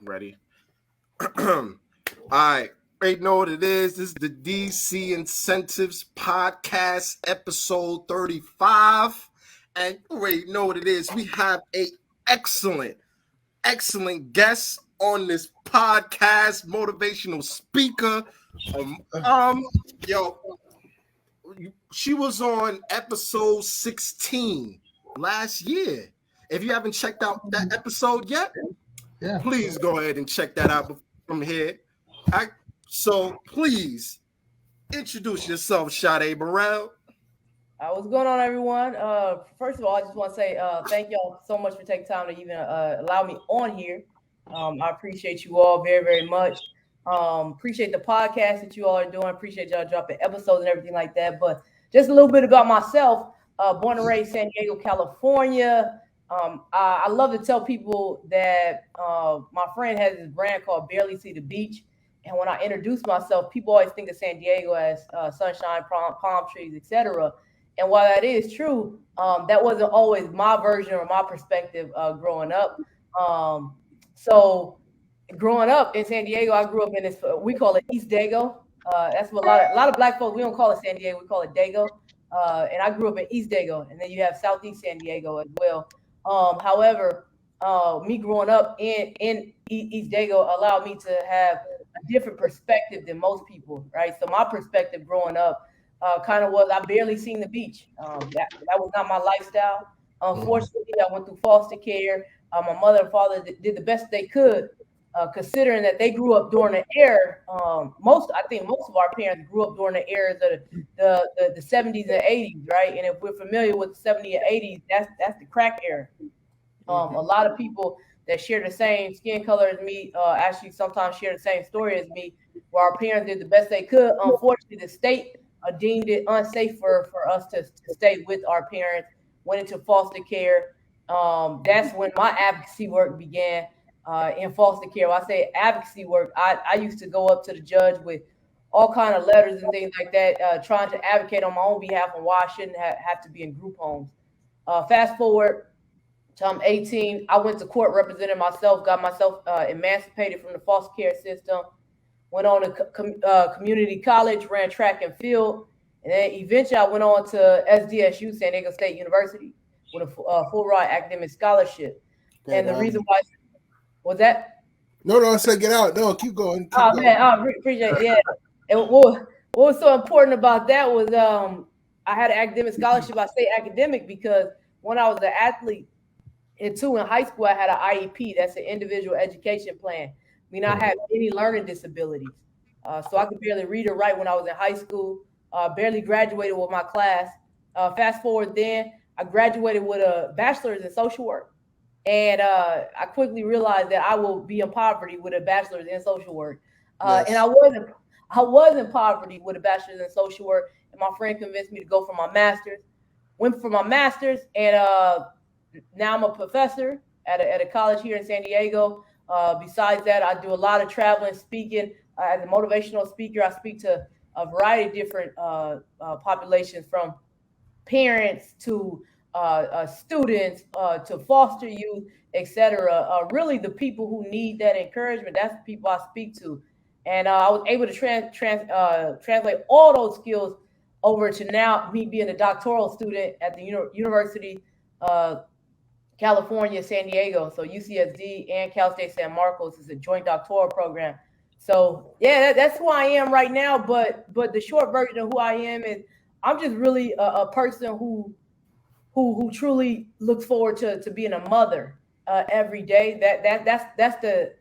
Ready? All right. Already know what it is. This is the DC Incentives Podcast, episode 35. And you already know what it is. We have a excellent guest on this podcast, motivational speaker. Yo, she was on episode 16 last year. If you haven't checked out that episode yet, please go ahead and check that out from here. So please introduce yourself, Sade Burrell. What's going on, everyone? First of all, I just want to say thank y'all so much for taking time to even allow me on here. I appreciate you all very, very much. Appreciate the podcast that you all are doing. Appreciate y'all dropping episodes and everything like that. But just a little bit about myself. Born and raised San Diego, California. I love to tell people that my friend has this brand called Barely See the Beach. And when I introduce myself, people always think of San Diego as sunshine, palm trees, etc. And while that is true, that wasn't always my version or my perspective growing up. So growing up in San Diego, I grew up in this, we call it East Dago. That's what a lot of black folks, we don't call it San Diego, we call it Dago. And I grew up in East Dago, and then you have Southeast San Diego as well. However, me growing up in East Dago allowed me to have a different perspective than most people, right? So my perspective growing up kind of was I barely seen the beach. That was not my lifestyle. Unfortunately, I went through foster care. My mother and father did the best they could, considering that they grew up during the era. I think most of our parents grew up during the eras of the 70s and 80s, right? And if we're familiar with the 70s and 80s, that's the crack era. A lot of people that share the same skin color as me actually sometimes share the same story as me, where our parents did the best they could. Unfortunately, the state deemed it unsafe for us to stay with our parents, went into foster care. That's when my advocacy work began in foster care. When I say advocacy work, I used to go up to the judge with all kind of letters and things like that, trying to advocate on my own behalf on why I shouldn't have to be in group homes. Fast forward till I'm 18, I went to court representing myself, got myself emancipated from the foster care system, went on to community college, ran track and field, and then eventually I went on to SDSU, San Diego State University, with a full ride academic scholarship. And the reason why was that? No, I said get out. No, keep going. Man, I appreciate it. Yeah. And what was so important about that was I had an academic scholarship. I say academic because when I was an athlete, in high school, I had an IEP. That's an individual education plan. I mean, I had any learning disabilities. So I could barely read or write when I was in high school, barely graduated with my class. Fast forward then, I graduated with a bachelor's in social work. And I quickly realized that I will be in poverty with a bachelor's in social work. And I was in poverty with a bachelor's in social work. And my friend convinced me to go for my master's. Went for my master's, and now I'm a professor at a college here in San Diego. Besides that, I do a lot of traveling, speaking. As a motivational speaker, I speak to a variety of different populations, from parents to students to foster youth, etc. Really, the people who need that encouragement, that's the people I speak to. And I was able to translate all those skills over to now me being a doctoral student at the University California, San Diego. So UCSD and Cal State San Marcos is a joint doctoral program. So yeah, that's who I am right now. But the short version of who I am is I'm just really a person who truly looks forward to being a mother every day. That's the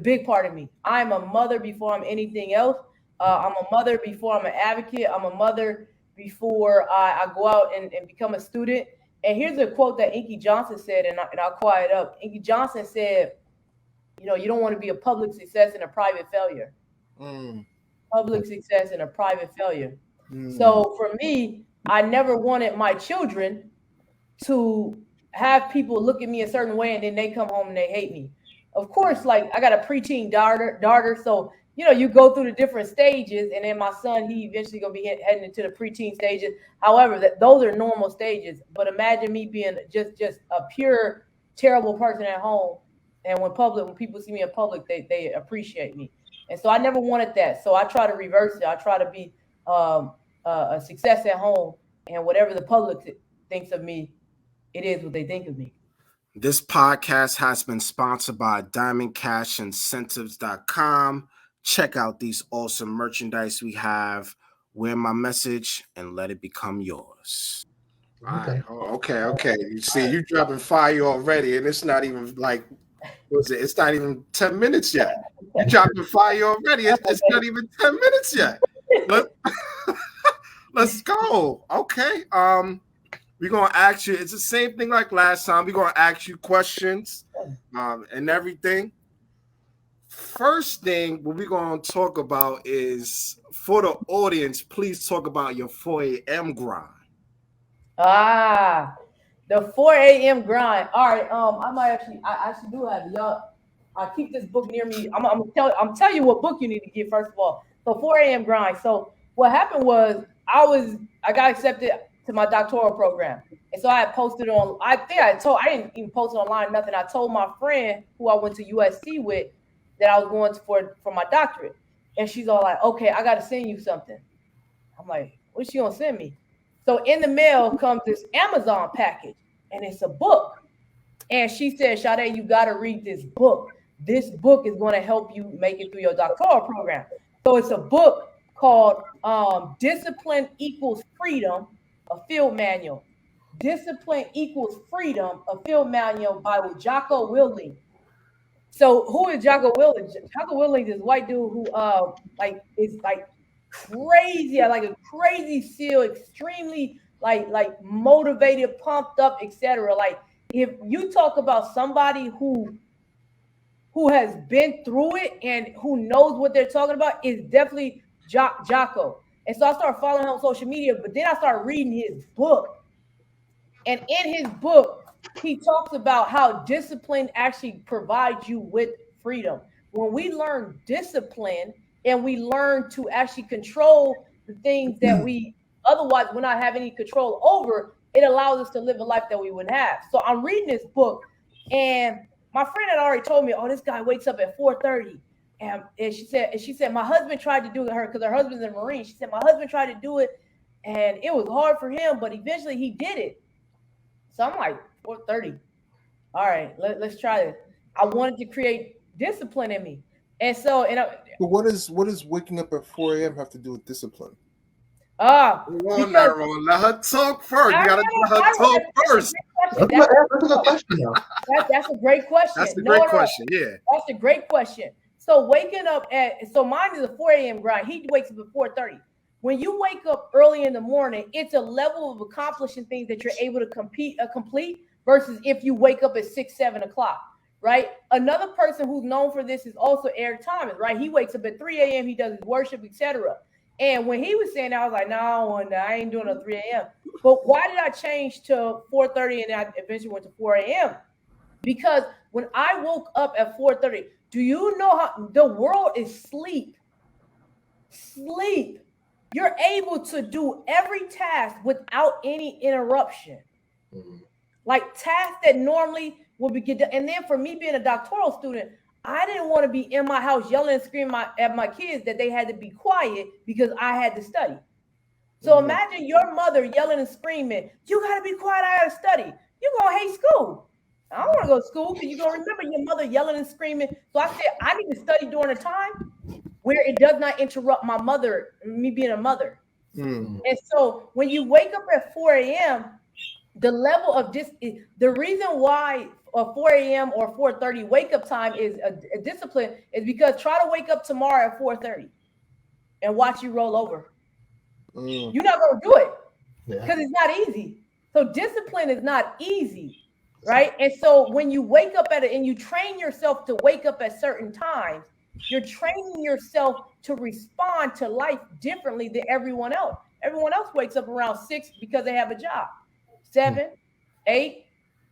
big part of me. I'm a mother before I'm anything else. I'm a mother before I'm an advocate. I'm a mother before I go out and become a student. And here's a quote that Inky Johnson said, and I'll quiet up. Inky Johnson said, you don't want to be a public success and a private failure. Public success and a private failure. So for me, I never wanted my children to have people look at me a certain way and then they come home and they hate me. Of course, like I got a preteen daughter. So, you go through the different stages, and then my son, he eventually going to be heading into the preteen stages. However, those are normal stages. But imagine me being just a pure, terrible person at home And when people see me in public, they appreciate me. And so I never wanted that. So I try to reverse it. I try to be a success at home, and whatever the public thinks of me, it is what they think of me. This podcast has been sponsored by DiamondCashIncentives.com. Check out these awesome merchandise we have. Wear my message and let it become yours. Okay. Okay. You see, you dropping fire already, and it's not even like, it's not even 10 minutes yet. You dropping fire already. It's not even 10 minutes yet. Let's go. Okay. We're gonna ask you. It's the same thing like last time. We're gonna ask you questions, and everything. First thing, what we're gonna talk about is, for the audience, please talk about your 4 a.m. grind. The 4 a.m. grind. All right. I actually do have y'all. I keep this book near me. I'm telling you what book you need to get first of all. So 4 a.m. grind. So what happened was I got accepted to my doctoral program, and so I had posted on. I didn't even post it online. Nothing. I told my friend who I went to USC with that I was going for my doctorate, and she's all like, "Okay, I got to send you something." I'm like, "What's she gonna send me?" So in the mail comes this Amazon package, and it's a book. And she said, "Sade, you got to read this book. This book is going to help you make it through your doctoral program." So it's a book called Discipline Equals Freedom, a field manual. Discipline Equals Freedom, a field manual by Jocko Willink. So who is Jocko Willink? Jocko Willink is a white dude who is crazy, like a crazy SEAL, extremely like motivated, pumped up, etc. Like if you talk about somebody who has been through it and who knows what they're talking about, is definitely Jocko. And so I started following him on social media, but then I started reading his book. And in his book, he talks about how discipline actually provides you with freedom. When we learn discipline and we learn to actually control the things that we otherwise would not have any control over, it allows us to live a life that we wouldn't have. So I'm reading this book, and my friend had already told me, "Oh, this guy wakes up at 4:30." And she said, "My husband tried to do it her because her husband's a Marine." She said, "My husband tried to do it, and it was hard for him, but eventually he did it." So I'm like, 4:30. All right, let's try this. I wanted to create discipline in me. And so, But what does waking up at 4 a.m. have to do with discipline? Let her talk first. You gotta let her talk first. That's a good question. That's a great question. That's a great question. Yeah, that's a great question. So waking up mine is a 4 a.m. grind. He wakes up at 4:30. When you wake up early in the morning, it's a level of accomplishing things that you're able to complete versus if you wake up at 6, 7 o'clock, right? Another person who's known for this is also Eric Thomas, right? He wakes up at 3 a.m. He does his worship, etc. And when he was saying that, I was like, no, I ain't doing a 3 a.m. But why did I change to 4:30 and I eventually went to 4 a.m.? Because when I woke up at 4:30, do you know how the world is sleep? Sleep. You're able to do every task without any interruption. Mm-hmm. Like tasks that normally would be get done. And then for me being a doctoral student, I didn't want to be in my house yelling and screaming at my kids that they had to be quiet because I had to study. So imagine your mother yelling and screaming, "You got to be quiet, I got to study." You're going to hate school. I don't want to go to school because you're going to remember your mother yelling and screaming. So I said, I need to study during a time where it does not interrupt me being a mother. Mm. And so when you wake up at 4 a.m., the level of the reason why a 4 a.m. or 4:30 wake up time is a discipline is because try to wake up tomorrow at 4:30 and watch you roll over. Mm. You're not going to do it because it's not easy. So discipline is not easy, right? And so when you wake up and you train yourself to wake up at certain times, you're training yourself to respond to life differently than everyone else. Everyone else wakes up around 6 because they have a job. 7, 8,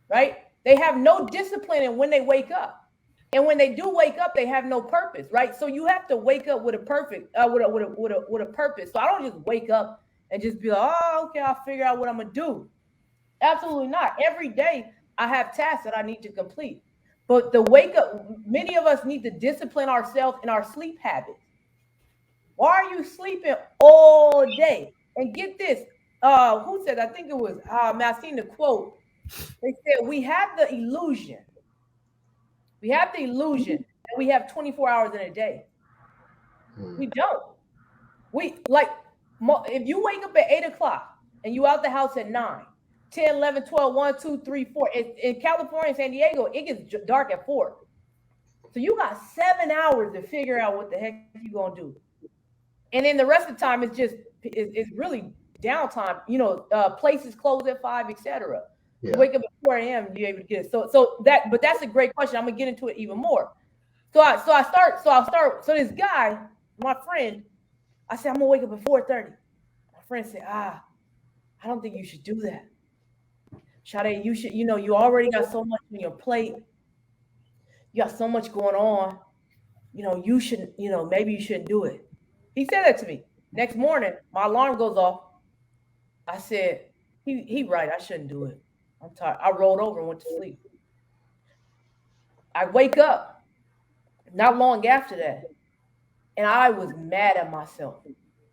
right? They have no discipline in when they wake up. And when they do wake up, they have no purpose, right? So you have to wake up with a purpose. So I don't just wake up and just be like, "Oh, okay, I'll figure out what I'm gonna do." Absolutely not. Every day I have tasks that I need to complete. But the wake up, many of us need to discipline ourselves in our sleep habits. Why are you sleeping all day? And get this, who said, I think it was, I seen the quote. They said, we have the illusion that we have 24 hours in a day. We don't. We like, if you wake up at 8 o'clock and you out the house at 9, 10, 11, 12, 1, 2, 3, 4. In California and San Diego, it gets dark at 4. So you got 7 hours to figure out what the heck you gonna do. And then the rest of the time, it's really downtime. You know, places close at 5, etc. Yeah. You wake up at 4 a.m. You're able to get it. But that's a great question. I'm gonna get into it even more. So this guy, my friend, I said, I'm gonna wake up at 4:30. My friend said, I don't think you should do that. Sade, you should, you already got so much on your plate. You got so much going on. You shouldn't, maybe you shouldn't do it. He said that to me. Next morning, my alarm goes off. I said, he right, I shouldn't do it. I'm tired. I rolled over and went to sleep. I wake up not long after that, and I was mad at myself.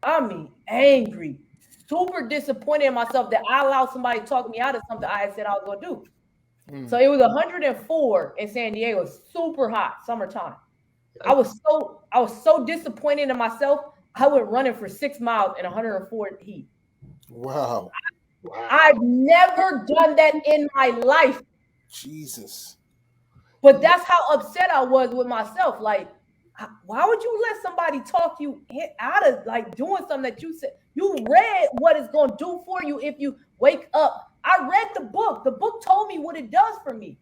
I mean, angry, super disappointed in myself that I allowed somebody to talk me out of something I had said I was going to do. So it was 104 in San Diego, super hot, summertime. I was so disappointed in myself. I went running for 6 miles in 104 heat. Wow. I've never done that in my life. Jesus. But that's how upset I was with myself. Like, why would you let somebody talk you out of like doing something that you said? You read what it's going to do for you if you wake up. I read the book. The book told me what it does for me.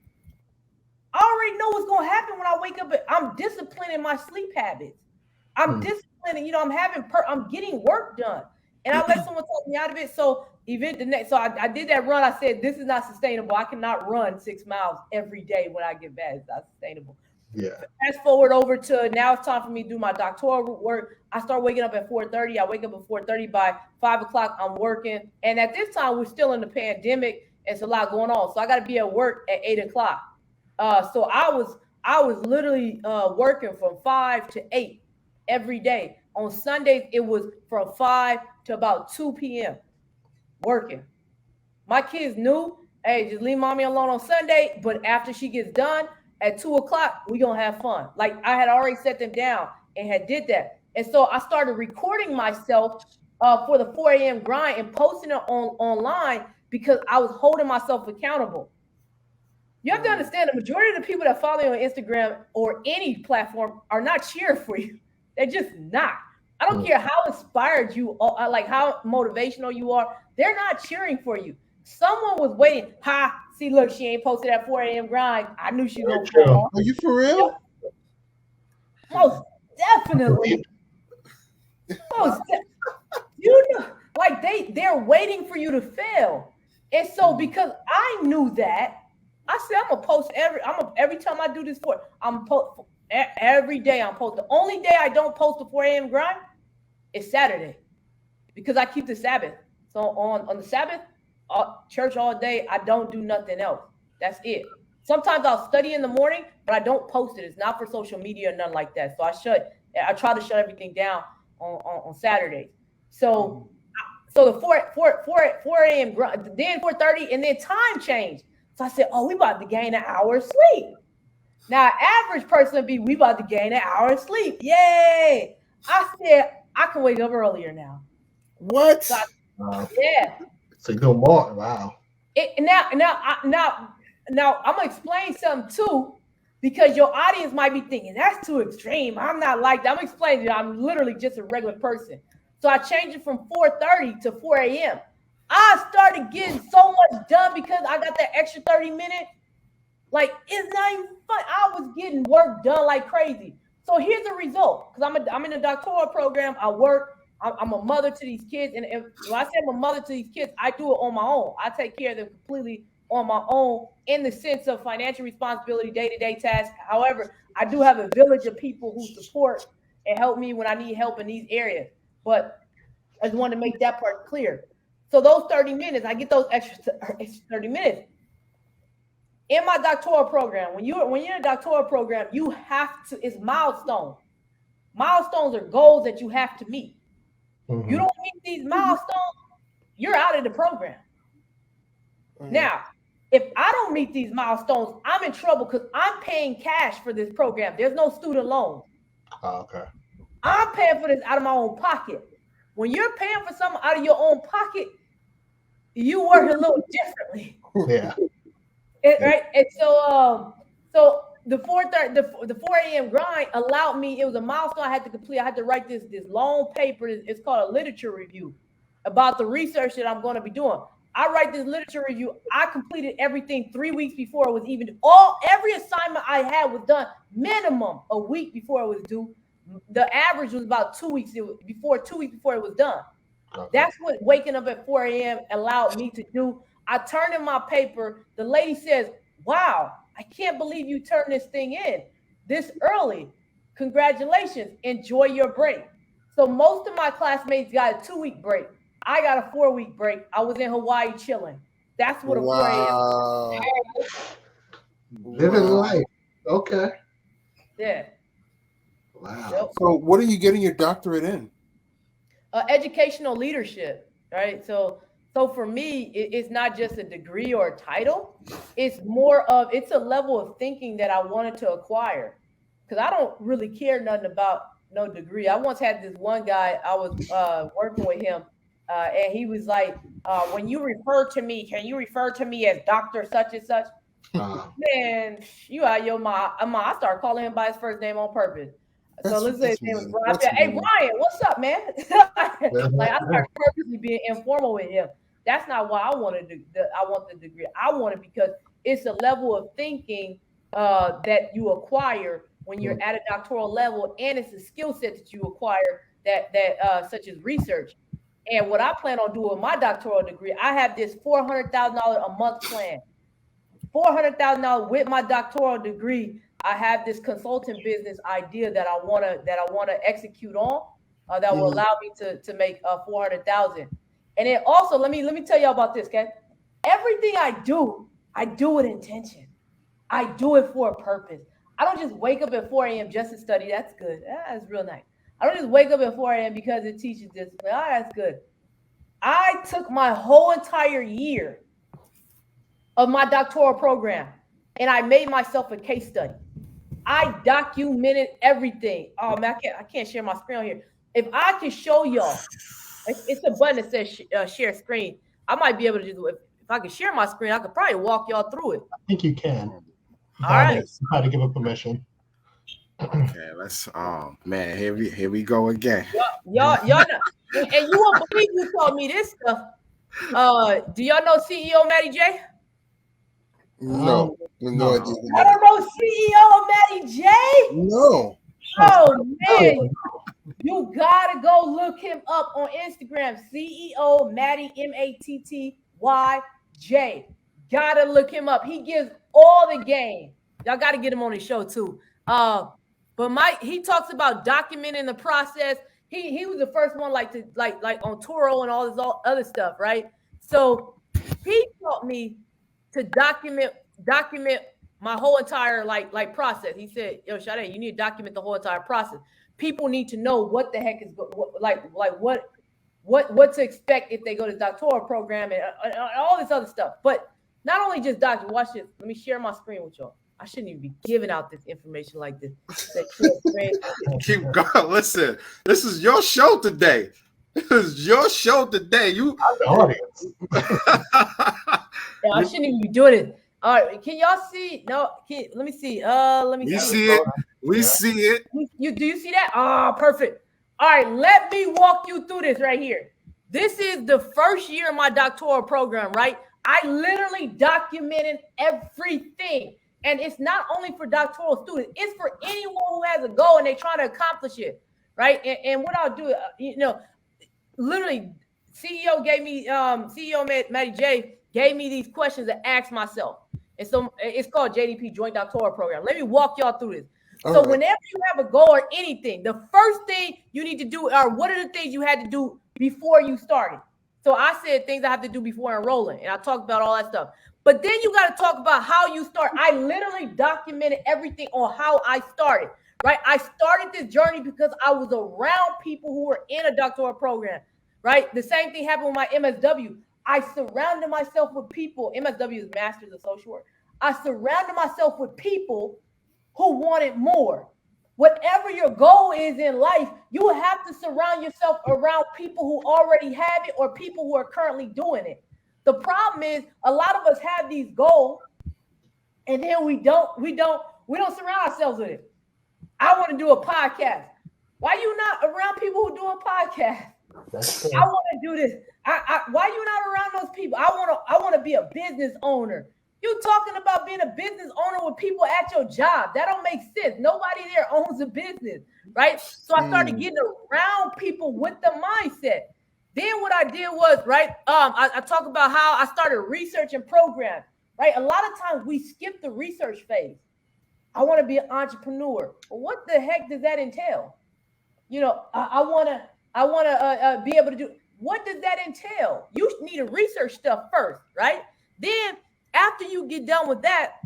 I already know what's going to happen when I wake up. I'm disciplining my sleep habits. I'm disciplining, I'm getting work done. And I let someone talk me out of it. So I did that run. I said, this is not sustainable. I cannot run 6 miles every day when I get bad. It's not sustainable. Yeah. Fast forward over to now it's time for me to do my doctoral work. I start waking up at 4:30. I wake up at 4:30. By 5 o'clock, I'm working. And at this time, we're still in the pandemic. It's a lot going on. So I got to be at work at 8 o'clock. So I was literally working from 5 to 8 every day. On Sundays, it was from 5 to about 2 p.m. working. My kids knew, hey, just leave mommy alone on Sunday. But after she gets done at 2 o'clock, we're going to have fun. Like I had already set them down and had did that. And so I started recording myself for the 4 a.m. grind and posting it online because I was holding myself accountable. You have to understand the majority of the people that follow you on Instagram or any platform are not cheering for you. They're just not. I don't care how inspired you are, like how motivational you are. They're not cheering for you. Someone was waiting. See, look, she ain't posted at 4 a.m. grind. I knew she was going to fall. Are you for real? Most definitely. Like they're waiting for you to fail. And so because I knew that, I said I'm gonna post every time I do this every day I'm post. The only day I don't post the 4 a.m. grind is Saturday because I keep the Sabbath. So on the Sabbath, church all day, I don't do nothing else. That's it. Sometimes I'll study in the morning, but I don't post it. It's not for social media or nothing like that. So I try to shut everything down on Saturdays. So the 4 a.m. grind, then 4:30, and then time change. So I said, we about to gain an hour of sleep. Now, average person would be, we about to gain an hour of sleep. Yay. I said, I can wake up earlier now. What? So yeah. So you go more. Wow. Now, I'm going to explain something too, because your audience might be thinking, that's too extreme. I'm not like that. I'm explaining to you. I'm literally just a regular person. So I changed it from 4:30 to 4 a.m. I started getting so much done because I got that extra 30 minutes. Like, it's not even fun. I was getting work done like crazy. So here's the result. Because I'm in a doctoral program. I work. I'm a mother to these kids. And when I say I'm a mother to these kids, I do it on my own. I take care of them completely on my own in the sense of financial responsibility, day-to-day tasks. However, I do have a village of people who support and help me when I need help in these areas. But I just want to make that part clear. So those 30 minutes, I get those extra 30 minutes. in my doctoral program, when you're in a doctoral program, you have to, it's milestones. Milestones are goals that you have to meet. Mhm. You don't meet these milestones, you're out of the program. Now, if I don't meet these milestones, I'm in trouble because I'm paying cash for this program. There's no student loans. Oh, okay. I'm paying for this out of my own pocket. When you're paying for something out of your own pocket, you work a little differently. Yeah. Right? And so the 4:30, the 4 a.m. grind allowed me, it was a milestone I had to complete. I had to write this long paper. It's called a literature review about the research that I'm going to be doing. I write this literature review. I completed everything 3 weeks before it was even every assignment I had was done minimum a week before it was due. The average was about 2 weeks before it was done. Okay. That's what waking up at 4 a.m. allowed me to do. I turned in my paper. The lady says, "Wow, I can't believe you turned this thing in this early. Congratulations. Enjoy your break." So most of my classmates got a 2-week break. I got a 4-week break. I was in Hawaii chilling. That's what a 4 a.m. Living life. Okay. Yeah. Wow. Yep. So, what are you getting your doctorate in? Educational leadership, right? So for me, it's not just a degree or a title. It's a level of thinking that I wanted to acquire, because I don't really care nothing about no degree. I once had this one guy, I was working with him, and he was like, when you refer to me, can you refer to me as Dr. such and such? Man, you out your mind. I started calling him by his first name on purpose. So let's say his name was Brian. Hey, Brian, what's up, man? Like, I started purposely being informal with him. That's not why I wanted I want the degree. I want it because it's a level of thinking that you acquire when you're at a doctoral level, and it's a skill set that you acquire that such as research. And what I plan on doing with my doctoral degree, I have this $400,000 a month plan. $400,000 with my doctoral degree. I have this consulting business idea that I wanna execute on that will allow me to make 400,000. And then also let me tell y'all about this, okay? Everything I do with intention. I do it for a purpose. I don't just wake up at 4 a.m. just to study. That's good. That's real nice. I don't just wake up at 4 a.m. because it teaches discipline. That's good. I took my whole entire year of my doctoral program and I made myself a case study. I documented everything. Oh man, I can't share my screen on here. If I can show y'all, it's a button that says share screen. I might be able to do it. If I could share my screen, I could probably walk y'all through it. I think you can. All right. How to give a permission. Okay, let's. Oh man, here we go again. Y'all know, and you won't believe you told me this stuff. Do y'all know CEO Maddie J? No idea. I don't know CEO Maddie J. No. Oh man, you gotta go look him up on Instagram. CEO Maddie MATTYJ. Gotta look him up. He gives all the game. Y'all gotta get him on his show too. But he talks about documenting the process. He was the first one like on Toro and all this other stuff, right? So he taught me to document my whole entire like process. He said, "Yo, Sade, you need to document the whole entire process. People need to know what the heck is what to expect if they go to the doctoral program and all this other stuff. But not only just doctor. Watch this. Let me share my screen with y'all. I shouldn't even be giving out this information like this. Keep going. Listen, this is your show today. This is your show today. You I'm the audience. I shouldn't even be doing it. All right, can y'all see? No, let me see. Let me we see. see it. We see it. Do you see that? Oh, perfect. All right, let me walk you through this right here. This is the first year of my doctoral program, right? I literally documented everything. And it's not only for doctoral students, it's for anyone who has a goal and they're trying to accomplish it, right? And what I'll do, literally, CEO Maddie J gave me these questions to ask myself. And so it's called JDP, Joint Doctoral Program. Let me walk y'all through this. So whenever you have a goal or anything, the first thing you need to do are what are the things you had to do before you started? So I said things I have to do before enrolling, and I talked about all that stuff. But then you got to talk about how you start. I literally documented everything on how I started, right? I started this journey because I was around people who were in a doctoral program, right? The same thing happened with my MSW. I surrounded myself with people. MSW is Masters of Social Work. I surrounded myself with people who wanted more. Whatever your goal is in life, you have to surround yourself around people who already have it or people who are currently doing it. The problem is a lot of us have these goals and then we don't surround ourselves with it. I want to do a podcast. Why are you not around people who do a podcast? I want to do this. Why are you not around those people? I want to be a business owner. You talking about being a business owner with people at your job. That don't make sense. Nobody there owns a business, right? So I started getting around people with the mindset. Then what I did was, right, I talk about how I started researching programs, right? A lot of times we skip the research phase. I want to be an entrepreneur. Well, what the heck does that entail? You know, I want to be able to do. What does that entail? You need to research stuff first, right? Then after you get done with that,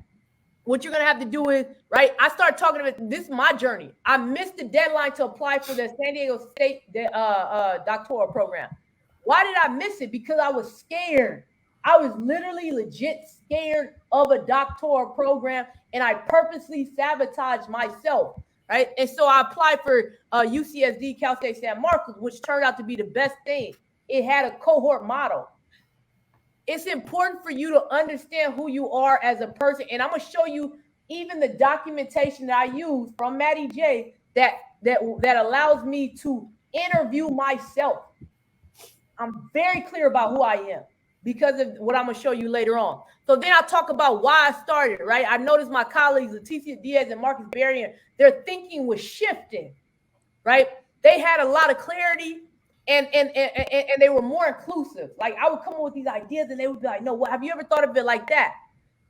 what you're going to have to do is, right, I start talking about this is my journey. I missed the deadline to apply for the San Diego State doctoral program. Why did I miss it? Because I was scared. I was literally legit scared of a doctoral program, and I purposely sabotaged myself, right? And so I applied for UCSD, Cal State San Marcos, which turned out to be the best thing. It had a cohort model. It's important for you to understand who you are as a person. And I'm going to show you even the documentation that I use from Maddie J that allows me to interview myself. I'm very clear about who I am because of what I'm going to show you later on. So then I talk about why I started, right? I noticed my colleagues, Leticia Diaz and Marcus Berrien, their thinking was shifting, right? They had a lot of clarity. And they were more inclusive. Like I would come up with these ideas and they would be like, no, well, have you ever thought of it like that?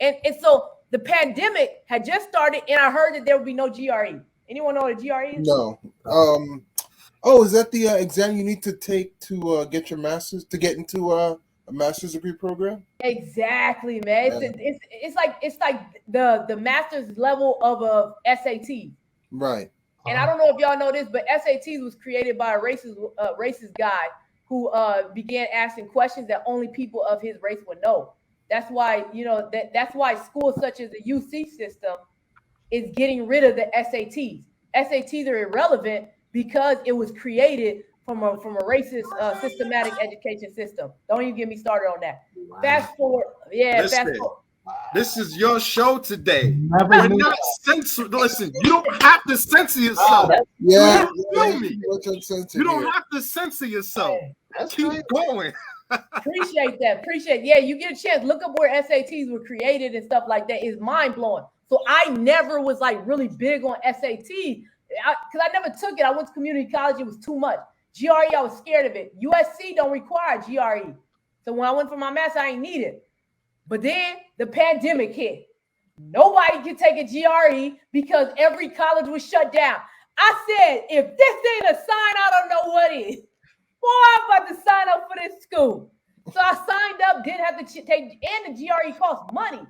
And so the pandemic had just started and I heard that there would be no GRE. Anyone know what a GRE is? No. Is that the exam you need to take to get your master's, to get into a master's degree program? Exactly, man. It's like the master's level of a SAT. Right. And I don't know if y'all know this, but SATs was created by a racist guy who began asking questions that only people of his race would know. That's why, you know, that's why schools such as the UC system is getting rid of the SATs. SATs are irrelevant because it was created from a racist systematic education system. Don't even get me started on that. Wow. Fast forward. This is your show today. We're not censored. Listen, you don't have to censor yourself. You don't have to censor yourself. Keep going. Appreciate that. Yeah, you get a chance. Look up where SATs were created and stuff like that. It's mind blowing. So I never was like really big on SAT because I never took it. I went to community college. It was too much. GRE, I was scared of it. USC don't require GRE. So when I went for my master, I ain't need it. But then the pandemic hit. Nobody could take a GRE because every college was shut down. I said, if this ain't a sign, I don't know what is. Boy, I'm about to sign up for this school. So I signed up, didn't have to take, and the GRE costs money.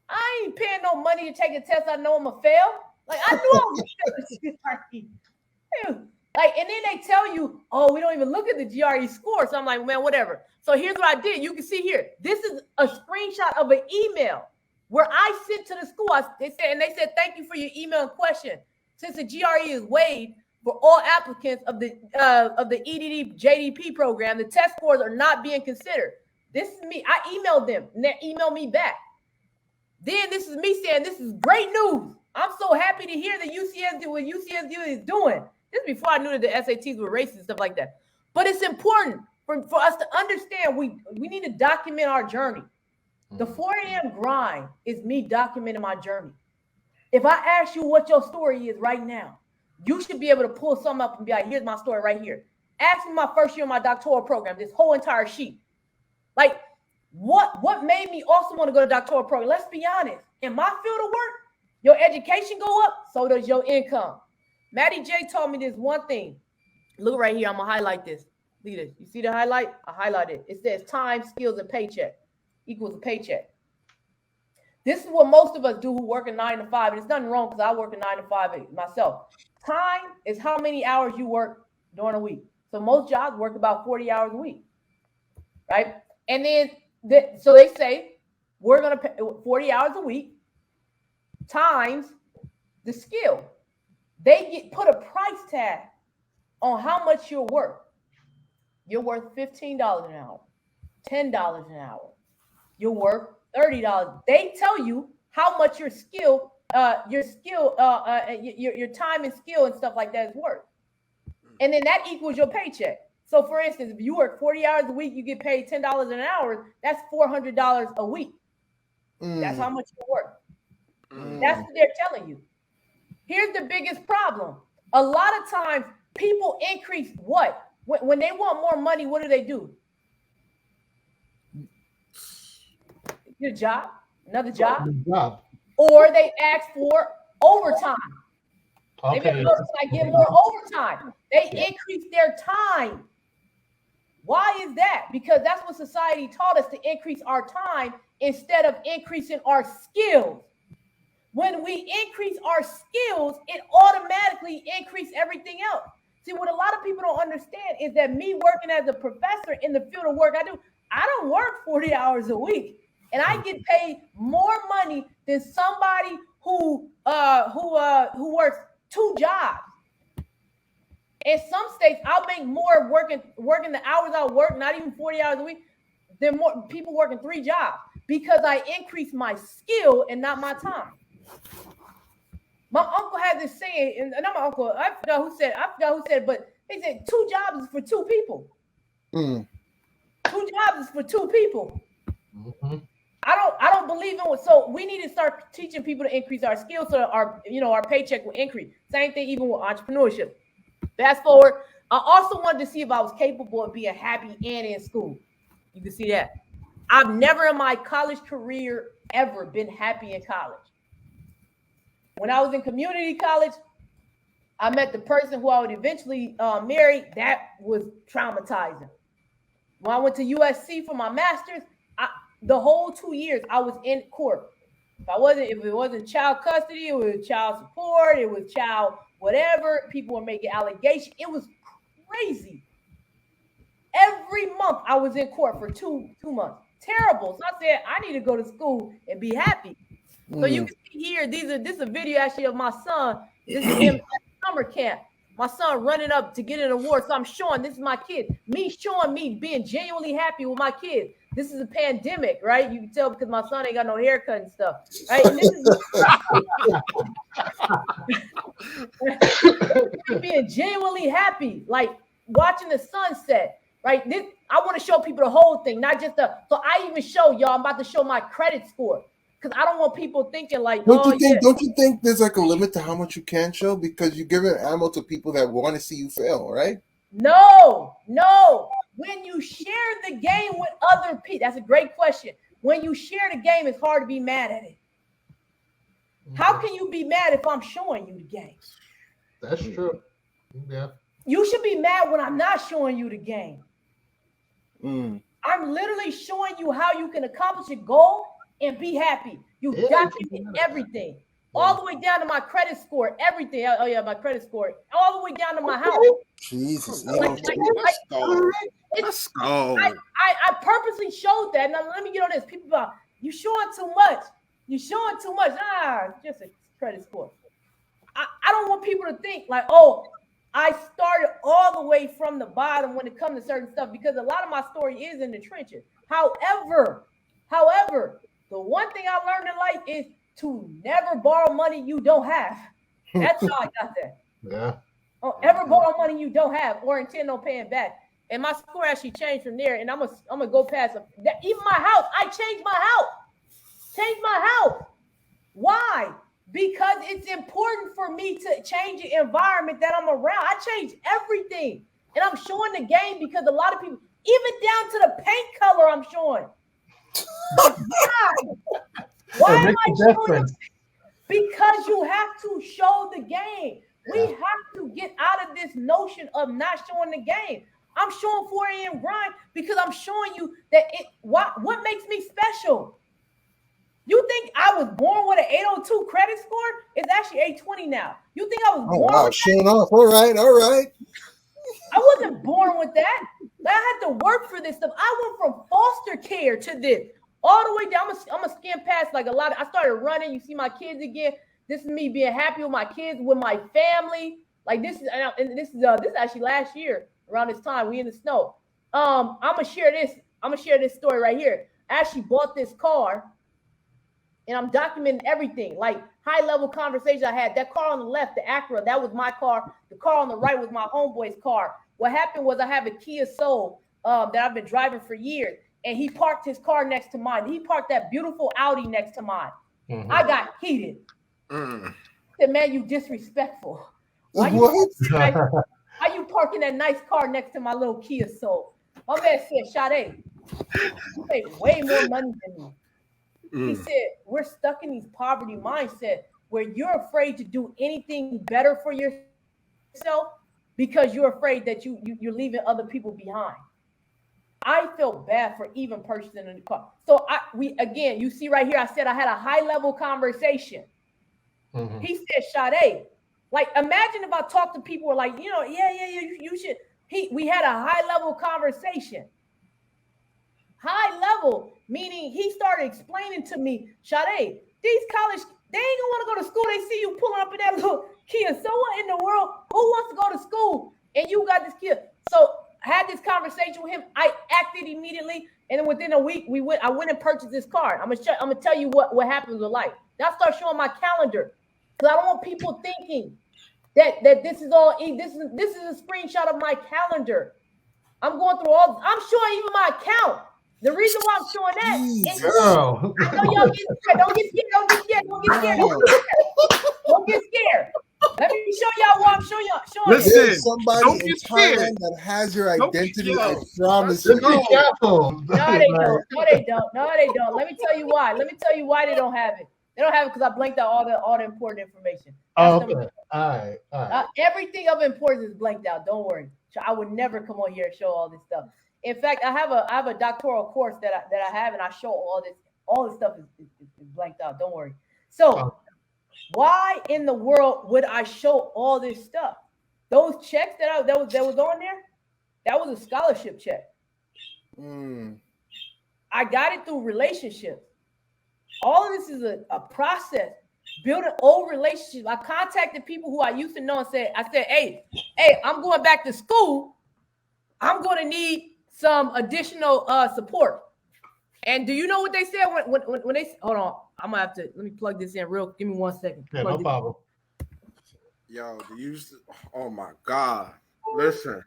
I ain't paying no money to take a test I know I'm going to fail. Like, I knew I was going to fail the GRE. Like, and then they tell you, oh, we don't even look at the GRE score. So I'm like, man, whatever. So here's what I did. You can see here. This is a screenshot of an email where I sent to the school. They said, thank you for your email and question. Since the GRE is waived for all applicants of the EDD JDP program, the test scores are not being considered. This is me. I emailed them and they emailed me back. Then this is me saying, this is great news. I'm so happy to hear that what UCSD is doing. This is before I knew that the SATs were racist and stuff like that. But it's important for us to understand we need to document our journey. The 4 a.m. grind is me documenting my journey. If I ask you what your story is right now, you should be able to pull something up and be like, here's my story right here. Ask me my first year of my doctoral program, this whole entire sheet. Like, what made me also want to go to doctoral program? Let's be honest. In my field of work, your education go up, so does your income. Maddie J told me this one thing. Look right here. I'm going to highlight this. Look at this. You see the highlight? I highlighted it. It says time, skills, and paycheck equals a paycheck. This is what most of us do who work a 9 to 5. And it's nothing wrong because I work a 9 to 5 myself. Time is how many hours you work during a week. So most jobs work about 40 hours a week, right? And then, so they say, we're going to pay 40 hours a week times the skill. They put a price tag on how much you're worth. You're worth $15 an hour, $10 an hour. You're worth $30. They tell you how much your time and skill and stuff like that is worth. And then that equals your paycheck. So for instance, if you work 40 hours a week, you get paid $10 an hour. That's $400 a week. That's how much you're worth. That's what they're telling you. Here's the biggest problem. A lot of times people increase what? When they want more money, what do? Get a job, another job, or they ask for overtime. Okay. They get more overtime. They increase their time. Why is that? Because that's what society taught us, to increase our time instead of increasing our skills. When we increase our skills, it automatically increases everything else. See, what a lot of people don't understand is that me working as a professor in the field of work I do, I don't work 40 hours a week. And I get paid more money than somebody who works 2 jobs. In some states, I'll make more working the hours I work, not even 40 hours a week, than more people working 3 jobs, because I increase my skill and not my time. My uncle had this saying, and not my uncle, I forgot who said it, but he said 2 jobs is for 2 people. 2 jobs is for 2 people. Mm-hmm. I don't believe in it. So we need to start teaching people to increase our skills so our paycheck will increase. Same thing even with entrepreneurship. Fast forward, I also wanted to see if I was capable of being happy and in school. You can see that. I've never in my college career ever been happy in college. When I was in community college, I met the person who I would eventually marry. That was traumatizing. When I went to USC for my master's, the whole 2 years I was in court. If it wasn't child custody, it was child support, it was child whatever. People were making allegations. It was crazy. Every month I was in court for two months. Terrible. So I said, I need to go to school and be happy. So you can see here, this is a video actually of my son. This is him at summer camp. My son running up to get an award. So I'm showing, this is my kid. Showing me being genuinely happy with my kids. This is a pandemic, right? You can tell because my son ain't got no haircut and stuff, right? And this is being genuinely happy, like watching the sunset, right? I want to show people the whole thing, not just so I even show y'all, I'm about to show my credit score. Because I don't want people thinking like, don't you think there's like a limit to how much you can show? Because you're giving ammo to people that want to see you fail, right? No. When you share the game with other people, that's a great question. When you share the game, it's hard to be mad at it. How can you be mad if I'm showing you the game? That's true. Yeah. You should be mad when I'm not showing you the game. I'm literally showing you how you can accomplish a goal and be happy. You document everything. All the way down to my credit score, everything. Oh yeah, my credit score. All the way down to my house. Jesus. Let's go. I purposely showed that. Now let me get on this. People are, you showing too much. Just a credit score. I don't want people to think like, oh, I started all the way from the bottom when it comes to certain stuff, because a lot of my story is in the trenches. However, the one thing I learned in life is to never borrow money you don't have. That's how I got that. Yeah. Don't ever borrow money you don't have or intend on paying back. And my score actually changed from there. And I'm gonna go past that. Even my house, I changed my house. Why? Because it's important for me to change the environment that I'm around. I changed everything. And I'm showing the game because a lot of people, even down to the paint color, I'm showing. Why am I showing? Because you have to show the game. We have to get out of this notion of not showing the game. I'm showing 4 a.m. grind because I'm showing you that what makes me special. You think I was born with an 802 credit score? It's actually 820 now. You think I was born with showing off. All right. I wasn't born with that. I had to work for this stuff. I went from foster care to this all the way down. I'm gonna skim past like a lot. I started running. You see my kids again. This is me being happy with my kids, with my family. Like this is actually last year around this time. We in the snow. I'm gonna share this. I'm gonna share this story right here. I actually bought this car, and I'm documenting everything. Like high level conversation I had. That car on the left, the Acura, that was my car. The car on the right was my homeboy's car. What happened was I have a Kia Soul that I've been driving for years, and he parked his car next to mine. He parked that beautiful Audi next to mine. Mm-hmm. I got heated. I said, man, you disrespectful. Why you parking that nice car next to my little Kia Soul? My man said, Sade, you make way more money than me. He said, we're stuck in these poverty mindset where you're afraid to do anything better for yourself because you're afraid that you're leaving other people behind. I felt bad for even purchasing a new car. So you see right here, I said I had a high level conversation. Mm-hmm. He said, Sade, like imagine if I talked to people who are like, you should. We had a high level conversation. High level, meaning he started explaining to me, Sade, these college, they ain't gonna want to go to school. They see you pulling up in that little Kia. So what in the world? Who wants to go to school? And you got this Kia. So I had this conversation with him. I acted immediately, and then within a week, I went and purchased this car. I'm gonna tell you what happens with life. Then I start showing my calendar because I don't want people thinking that this is all. This is a screenshot of my calendar. I'm going through all. I'm showing even my account. The reason why I'm showing that is girl. I know y'all get scared. Don't get scared. Let me show y'all what I'm showing y'all. Listen, there's somebody in Thailand that has your identity. I promise you. Be careful. No, they don't. Let me tell you why. They don't have it. They don't have it because I blanked out all the important information. Okay. All right. Everything of importance is blanked out. Don't worry. I would never come on here and show all this stuff. In fact, I have a doctoral course that I have, and I show all this. All this stuff is blanked out. Don't worry. So, why in the world would I show all this stuff? Those checks that was on there, that was a scholarship check. I got it through relationships. All of this is a process. Building old relationships. I contacted people who I used to know and said, hey, I'm going back to school. I'm going to need some additional support. And do you know what they said when they hold on? I'm gonna have to let me plug this in real. Give me 1 second. Yeah, no problem. Yo, oh my God! Listen,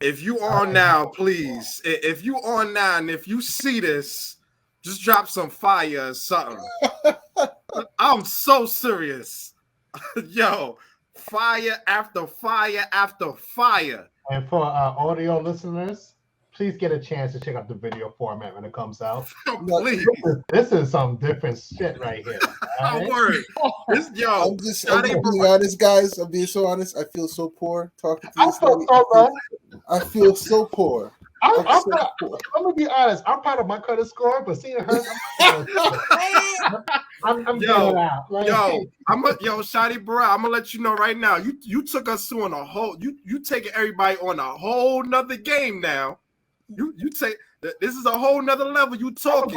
if you on now, please. If you on now, and if you see this, just drop some fire or something. I'm so serious. Yo, fire after fire after fire. And for our audio listeners, please get a chance to check out the video format when it comes out. Please. This is some different shit right here. Right? Word. I'm being honest, guys. I'm being so honest. I feel so poor talking to this lady. I feel so poor. I'm gonna be honest. I'm proud of my credit score, but seeing her, I'm getting out. Sade Burrell, I'm gonna let you know right now. You took us to on a whole. You taking everybody on a whole nother game now. You take this is a whole nother level. You talking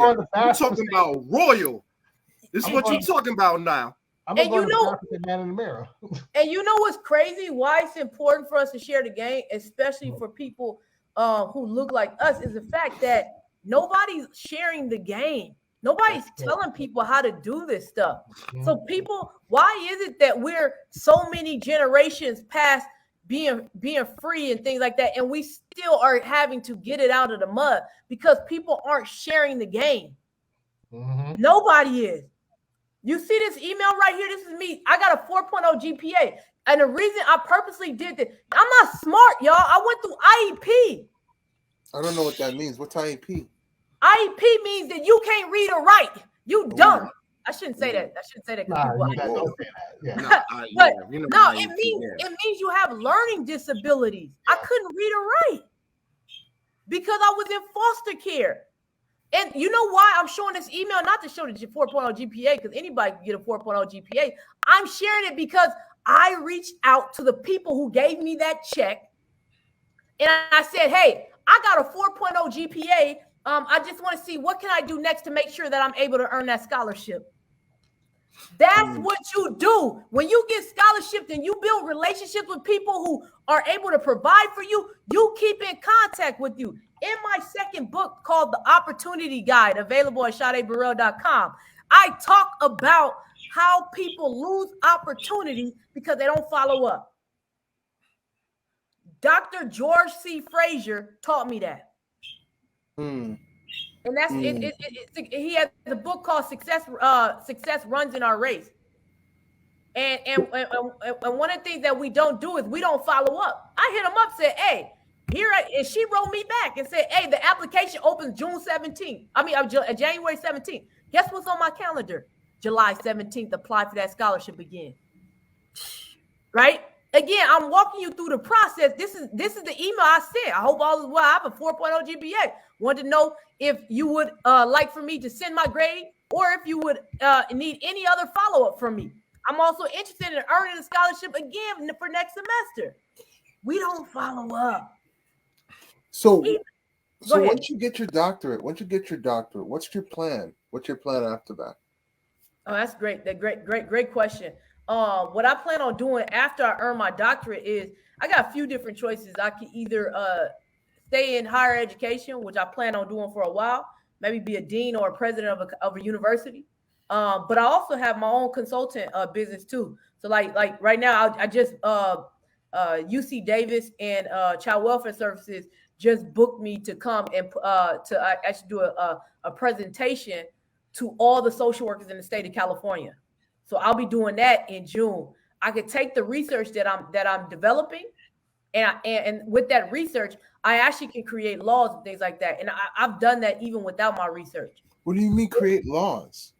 about royal. This is what you talking about now. I'm and you know, man in the mirror. And you know what's crazy? Why it's important for us to share the game, especially for people who look like us, is the fact that nobody's sharing the game. Nobody's telling people how to do this stuff. So people, why is it that we're so many generations past being free and things like that, and we still are having to get it out of the mud because people aren't sharing the game? Nobody is. You see this email right here? This is me. I got a 4.0 GPA. And the reason I purposely did this, I'm not smart, y'all. I went through IEP. I don't know what that means. What's IEP? IEP means that you can't read or write. You dumb. I shouldn't say that. I shouldn't say that because Nah, people. don't say that. Yeah. But you know no, how it you means you have learning disabilities. I couldn't read or write because I was in foster care. And you know why I'm showing this email? Not to show the 4.0 GPA, because anybody can get a 4.0 GPA. I'm sharing it because I reached out to the people who gave me that check. And I said, hey, I got a 4.0 GPA. I just want to see what can I do next to make sure that I'm able to earn that scholarship. That's what you do. When you get scholarships and you build relationships with people who are able to provide for you, you keep in contact with you. In my second book called The Opportunity Guide, available at SadeBurrell.com, I talk about how people lose opportunity because they don't follow up. Dr. George C. Frazier taught me that. And that's he has a book called Success Runs in Our Race. And one of the things that we don't do is we don't follow up. I hit him up, said, hey, and she wrote me back and said, hey, the application opens June 17th. January 17th. Guess what's on my calendar? July 17th, apply for that scholarship again. Right? Again, I'm walking you through the process. This is the email I sent. I hope all is well. I have a 4.0 GPA. Wanted to know if you would like for me to send my grade or if you would need any other follow-up from me. I'm also interested in earning a scholarship again for next semester. We don't follow up. So once you get your doctorate, what's your plan? What's your plan after that? Oh, that's great. Great question. What I plan on doing after I earn my doctorate is I got a few different choices. I can either stay in higher education, which I plan on doing for a while, maybe be a dean or a president of a university. But I also have my own consultant business too. So like right now, I just UC Davis and Child Welfare Services just booked me to come and to actually do a presentation to all the social workers in the state of California. So I'll be doing that in June. I could take the research that I'm developing, and with that research, I actually can create laws and things like that. And I've done that even without my research. What do you mean create laws?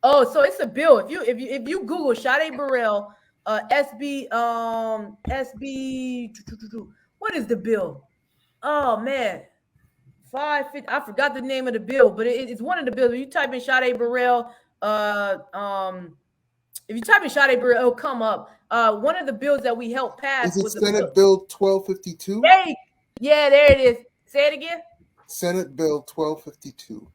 Oh, so it's a bill. If you Google Sade Burrell, SB, what is the bill? Oh man, 550. I forgot the name of the bill, but it's one of the bills. If you type in Sade Burrell, if you type in Sade Burrell, it'll come up. One of the bills that we helped pass was Senate Bill 1252. Yeah, there it is. Say it again. Senate Bill 1252.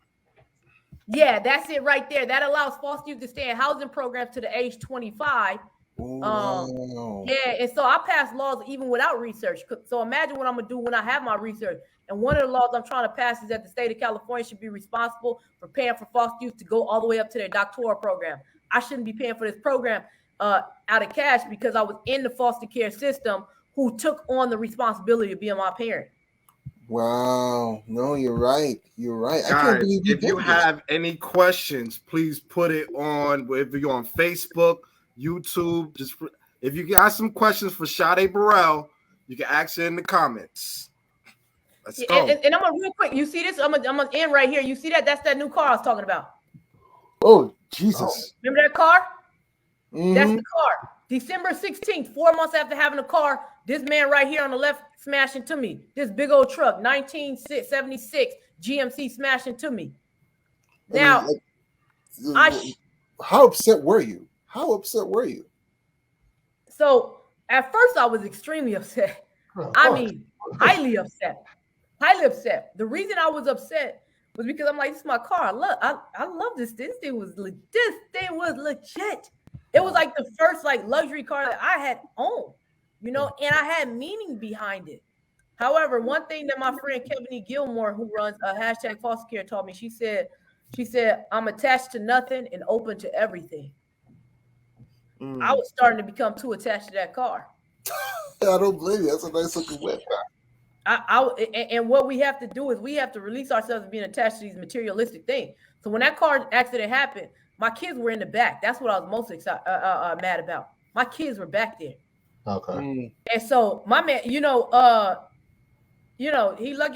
Yeah, that's it right there. That allows foster youth to stay in housing programs to the age 25. Wow. Yeah, and so I pass laws even without research. So imagine what I'm going to do when I have my research. And one of the laws I'm trying to pass is that the state of California should be responsible for paying for foster youth to go all the way up to their doctoral program. I shouldn't be paying for this program out of cash because I was in the foster care system who took on the responsibility of being my parent. Wow. No, you're right. Guys, I can't believe if you have any questions, please put it on, if you're on Facebook, YouTube, if you got some questions for Sade Burrell, you can ask it in the comments. Let's go. And I'm gonna real quick. You see this? I'm gonna end right here. You see that? That's that new car I was talking about. Oh, Jesus. Remember that car? Mm-hmm. That's the car. December 16th, 4 months after having a car, this man right here on the left smashed into me. This big old truck, 1976 GMC smashed into me. Now, how upset were you? So at first I was extremely upset. I mean, highly upset. The reason I was upset was because I'm like, this is my car. I love this. This thing was legit. It was like the first luxury car that I had owned, and I had meaning behind it. However, one thing that my friend Kevin E. Gilmore, who runs a #foster care, taught me, she said, I'm attached to nothing and open to everything. I was starting to become too attached to that car. I don't blame you. That's a nice looking whip. And what we have to do is we have to release ourselves from being attached to these materialistic things. So when that car accident happened, my kids were in the back. That's what I was most mad about. My kids were back there. Okay. And so my man, he lucky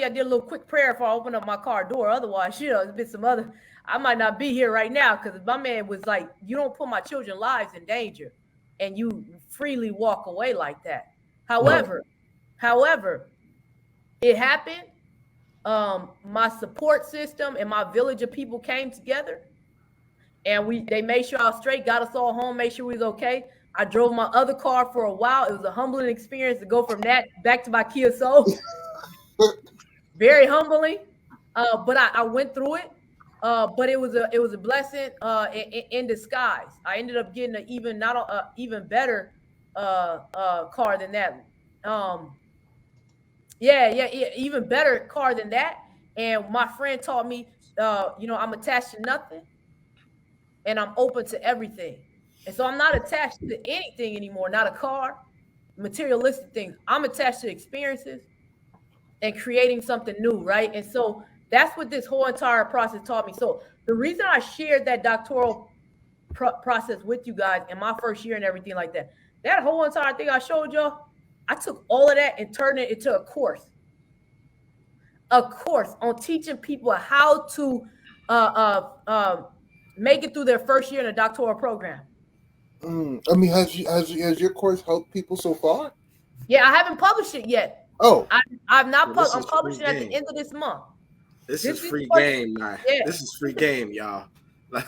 I did a little quick prayer before I opened up my car door. Otherwise, there's been some other. I might not be here right now because my man was like, you don't put my children's lives in danger and you freely walk away like that. However, it happened. My support system and my village of people came together and they made sure I was straight, got us all home, made sure we was okay. I drove my other car for a while. It was a humbling experience to go from that back to my Kia Soul. Very humbling, but I went through it. But it was a blessing in disguise. I ended up getting an even better car than that. Even better car than that. And my friend taught me, I'm attached to nothing, and I'm open to everything. And so I'm not attached to anything anymore. Not a car, materialistic things. I'm attached to experiences and creating something new, right? And so that's what this whole entire process taught me. So the reason I shared that doctoral process with you guys in my first year and everything like that, that whole entire thing I showed y'all, I took all of that and turned it into a course on teaching people how to make it through their first year in a doctoral program. I mean, has your course helped people so far? Yeah, I haven't published it yet. Oh, I'm not. I'm publishing at the end of this month. This is free game, man. Yeah. This is free game, y'all.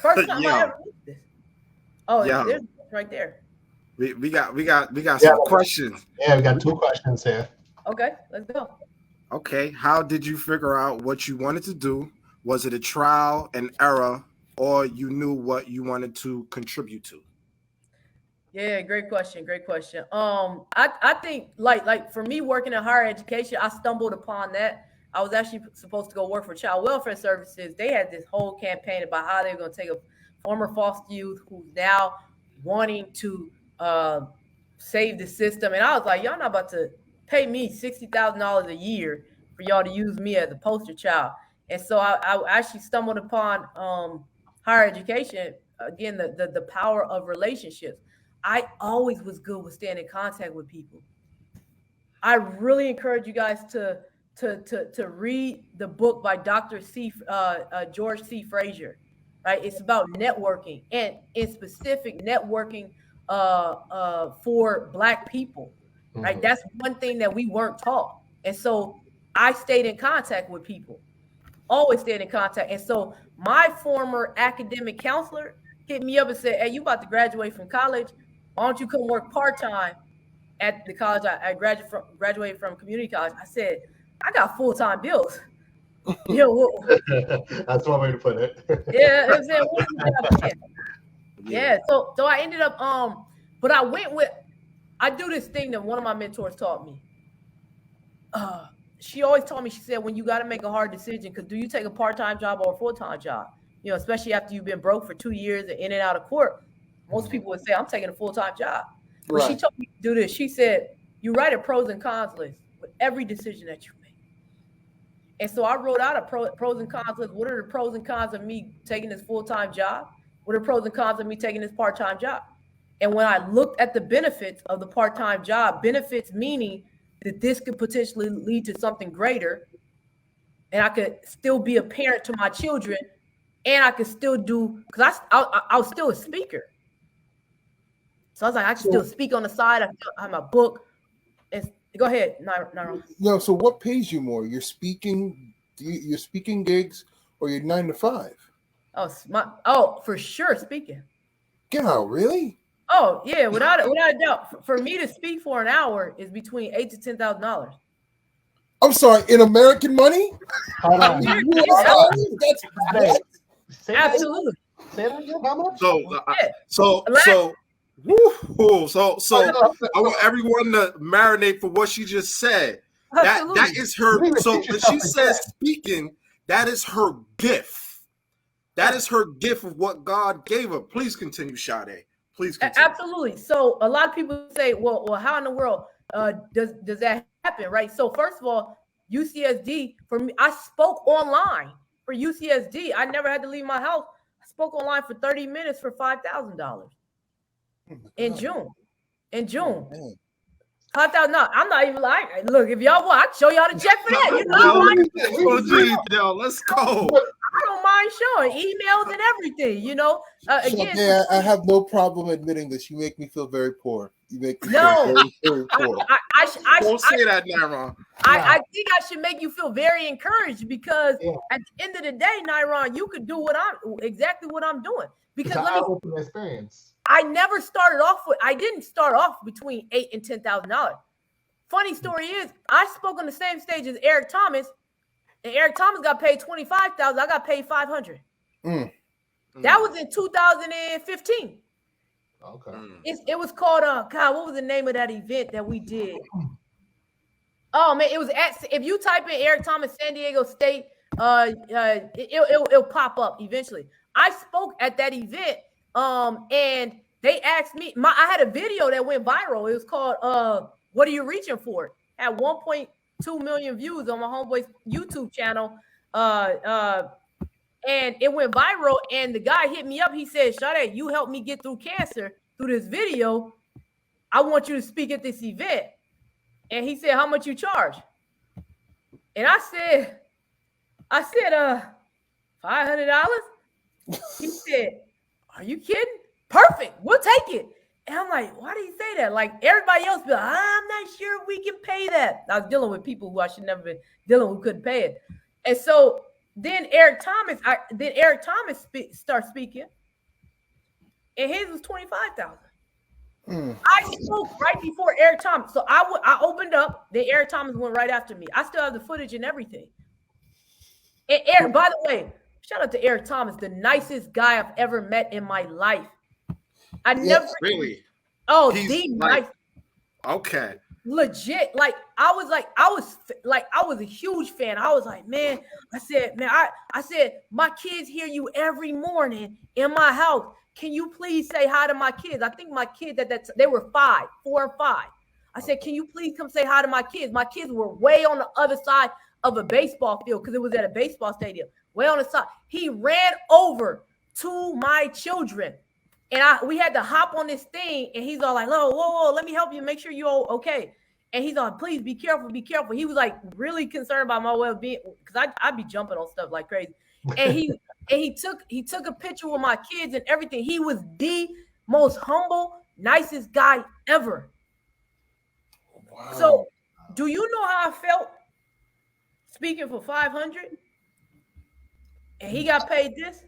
First time I ever read this. Oh, there's right there. We got some questions. Yeah, we got 2 questions here. Okay, let's go. Okay, how did you figure out what you wanted to do? Was it a trial and error, or you knew what you wanted to contribute to? Yeah, great question. I think like for me working in higher education, I stumbled upon that. I was actually supposed to go work for Child Welfare Services. They had this whole campaign about how they were going to take a former foster youth who's now wanting to save the system. And I was like, y'all not about to pay me $60,000 a year for y'all to use me as a poster child. And so I actually stumbled upon higher education. Again, the power of relationships. I always was good with staying in contact with people. I really encourage you guys to read the book by Dr. George C. Frazier, right? It's about networking, and in specific networking for Black people, right? Mm-hmm. That's one thing that we weren't taught. And so I stayed in contact with people, always stayed in contact. And so my former academic counselor hit me up and said, hey, you about to graduate from college. Why don't you come work part-time at the college I graduated from community college? I said, I got full-time bills. That's one way to put it. Yeah. So I ended up, but I do this thing that one of my mentors taught me. She always told me, she said, when you got to make a hard decision, because do you take a part-time job or a full-time job? Especially after you've been broke for 2 years and in and out of court. Most people would say, I'm taking a full-time job. But right. She told me to do this. She said, you write a pros and cons list with every decision that you make. And so I wrote out a pros and cons list. What are the pros and cons of me taking this full-time job? What are the pros and cons of me taking this part-time job? And when I looked at the benefits of the part-time job, benefits meaning that this could potentially lead to something greater, and I could still be a parent to my children, and I could still do, because I was still a speaker. So I was like, I can still speak on the side. I have my book. And go ahead, Naira. No, so what pays you more? Your speaking gigs or your 9 to 5? Oh, for sure, speaking. Yeah, really? Oh, yeah, without a doubt. For me to speak for an hour is between $8,000 to $10,000. I'm sorry, in American money? Hold on. Absolutely. How much? So I want everyone to marinate for what she just said. That is her. So when she says speaking, that is her gift. That is her gift of what God gave her. Please continue, Sade. Please continue. Absolutely. So a lot of people say, well, how in the world does that happen, right? So first of all, UCSD, for me, I spoke online for UCSD. I never had to leave my house. I spoke online for 30 minutes for $5,000 in June. $5,000. No, I'm not even like, look, if y'all want, I can show y'all the check for that. Yo, let's go. I don't behind showing emails and everything, you know. Again, Sade, I have no problem admitting this. You make me feel very poor. You make me feel no, very, very poor. Don't say that, Nairon. I think I should make you feel very encouraged because Yeah. at the end of the day, Nairon, you could do exactly what I'm doing. It's Because an eye-opening experience. I didn't start off between $8,000 and $10,000. Funny story is, I spoke on the same stage as Eric Thomas, and Eric Thomas got paid $25,000. I got paid $500. That was in 2015. Okay. It was called God. What was the name of that event that we did? Oh man, it was if you type in Eric Thomas San Diego State, it'll pop up eventually. I spoke at that event, and they asked me. I had a video that went viral. It was called "What Are You Reaching For?" Had 1.2 million views on my homeboy's YouTube channel, and it went viral. And the guy hit me up. He said, "Sade, you helped me get through cancer through this video. I want you to speak at this event." And he said, "How much you charge?" And I said, $500. He said, "Are you kidding? Perfect. We'll take it." And I'm like, why did he say that? Like everybody else be like, I'm not sure we can pay that. I was dealing with people who I should never been dealing with, who couldn't pay it. And so then Eric Thomas started speaking, and his was $25,000. I spoke right before Eric Thomas. So I opened up, then Eric Thomas went right after me. I still have the footage and everything. And Eric, by the way, shout out to Eric Thomas, the nicest guy I've ever met in my life. I never really. Oh, He's the like, nice. Okay. Legit. I was a huge fan. I was like, man, I said, my kids hear you every morning in my house. Can you please say hi to my kids? I think my kids they were 4 and 5. I said, can you please come say hi to my kids? My kids were way on the other side of a baseball field because it was at a baseball stadium. Way on the side. He ran over to my children. And we had to hop on this thing, and he's all like, whoa, let me help you, make sure you're all okay. And he's all, please be careful. He was like really concerned about my well-being because I'd be jumping on stuff like crazy. And he took a picture with my kids and everything. He was the most humble, nicest guy ever. Wow. So, do you know how I felt speaking for $500? And he got paid this?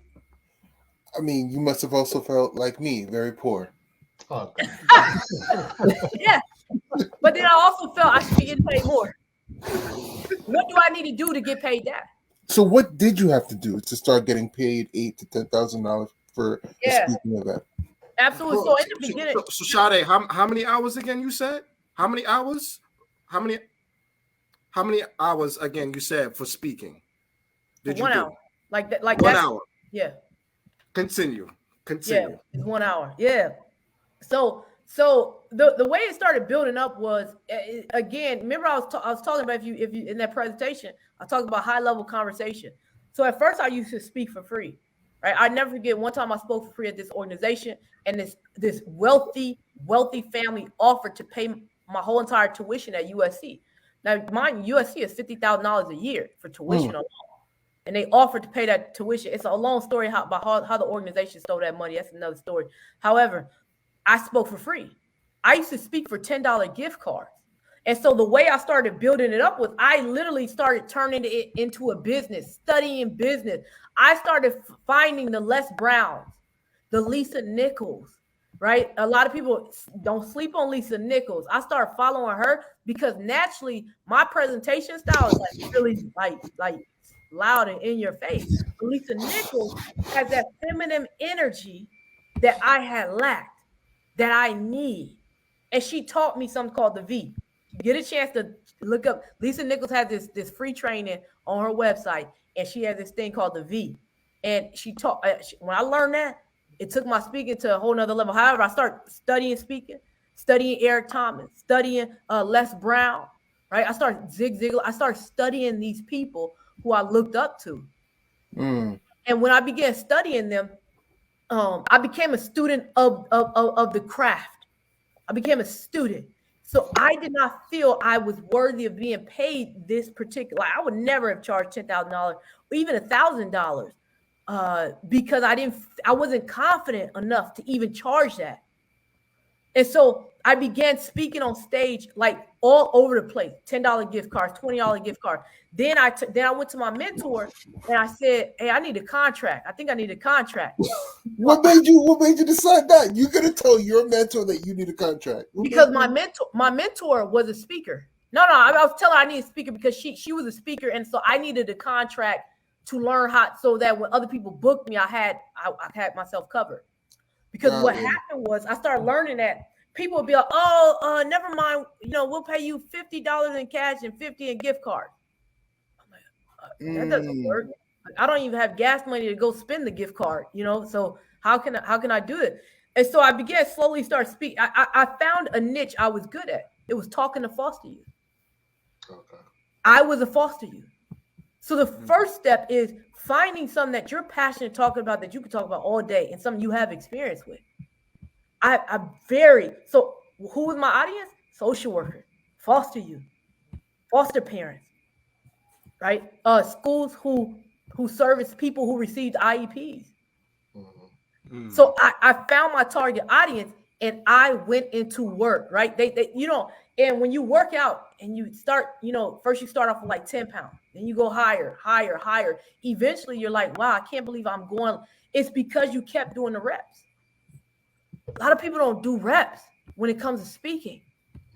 I mean, you must have also felt like me, very poor. Oh. Yeah. But then I also felt I should be getting paid more. What do I need to do to get paid that? So what did you have to do to start getting paid $8,000 to $10,000 for speaking of that? Absolutely. So in the beginning. So Sade, how many hours again you said? How many hours? How many hours again you said for speaking? Did 1 you hour. Like that. Like 1 hour. Yeah. Continue. Yeah, it's 1 hour. Yeah. So the way it started building up was again. Remember, I was talking about if you in that presentation, I talked about high level conversation. So at first, I used to speak for free, right? I never forget one time I spoke for free at this organization, and this wealthy family offered to pay my whole entire tuition at USC. Now, mind you, USC is $50,000 a year for tuition alone. And they offered to pay that tuition. It's a long story about how the organization stole that money. That's another story. However, I spoke for free. I used to speak for $10 gift cards. And so the way I started building it up was I literally started turning it into a business, studying business. I started finding the Les Browns, the Lisa Nichols, right? A lot of people don't sleep on Lisa Nichols. I started following her because naturally my presentation style is like really like loud and in your face. Lisa Nichols has that feminine energy that I had lacked, that I need. And she taught me something called the V. Get a chance to look up. Lisa Nichols has this free training on her website, and she has this thing called the V. And she taught, when I learned that, it took my speaking to a whole nother level. However, I started studying speaking, studying Eric Thomas, studying Les Brown, right? I started Zig Ziglar. I started studying these people who I looked up to. And when I began studying them, I became a student of the craft. I became a student. So I did not feel I was worthy of being paid this particular. I would never have charged $10,000 or even $1,000 because I wasn't confident enough to even charge that. And so I began speaking on stage like all over the place, $10 gift cards, $20 gift cards. Then I went to my mentor and I said, hey, I need a contract. I think I need a contract. What made you decide that? You could have told your mentor that you need a contract. Because my mentor was a speaker. No, I was telling her I need a speaker because she was a speaker. And so I needed a contract to learn how, so that when other people booked me, I had myself covered. Because what happened was I started learning that people would be like, oh, never mind, we'll pay you $50 in cash and $50 in gift cards. I'm like, that doesn't work. I don't even have gas money to go spend the gift card, so how can I do it? And so I began slowly start speaking. I found a niche I was good at. It was talking to foster youth. Okay. I was a foster youth. So the first step is finding something that you're passionate talking about, that you can talk about all day, and something you have experience with. So who was my audience? Social worker, foster youth, foster parents, right? Schools who service people who received IEPs. Mm-hmm. So I found my target audience and I went into work, right? They and when you work out and you start, first you start off with like 10 pounds, then you go higher. Eventually you're like, wow, I can't believe I'm going. It's because you kept doing the reps. A lot of people don't do reps when it comes to speaking.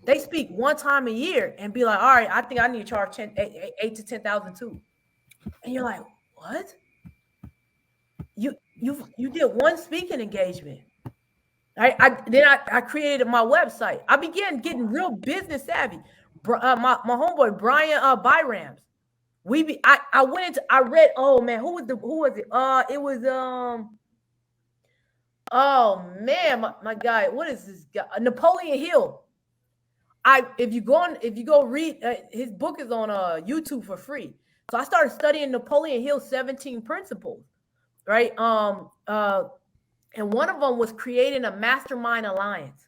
They speak one time a year and be like, all right, I think I need to charge $8,000 to $10,000 too. And you're like, what? You did one speaking engagement. I created my website. I began getting real business savvy. My homeboy Brian Byrams. I read. Oh man, who was it? It was oh man, my guy. What is this guy? Napoleon Hill. If you go read his book is on YouTube for free. So I started studying Napoleon Hill's 17 principles, right? And one of them was creating a mastermind alliance.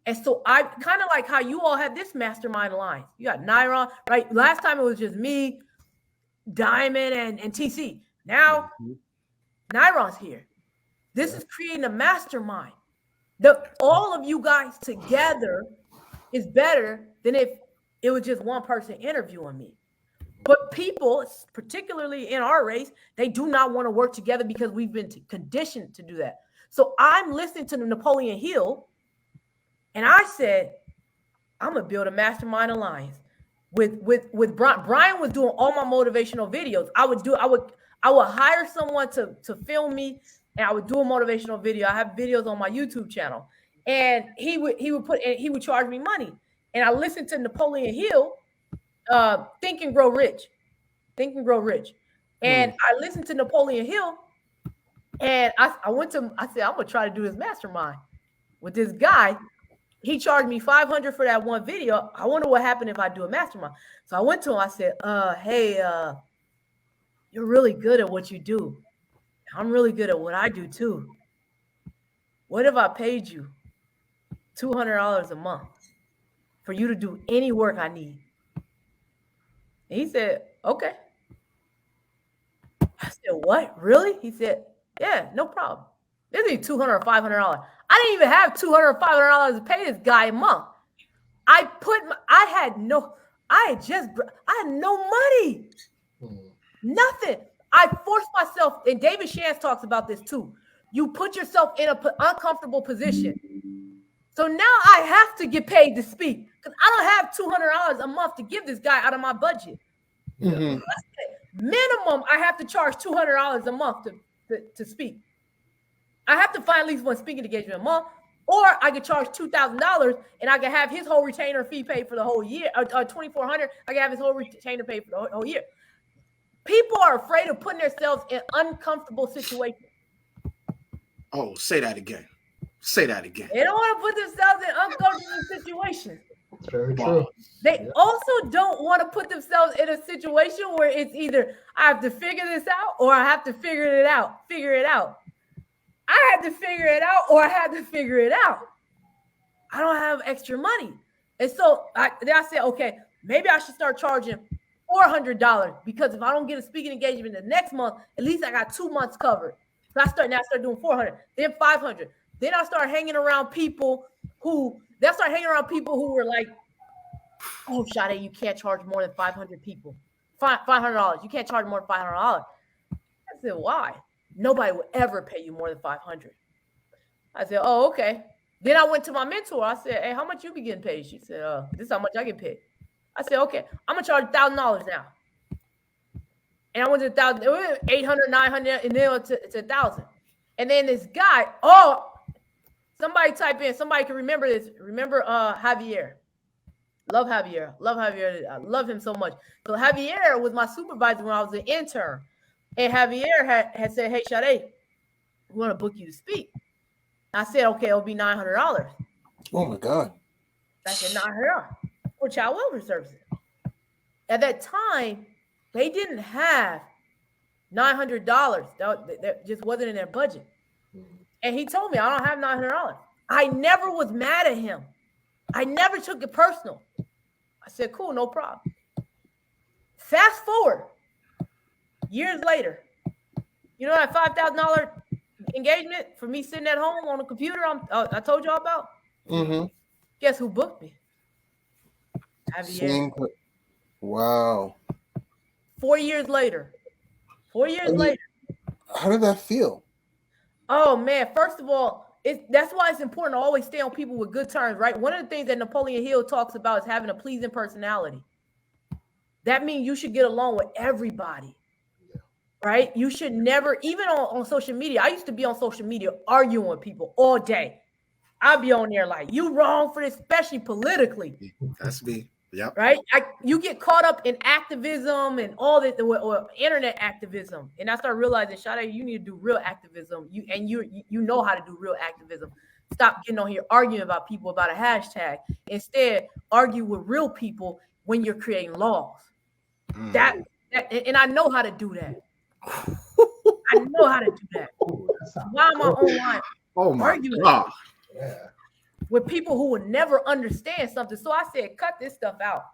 And so I kind of like how you all have this mastermind alliance. You got Nyron, right? Last time it was just me, Diamond, and TC. Now Nyron's here. This is creating a mastermind. All of you guys together is better than if it was just one person interviewing me. But people, particularly in our race, they do not want to work together because we've been conditioned to do that. So I'm listening to Napoleon Hill, and I said, I'm gonna build a mastermind alliance with Brian. Brian was doing all my motivational videos. I would hire someone to film me, and I would do a motivational video. I have videos on my YouTube channel, and he would charge me money. And I listened to Napoleon Hill. Think and Grow Rich. And I listened to Napoleon Hill, and I said, I'm gonna try to do this mastermind with this guy. He charged me $500 for that one video. I wonder what happened if I do a mastermind. So I went to him. I said, hey, you're really good at what you do. I'm really good at what I do too. What if I paid you $200 a month for you to do any work I need? And he said, okay. I said, what? Really? He said, yeah, no problem. This is $200 or $500. I didn't even have $200 or $500 to pay this guy a month. I had no money. Nothing. I forced myself, and David Shantz talks about this too. You put yourself in an uncomfortable position. So now I have to get paid to speak because I don't have $200 a month to give this guy out of my budget. Mm-hmm. Minimum, I have to charge $200 a month to speak. I have to find at least one speaking engagement a month, or I could charge $2,000 and I can have his whole retainer fee paid for the whole year, or $2,400. I can have his whole retainer paid for the whole year. People are afraid of putting themselves in uncomfortable situations. Oh, say that again. Say that again. They don't want to put themselves in uncomfortable situations. That's very true. They also don't want to put themselves in a situation where it's either I have to figure this out or I have to figure it out. I had to figure it out or I had to figure it out. I don't have extra money. And so I said, okay, maybe I should start charging $400 because if I don't get a speaking engagement the next month, at least I got 2 months covered. So I start doing 400, then 500. Then I start hanging around people who were like, oh, Sade, you can't charge more than 500 people. $500. You can't charge more than $500. I said, why? Nobody will ever pay you more than 500. I said, oh, okay. Then I went to my mentor. I said, hey, how much you be getting paid? She said, this is how much I get paid. I said, okay, I'm going to charge $1,000 now. And I went to 1,000, 800, 900, and then to 1,000. And then this guy, somebody type in, somebody can remember this. Remember Javier. Love Javier. I love him so much. So Javier was my supervisor when I was an intern. And Javier had said, hey, Sade, we want to book you to speak. I said, okay, it'll be $900. Oh, my God. I said, $900 for child welfare services. At that time, they didn't have $900. That just wasn't in their budget. And he told me, I don't have $900. I never was mad at him. I never took it personal. I said, cool, no problem. Fast forward, years later, you know that $5,000 engagement for me sitting at home on the computer I told y'all about? Mm-hmm. Guess who booked me? Javier. Wow. 4 years later. How did that feel? Oh, man. First of all, that's why it's important to always stay on people with good terms, right? One of the things that Napoleon Hill talks about is having a pleasing personality. That means you should get along with everybody, right? You should never, even on social media. I used to be on social media arguing with people all day. I'd be on there like, you wrong for this, especially politically. That's me. Yep. Right? You get caught up in activism and all that, or internet activism. And I started realizing, Sade, you need to do real activism. You know how to do real activism. Stop getting on here arguing about people about a hashtag. Instead, argue with real people when you're creating laws. That and I know how to do that. I know how to do that. Why am I online? Oh my arguing God. with people who would never understand something? So I said, cut this stuff out.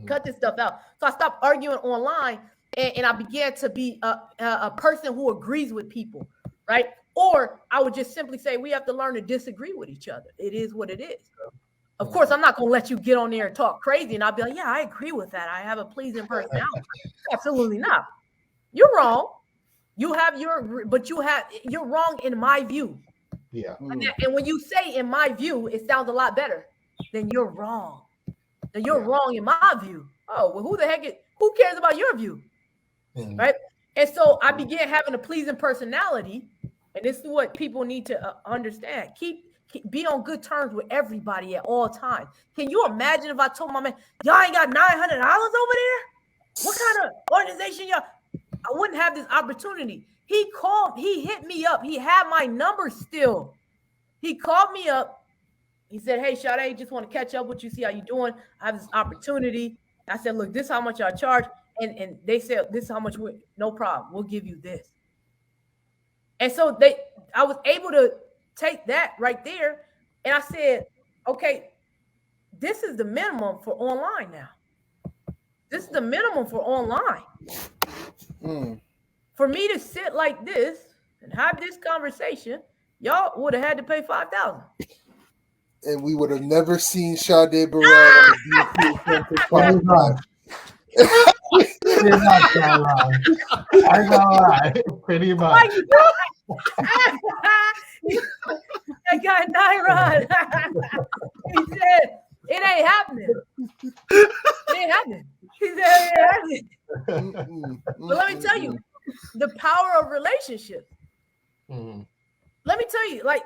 Cut this stuff out. So I stopped arguing online, and I began to be a person who agrees with people, right? Or I would just simply say, we have to learn to disagree with each other. It is what it is. Of course, I'm not going to let you get on there and talk crazy, and I'll be like, yeah, I agree with that. I have a pleasing personality. Absolutely not. You're wrong. You're wrong in my view. Yeah. And when you say in my view, it sounds a lot better than you're wrong. Then you're wrong in my view. Oh, well, who cares about your view? Right? And so I began having a pleasing personality. And this is what people need to understand. Be on good terms with everybody at all times. Can you imagine if I told my man, y'all ain't got $900 over there? What kind of organization y'all? I wouldn't have this opportunity. He hit me up. He had my number still. He called me up. He said, hey, Sade, just want to catch up with you, see how you doing. I have this opportunity. I said, look, this is how much I charge. And they said, this is how much, no problem. We'll give you this. And so I was able to take that right there. And I said, okay, this is the minimum for online now. This is the minimum for online. For me to sit like this and have this conversation, y'all would have had to pay $5,000. And we would have never seen Sade Burrell on the DC. Pretty much, I ain't gonna lie. Pretty much. That guy Nyron. He said, it ain't happening. It ain't happening. He said, it ain't happening. But let me tell you, the power of relationships. Let me tell you, like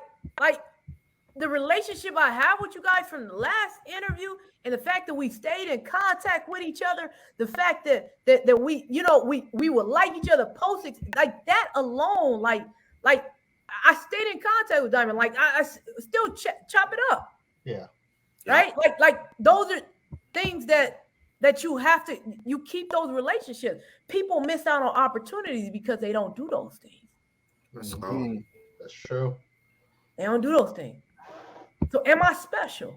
the relationship I have with you guys from the last interview, and the fact that we stayed in contact with each other, the fact that we, we would like each other posts, like that alone, like I stayed in contact with Diamond, like I still chop it up. Yeah. Right? Like those are things that you keep those relationships. People miss out on opportunities because they don't do those things. That's true. They don't do those things. So am I special?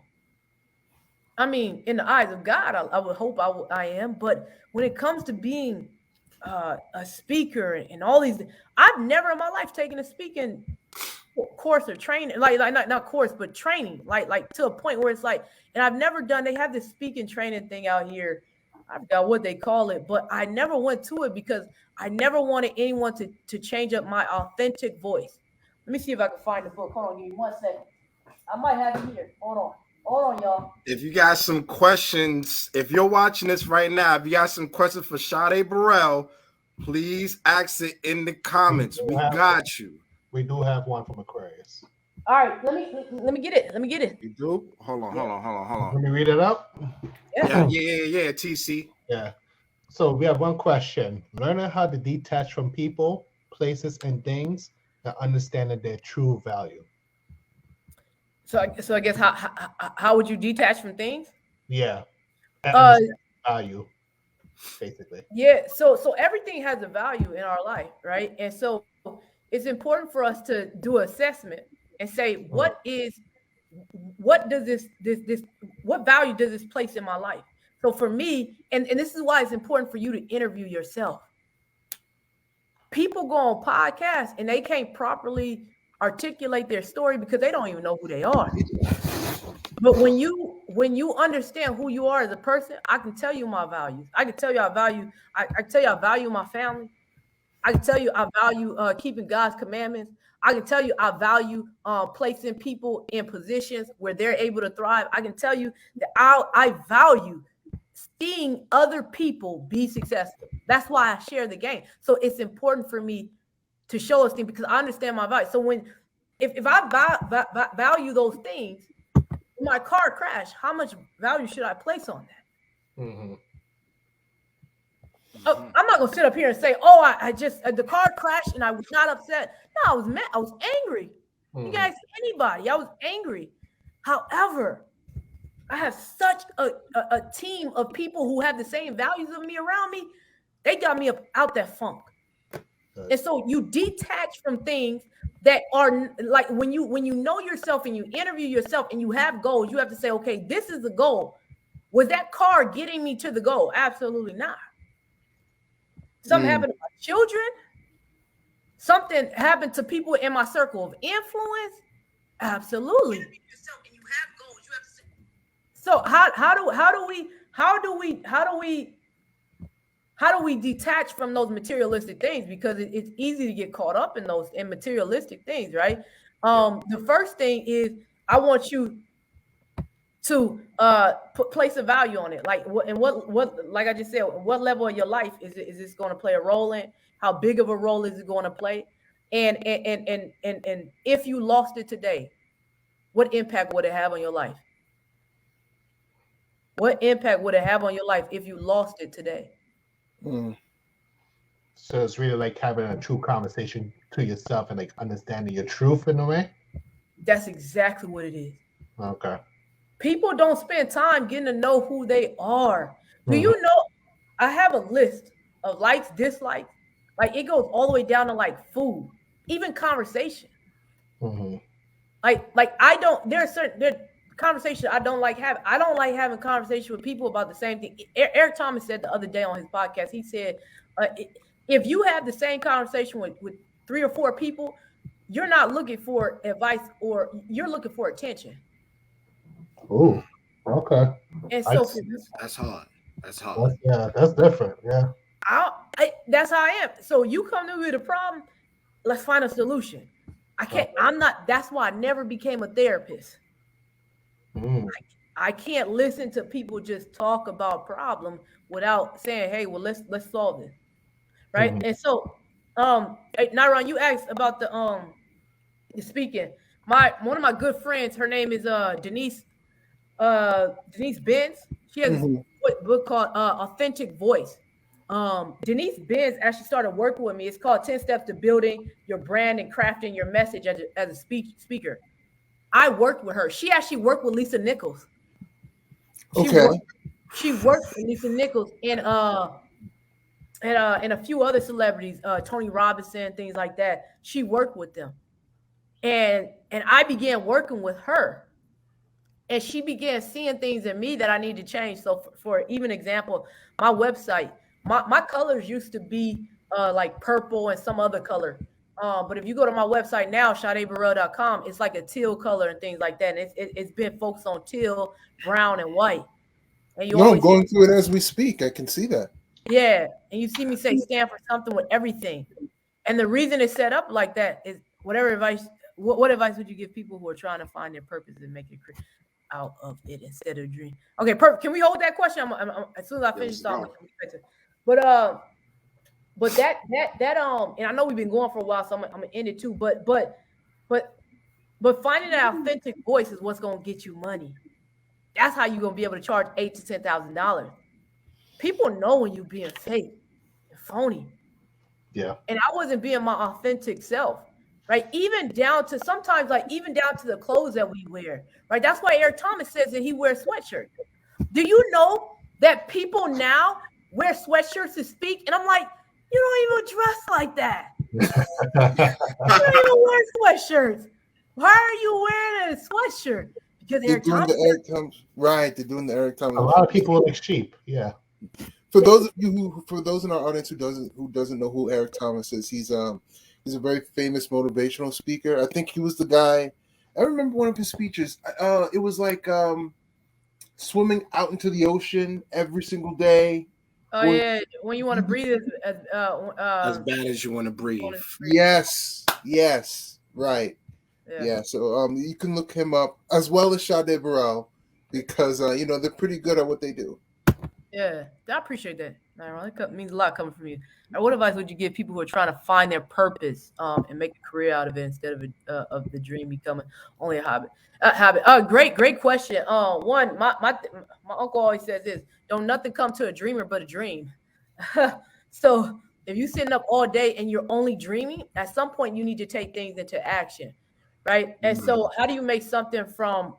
I mean, in the eyes of God, I would hope I am. But when it comes to being a speaker and all these, I've never in my life taken a speaking course or training, like not course, but training, like to a point where it's like, and I've never done. They have this speaking training thing out here. I forgot what they call it, but I never went to it because I never wanted anyone to change up my authentic voice. Let me see if I can find the book. Hold on, give me 1 second. I might have it here. Hold on, y'all. If you got some questions, if you're watching this right now, if you got some questions for Sade Burrell, please ask it in the comments. We got you. We do have one from Aquarius. All right, let me get it. Let me get it. You do? Hold on. Let me read it up. Yeah, TC. Yeah. So we have one question. Learning how to detach from people, places, and things, and understanding their true value. So I guess how would you detach from things? Yeah. Value, basically. Yeah. So everything has a value in our life, right? And so it's important for us to do an assessment and say, what does what value does this place in my life? So for me, and this is why it's important for you to interview yourself. People go on podcasts and they can't properly articulate their story because they don't even know who they are. But when you understand who you are as a person, I can tell you my values. I can tell you I value my family. I can tell you I value keeping God's commandments. I can tell you I value placing people in positions where they're able to thrive. I can tell you that I value seeing other people be successful. That's why I share the game. So it's important for me to show us things because I understand my value. So if I value those things, my car crashed, how much value should I place on that? Mm-hmm. I'm not gonna sit up here and say, "Oh, I just the car crashed and I was not upset." No, I was mad. I was angry. You can ask anybody. I was angry. However, I have such a team of people who have the same values of me around me. They got me out that funk. And so you detach from things that are like when you know yourself and you interview yourself and you have goals, you have to say, okay, this is the goal. Was that car getting me to the goal? Absolutely not. Something happened to my children. Something happened to people in my circle of influence. Absolutely. So how do we detach from those materialistic things? Because it's easy to get caught up in materialistic things, right? The first thing is I want you to place a value on it. Like what like I just said, what level of your life is this going to play a role in? How big of a role is it going to play? And if you lost it today, what impact would it have on your life? What impact would it have on your life if you lost it today? So it's really like having a true conversation to yourself and like understanding your truth in a way? That's exactly what it is. Okay. People don't spend time getting to know who they are. Do you know I have a list of likes, dislikes? Like it goes all the way down to like food, even conversation. Like I don't, there conversation I don't like having. I don't like having conversation with people about the same thing. Eric Thomas said the other day on his podcast, he said, if you have the same conversation with 3 or 4 people, you're not looking for advice or you're looking for attention. Oh, okay. And so that's hard. That's hard. That's different. Yeah. That's how I am. So you come to me with a problem, let's find a solution. I can't, that's why I never became a therapist. I can't listen to people just talk about problem without saying, hey, well, let's solve it. Right. And so Naran, you asked about the speaking. One of my good friends, her name is Denise Benz. She has a book called Authentic Voice. Denise Benz actually started working with me. It's called 10 Steps to Building Your Brand and Crafting Your Message as a speaker. I worked with her. She actually worked with Lisa Nichols. She worked with Lisa Nichols and a few other celebrities, Tony Robinson, things like that. She worked with them. And I began working with her. And she began seeing things in me that I need to change. So for even example, my website, my colors used to be like purple and some other color. But if you go to my website now, SadeBurrell.com, it's like a teal color and things like that. And it's been focused on teal, brown, and white. And you No, I'm always going through it as we speak. I can see that. yeah, and you see me say stand for something with everything. And the reason it's set up like that is whatever advice. What advice would you give people who are trying to find their purpose and make it out of it instead of dream? Okay, perfect. Can we hold that question? I'm as soon as I finish talking. But that and I know we've been going for a while, so I'm gonna end it too. But finding that authentic voice is what's gonna get you money. That's how you're gonna be able to charge $8,000 to $10,000. People know when you're being fake and phony. Yeah. And I wasn't being my authentic self, right? Even down to sometimes, like even down to the clothes that we wear, right? That's why Eric Thomas says that he wears sweatshirts. Do you know that people now wear sweatshirts to speak? And I'm like, you don't even dress like that. You don't even wear sweatshirts. Why are you wearing a sweatshirt? Because They're doing the Eric Thomas, right? They're doing the Eric Thomas. A lot of people look cheap. Yeah. For those of you for those in our audience who doesn't know who Eric Thomas is, he's a very famous motivational speaker. I think he was the guy. I remember one of his speeches. It was like swimming out into the ocean every single day. Oh yeah, when you want to breathe as bad as you want to breathe. Yes, right. Yeah. So you can look him up as well as Sade Burrell because they're pretty good at what they do. Yeah, I appreciate that. It means a lot coming from you. What advice would you give people who are trying to find their purpose and make a career out of it instead of the dream becoming only a habit? Great question. One, my uncle always says this: don't nothing come to a dreamer but a dream. So if you're sitting up all day and you're only dreaming, at some point you need to take things into action, right? And so how do you make something from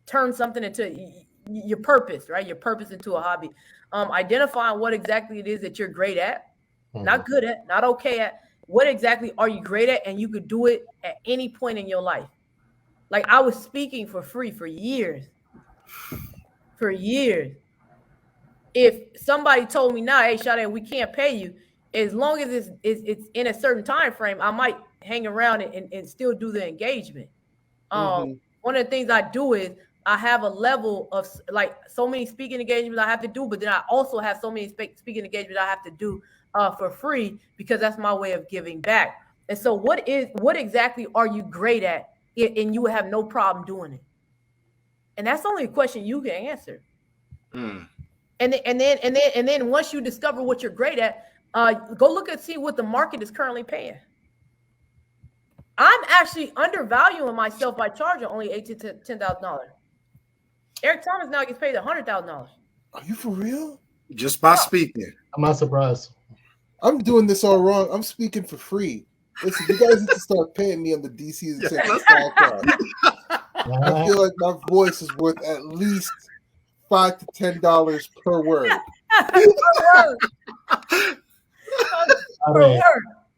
turn something into your purpose, right? Your purpose into a hobby. Identifying what exactly it is that you're great at, not good at, not okay at. What exactly are you great at? And you could do it at any point in your life. Like I was speaking for free for years. If somebody told me now, hey, Sade, we can't pay you, as long as it's in a certain time frame, I might hang around and still do the engagement. One of the things I do is I have a level of like so many speaking engagements I have to do, but then I also have so many speaking engagements I have to do for free because that's my way of giving back. And so what exactly are you great at and you have no problem doing it? And that's only a question you can answer. And then once you discover what you're great at, go look and see what the market is currently paying. I'm actually undervaluing myself by charging only $8,000 to $10,000. Eric Thomas now gets paid $100,000. Are you for real? Just by speaking. I'm not surprised. I'm doing this all wrong. I'm speaking for free. Listen, you guys need to start paying me on the DC and Texas podcast. I feel like my voice is worth at least $5 to $10 per word.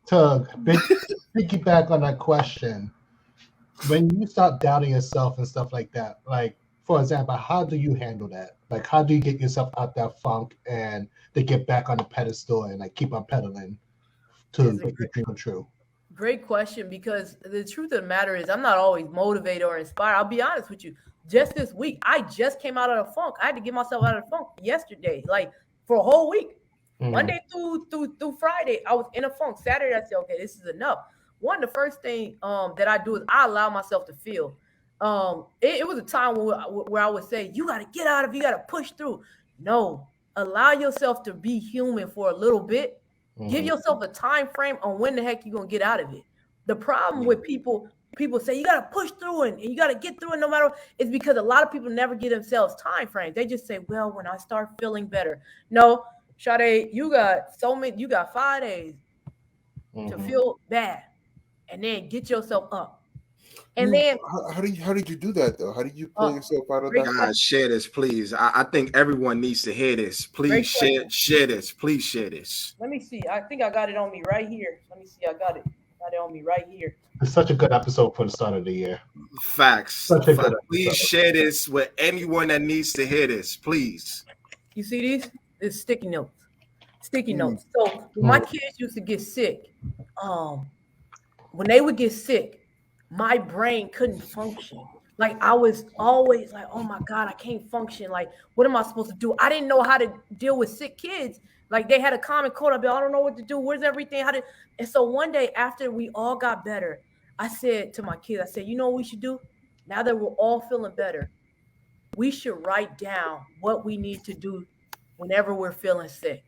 Tug, piggyback on that question. When you start doubting yourself and stuff like that, like for example, how do you handle that? Like, how do you get yourself out that funk and to get back on the pedestal and like keep on pedaling to make your dream come true? Great question, because the truth of the matter is I'm not always motivated or inspired. I'll be honest with you. Just this week, I just came out of the funk. I had to get myself out of the funk yesterday, like for a whole week. Monday through Friday, I was in a funk. Saturday, I said, okay, this is enough. One, the first thing that I do is I allow myself to feel. It was a time where I would say, you got to get out of it. You got to push through. No, allow yourself to be human for a little bit. Give yourself a time frame on when the heck you're going to get out of it. The problem with people say you got to push through and you got to get through it no matter what. It's because a lot of people never give themselves time frames. They just say, well, when I start feeling better. No, Sade, you got 5 days to feel bad and then get yourself up. And then how did you do that though? How did you pull yourself out of that? God, share this, please. I think everyone needs to hear this. Please share this. Please share this. Let me see. I think I got it on me right here. Let me see. I got it on me right here. It's such a good episode for the start of the year. Facts. Such a good Please episode. share this with anyone that needs to hear this. Please. You see these? It's sticky notes. Sticky notes. So when my kids used to get sick, when they would get sick, my brain couldn't function. Like I was always like, oh my God, I can't function. Like, what am I supposed to do? I didn't know how to deal with sick kids. Like they had a common cold. I'd be, I don't know what to do. Where's everything? And so one day after we all got better, I said to my kids, I said, you know what we should do? Now that we're all feeling better, we should write down what we need to do whenever we're feeling sick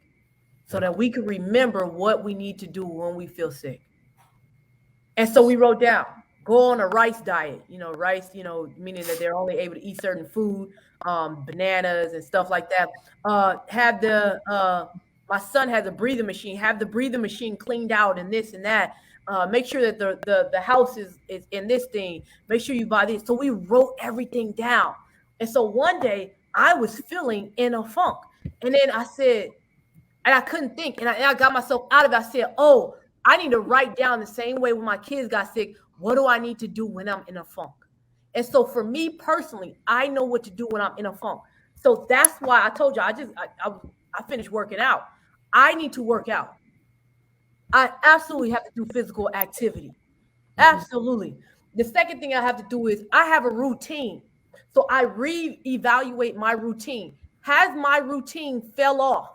so that we can remember what we need to do when we feel sick. And so we wrote down, go on a rice diet, rice, meaning that they're only able to eat certain food, bananas and stuff like that. My son has a breathing machine, have the breathing machine cleaned out and this and that. Make sure that the house is in this thing. Make sure you buy this. So we wrote everything down. And so one day I was feeling in a funk. And then I said, and I couldn't think. And I got myself out of it. I said, oh, I need to write down the same way when my kids got sick. What do I need to do when I'm in a funk? And so for me personally, I know what to do when I'm in a funk. So that's why I told you, I finished working out. I need to work out. I absolutely have to do physical activity. Absolutely. The second thing I have to do is I have a routine. So I reevaluate my routine. Has my routine fell off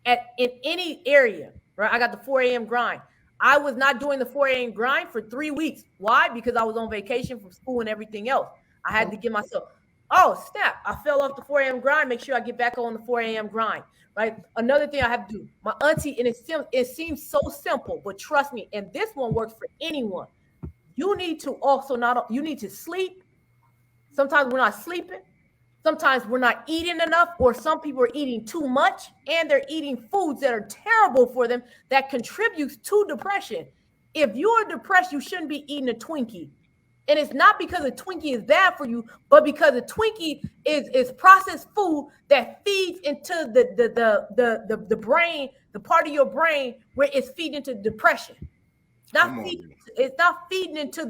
in any area, right? I got the 4 a.m. grind. I was not doing the 4 a.m. grind for 3 weeks. Why? Because I was on vacation from school and everything else. I had to give myself, oh, snap. I fell off the 4 a.m. grind. Make sure I get back on the 4 a.m. grind, right? Another thing I have to do, my auntie, and it seems so simple, but trust me, and this one works for anyone. You need to also you need to sleep. Sometimes we're not sleeping. Sometimes we're not eating enough, or some people are eating too much and they're eating foods that are terrible for them that contributes to depression. If you're depressed, you shouldn't be eating a Twinkie. And it's not because a Twinkie is bad for you, but because a Twinkie is processed food that feeds into the brain, the part of your brain where it's feeding into depression. It's not feeding into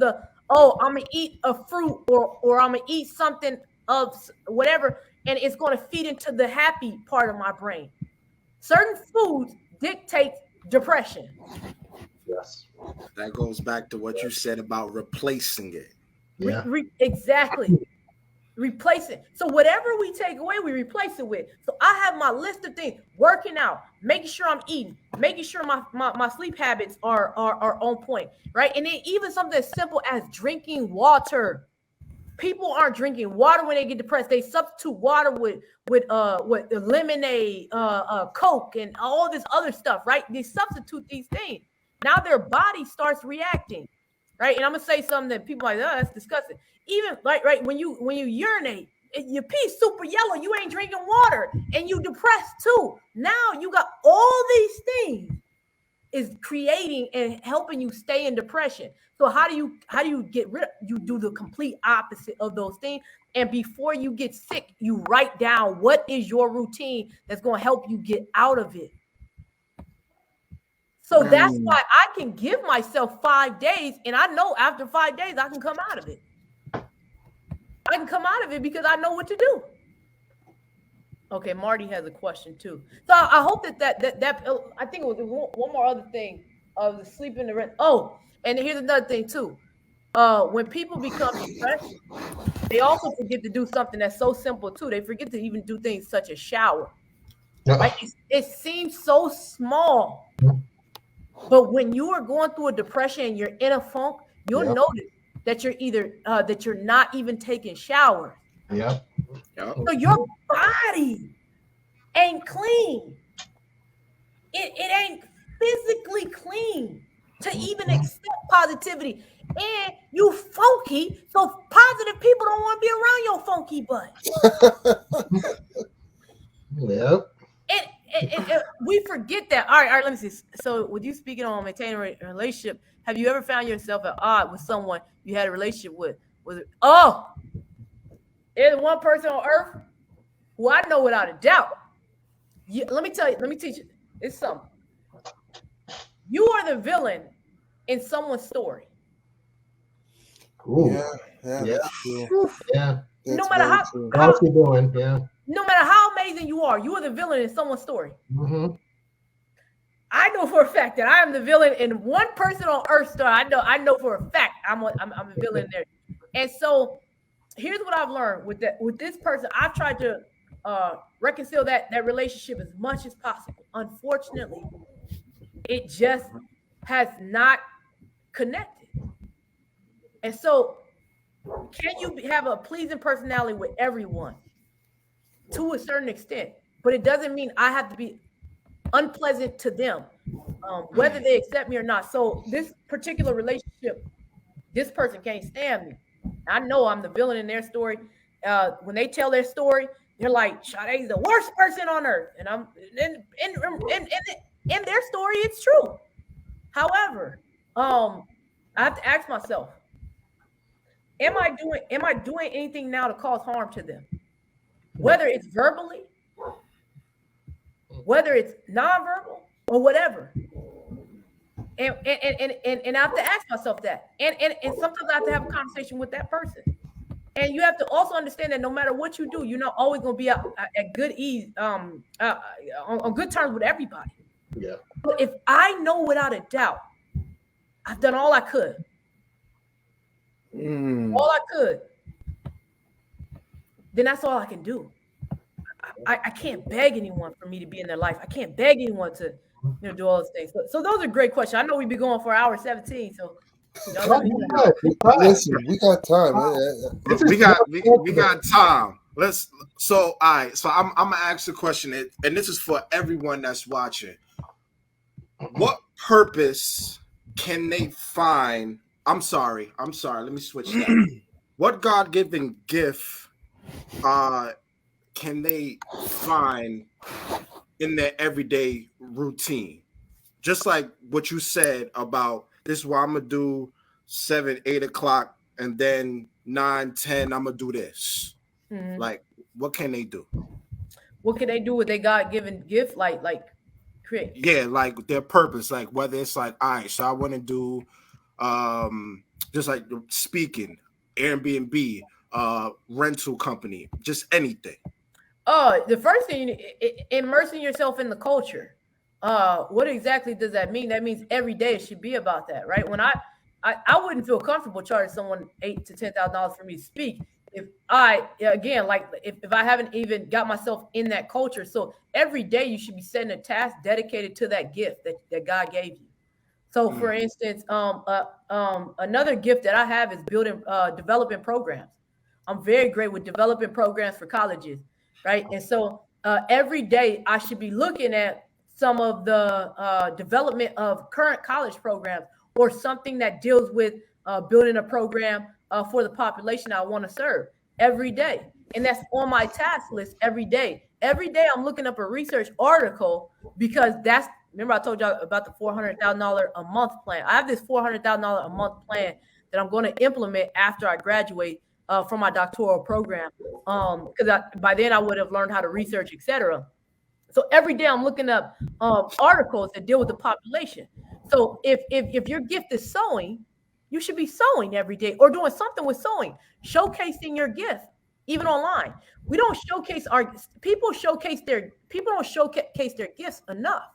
I'm going to eat a fruit or I'm going to eat something of whatever, and it's going to feed into the happy part of my brain. Certain foods dictate depression. Yes. That goes back to what you said about replacing it. Yeah. Exactly. Replace it. So whatever we take away, we replace it with. So I have my list of things: working out, making sure I'm eating, making sure my sleep habits are on point, right? And then even something as simple as drinking water. People aren't drinking water when they get depressed. They substitute water with lemonade, Coke, and all this other stuff, right? They substitute these things. Now their body starts reacting, right? And I'm gonna say something that people are like, oh, that's disgusting. Even right when you urinate, your pee super yellow. You ain't drinking water, and you depressed too. Now you got all these things is creating and helping you stay in depression. So how do you get rid of? You do the complete opposite of those things. And before you get sick, you write down what is your routine that's going to help you get out of it. So that's why I can give myself 5 days, and I know after 5 days I can come out of it. I can come out of it because I know what to do. Okay, Marty has a question too. So I hope that I think it was one more other thing of the sleep in the rest. Oh, and here's another thing too. When people become depressed, they also forget to do something that's so simple too. They forget to even do things such as shower. Right? It seems so small, but when you are going through a depression and you're in a funk, you'll notice that you're either that you're not even taking showers. Yeah. So your body ain't clean. It ain't physically clean to even accept positivity. And you funky, so positive people don't want to be around your funky butt. Yep. And we forget that. All right, let me see. So with you speaking on maintaining a relationship, have you ever found yourself at odds with someone you had a relationship with? There's one person on earth who I know without a doubt. Let me teach you. It's something. You are the villain in someone's story. Ooh. That's true. Yeah. That's no matter very how, true. how How's he doing? Yeah. no matter how amazing you are the villain in someone's story. Mm-hmm. I know for a fact that I am the villain in one person on Earth's story. I know for a fact I'm a villain there. And so here's what I've learned with this person. I've tried to reconcile that relationship as much as possible. Unfortunately, it just has not connected. And so, can you have a pleasing personality with everyone to a certain extent? But it doesn't mean I have to be unpleasant to them, whether they accept me or not. So this particular relationship, this person can't stand me. I know I'm the villain in their story. When they tell their story, they're like, Sade's the worst person on earth. And I'm in their story, it's true. However, I have to ask myself, am I doing anything now to cause harm to them? Whether it's verbally, whether it's nonverbal, or whatever. And I have to ask myself that. And sometimes I have to have a conversation with that person. And you have to also understand that no matter what you do, you're not always going to be at good ease, on good terms with everybody. Yeah. But if I know without a doubt, I've done all I could. All I could. Then that's all I can do. I can't beg anyone for me to be in their life. I can't beg anyone to do all those things. So those are great questions. I know we've been going for hour 17. So listen, we got time. We got time. So I'm gonna ask the question, and this is for everyone that's watching. What purpose can they find? I'm sorry. Let me switch that. What God-given gift can they find in their everyday routine? Just like what you said about this is what I'm gonna do 7, 8 o'clock, and then 9, 10, I'm gonna do this. Mm-hmm. Like, what can they do? What can they do with their God-given gift? Like create? Yeah, like their purpose. Like whether it's like, all right, so I want to do just like speaking, Airbnb, rental company, just anything. The first thing, immersing yourself in the culture. What exactly does that mean? That means every day it should be about that, right? When I wouldn't feel comfortable charging someone $8,000 to $10,000 for me to speak if I haven't even got myself in that culture. So every day you should be setting a task dedicated to that gift that God gave you. So for instance, another gift that I have is developing programs. I'm very great with developing programs for colleges, right? And so every day I should be looking at some of the development of current college programs or something that deals with building a program for the population I want to serve every day. And that's on my task list every day. Every day I'm looking up a research article because remember I told you about the $400,000 a month plan. I have this $400,000 a month plan that I'm going to implement after I graduate from my doctoral program. Because by then I would have learned how to research, etc. So every day I'm looking up articles that deal with the population. So if your gift is sewing, you should be sewing every day or doing something with sewing, showcasing your gift, even online. We don't showcase people don't showcase their gifts enough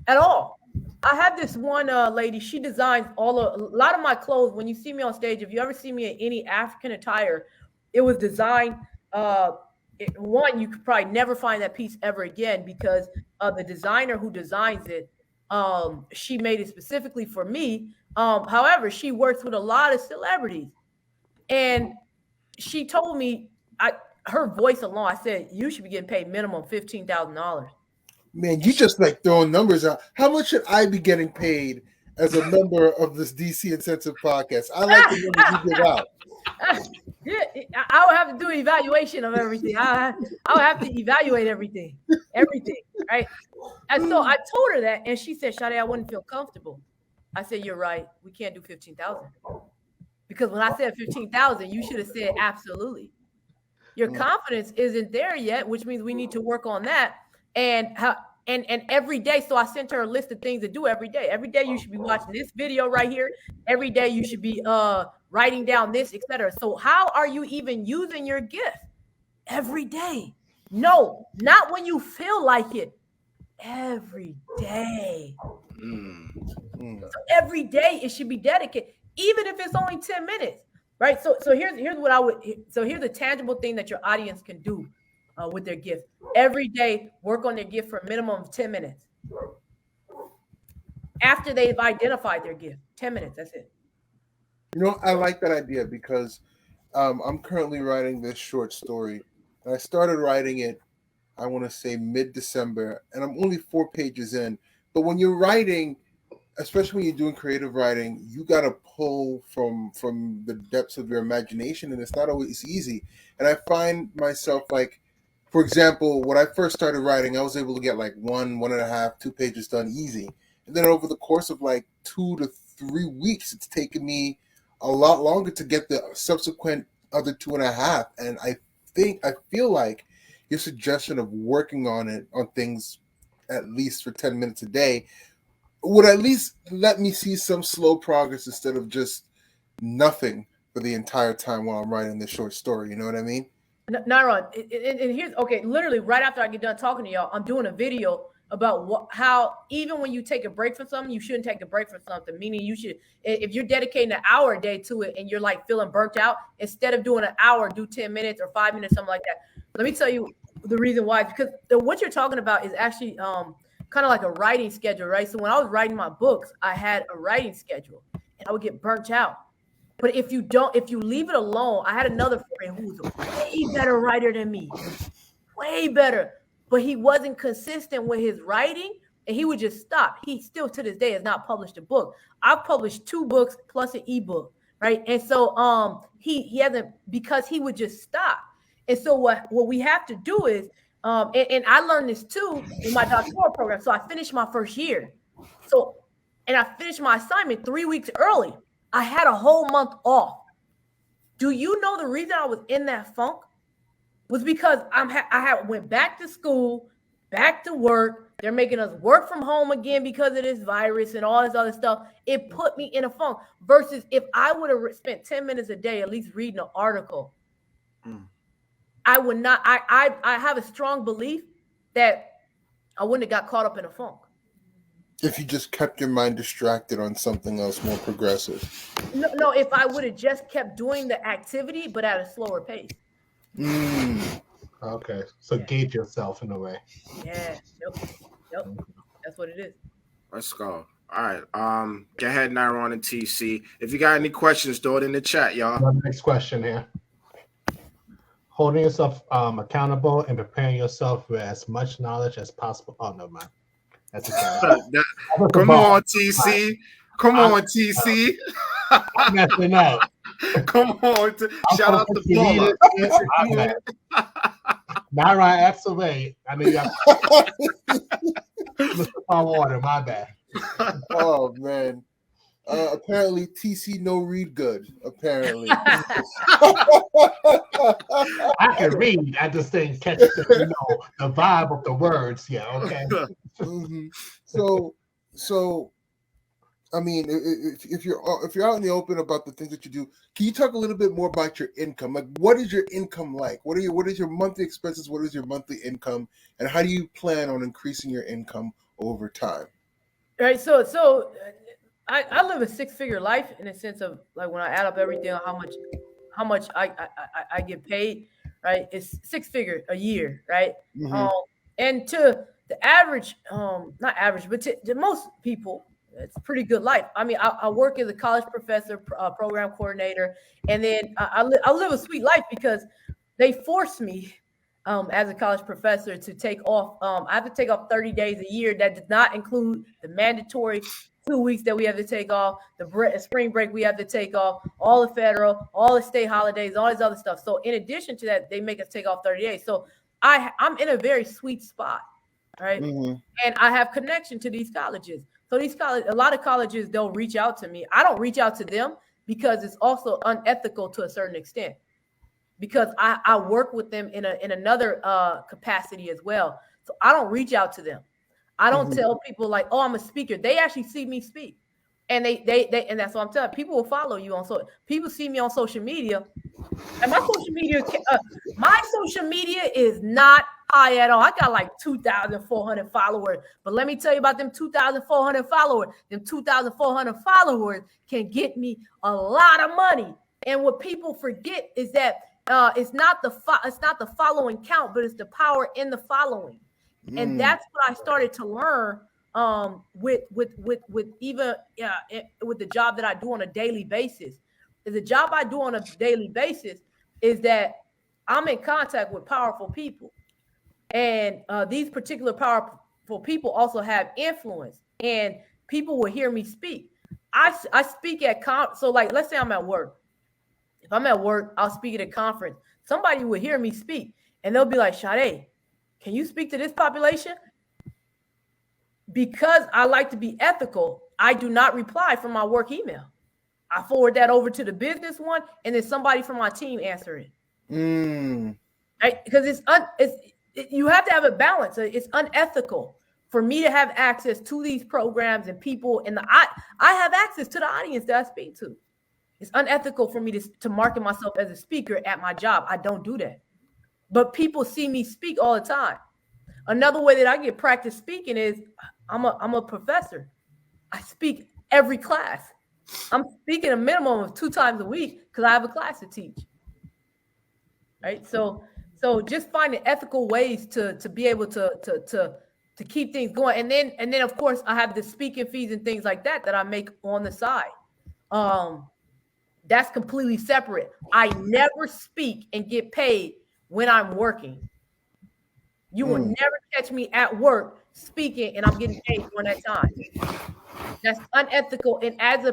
at all. I have this one lady, she designs a lot of my clothes. When you see me on stage, if you ever see me in any African attire, it was designed you could probably never find that piece ever again because the designer who designs it, she made it specifically for me. However, she works with a lot of celebrities, and she told me, her voice alone, I said, you should be getting paid minimum $15,000. Man, you just like throwing numbers out. How much should I be getting paid as a member of this DC Incentive podcast? I like the numbers you give out. Yeah, I would have to do an evaluation of everything. I would have to evaluate everything, right? And so I told her that, and she said, Sade, I wouldn't feel comfortable. I said, you're right. We can't do 15,000 because when I said 15,000, you should have said absolutely. Your confidence isn't there yet, which means we need to work on that. And And every day, so I sent her a list of things to do every day. Every day you should be watching this video right here. Every day you should be writing down this, etc. So how are you even using your gift? Every day. No, not when you feel like it. Every day. So every day it should be dedicated, even if it's only 10 minutes. Right. So here's what I would. So here's a tangible thing that your audience can do with their gift. Every day, work on their gift for a minimum of 10 minutes. After they've identified their gift, 10 minutes. That's it. You know, I like that idea because I'm currently writing this short story. And I started writing it, I want to say mid-December, and I'm only 4 pages in. But when you're writing, especially when you're doing creative writing, you got to pull from the depths of your imagination, and it's not always easy. And I find myself like, for example, when I first started writing, I was able to get like 1.5, 2 pages done easy. And then over the course of like 2 to 3 weeks, it's taken me a lot longer to get the subsequent other 2.5. And I feel like your suggestion of working on things at least for 10 minutes a day would at least let me see some slow progress instead of just nothing for the entire time while I'm writing this short story. You know what I mean? Naron, and here's okay. Literally, right after I get done talking to y'all, I'm doing a video about how even when you take a break from something, you shouldn't take a break from something. Meaning, you should, if you're dedicating an hour a day to it, and you're like feeling burnt out, instead of doing an hour, do 10 minutes or 5 minutes, something like that. Let me tell you the reason why. Because what you're talking about is actually kind of like a writing schedule, right? So when I was writing my books, I had a writing schedule, and I would get burnt out. But if you leave it alone, I had another friend who was a way better writer than me, way better, but he wasn't consistent with his writing, and he would just stop. He still to this day has not published a book. I've published 2 books plus an ebook, right? And so he hasn't, because he would just stop. And so what we have to do is, and I learned this too in my doctoral program. So I finished my first year, and I finished my assignment 3 weeks early. I had a whole month off. Do you know the reason I was in that funk was because I went back to school, back to work. They're making us work from home again because of this virus and all this other stuff. It put me in a funk versus if I would have spent 10 minutes a day at least reading an article. I would not. I have a strong belief that I wouldn't have got caught up in a funk. If you just kept your mind distracted on something else more progressive. No, if I would have just kept doing the activity, but at a slower pace. Okay, so gauge yourself in a way. Yeah, yep. That's what it is. Let's go. All right. Go ahead, Naron and TC. If you got any questions, throw it in the chat, y'all. Next question here. Holding yourself accountable and preparing yourself with as much knowledge as possible. Oh, no, man. That's okay. Come on, TC. Come on, TC. I'm messing up. Come on. Shout out to Paula. Naron acts away. I mean, Mr. Palm Water, my bad. Oh, man. Apparently, TC no read good. Apparently. I can read. I just didn't catch the vibe of the words. Yeah, okay. Mm-hmm. So, I mean, if you're out in the open about the things that you do, can you talk a little bit more about your income? Like, what is your income like? What is your monthly expenses? What is your monthly income? And how do you plan on increasing your income over time? Right. So I live a 6-figure life in a sense of like when I add up everything, how much I get paid, right? It's 6-figure a year, right? Mm-hmm. And to the average, not average, but to most people, it's a pretty good life. I mean, I work as a college professor, program coordinator, and then I live a sweet life because they force me as a college professor to take off. I have to take off 30 days a year. That does not include the mandatory 2 weeks that we have to take off, the spring break we have to take off, all the federal, all the state holidays, all this other stuff. So in addition to that, they make us take off 30 days. So I'm in a very sweet spot, right? Mm-hmm. And I have connection to these colleges. So a lot of colleges, they'll reach out to me. I don't reach out to them because it's also unethical to a certain extent because I work with them in another capacity as well. So I don't reach out to them. I don't tell people like, oh, I'm a speaker. They actually see me speak. And they and that's what I'm telling. People will follow you on people see me on social media. And my social media is not high at all. I got like 2,400 followers. But let me tell you about them 2,400 followers. Them 2,400 followers can get me a lot of money. And what people forget is that it's not the following count, but it's the power in the following. And that's what I started to learn with even with the job that I do on a daily basis. The job I do on a daily basis is that I'm in contact with powerful people, and these particular powerful people also have influence, and people will hear me speak. I speak at so like let's say I'm at work. If I'm at work, I'll speak at a conference. Somebody will hear me speak, and they'll be like, "Sade, can you speak to this population?" Because I like to be ethical, I do not reply from my work email. I forward that over to the business one, and then somebody from my team answer it. Right? Because you have to have a balance. It's unethical for me to have access to these programs and people, and I have access to the audience that I speak to. It's unethical for me to market myself as a speaker at my job. I don't do that. But people see me speak all the time. Another way that I get practice speaking is I'm a professor. I speak every class. I'm speaking a minimum of 2 times a week because I have a class to teach. Right. So just finding ethical ways to be able to keep things going. And then of course I have the speaking fees and things like that I make on the side. That's completely separate. I never speak and get paid when I'm working. You will never catch me at work speaking and I'm getting paid during that time. That's unethical. And as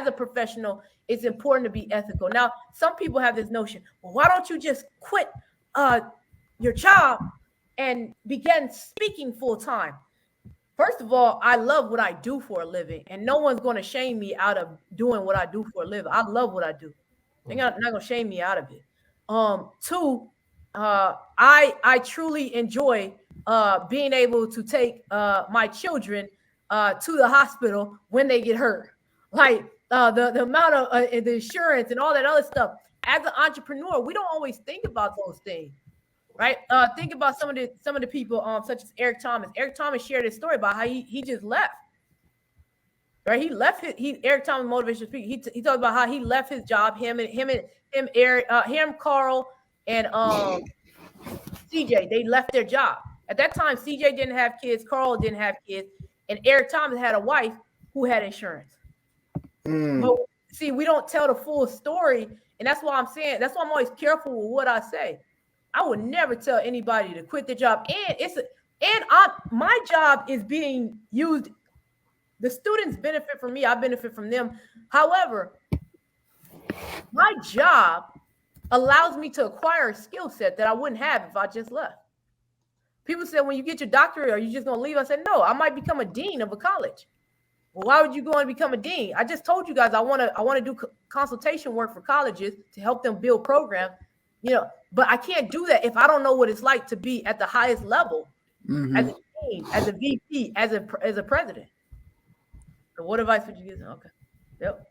a professional, it's important to be ethical. Now, some people have this notion, well, why don't you just quit your job and begin speaking full time? First of all, I love what I do for a living, and no one's going to shame me out of doing what I do for a living. I love what I do. They're not going to shame me out of it. Two, I truly enjoy being able to take my children to the hospital when they get hurt. Like the amount of the insurance and all that other stuff. As an entrepreneur, we don't always think about those things, right? Think about some of the people, such as Eric Thomas. Eric Thomas shared his story about how he just left. Right, he left Eric Thomas, motivational speaker. He talked about how he left his job. Carl, and CJ. They left their job at that time. CJ didn't have kids. Carl didn't have kids, and Eric Thomas had a wife who had insurance. But see, we don't tell the full story, and that's why I'm saying. That's why I'm always careful with what I say. I would never tell anybody to quit their job, and my job is being used. The students benefit from me. I benefit from them. However, my job allows me to acquire a skill set that I wouldn't have if I just left. People said, when you get your doctorate, are you just going to leave? I said, no, I might become a dean of a college. Well, why would you go and become a dean? I just told you guys I want to do consultation work for colleges to help them build programs. But I can't do that if I don't know what it's like to be at the highest level as a dean, as a VP, as a president. So what advice would you give them? Okay. Yep.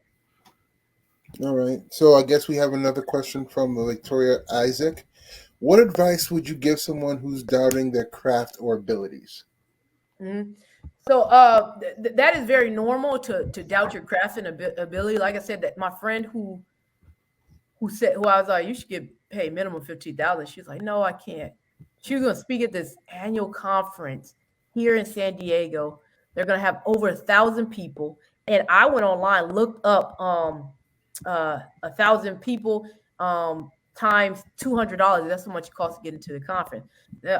All right. So I guess we have another question from Victoria Isaac. What advice would you give someone who's doubting their craft or abilities? So that is very normal to doubt your craft and ability. Like I said, that my friend who I was like, you should get paid minimum $15,000. She was like, no, I can't. She was going to speak at this annual conference here in San Diego. They're going to have over 1,000 people. And I went online, looked up 1,000 people times $200. That's how much it costs to get into the conference.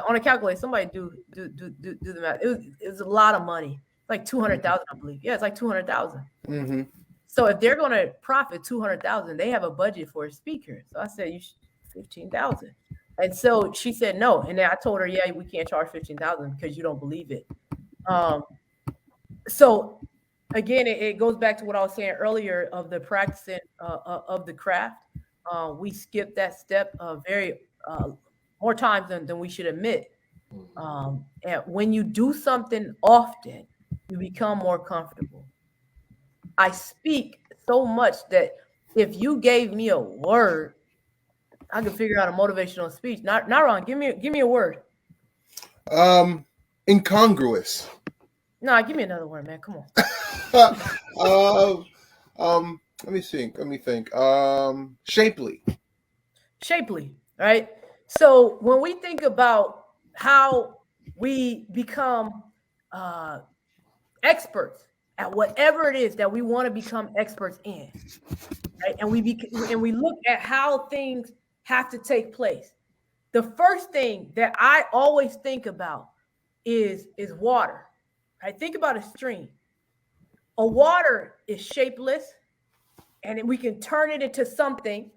On a calculator, somebody do the math. It was a lot of money. Like 200,000, I believe. Yeah, it's like 200,000. So if they're going to profit 200,000, they have a budget for a speaker. So I said, you should 15,000. And so she said no. And then I told her, yeah, we can't charge 15,000 because you don't believe it. So again, it goes back to what I was saying earlier of the practicing of the craft. We skip that step very more times than we should admit. And when you do something often, you become more comfortable. I speak so much that if you gave me a word, I could figure out a motivational speech. Not wrong. Give me a word. Incongruous. No, give me another word, man. Come on. Let me think. Shapely. Shapely, right? So when we think about how we become experts at whatever it is that we want to become experts in, right? And we look at how things have to take place. The first thing that I always think about is water. Right? Think about a stream. A water is shapeless, and we can turn it into something.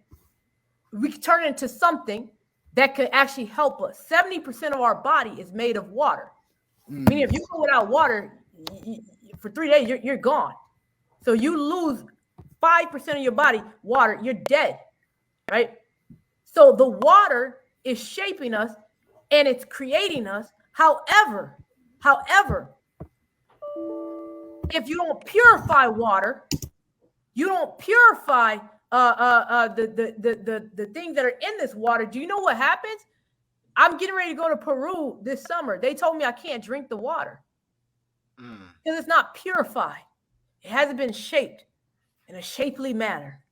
We can turn it into something that could actually help us. 70% of our body is made of water. Meaning, if you go without water for 3 days, you're gone. So you lose 5% of your body water, you're dead, right? So the water is shaping us and it's creating us. However, if you don't purify water, you don't purify the things that are in this water. Do you know what happens? I'm getting ready to go to Peru this summer. They told me I can't drink the water because it's not purified. It hasn't been shaped in a shapely manner,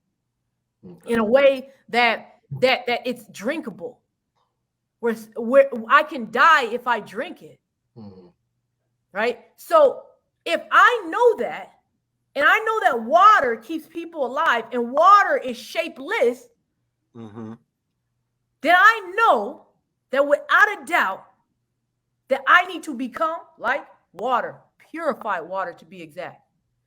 in a way that it's drinkable. Where I can die if I drink it, right? So if I know that, and I know that water keeps people alive, and water is shapeless, then I know that without a doubt that I need to become like water, purified water to be exact,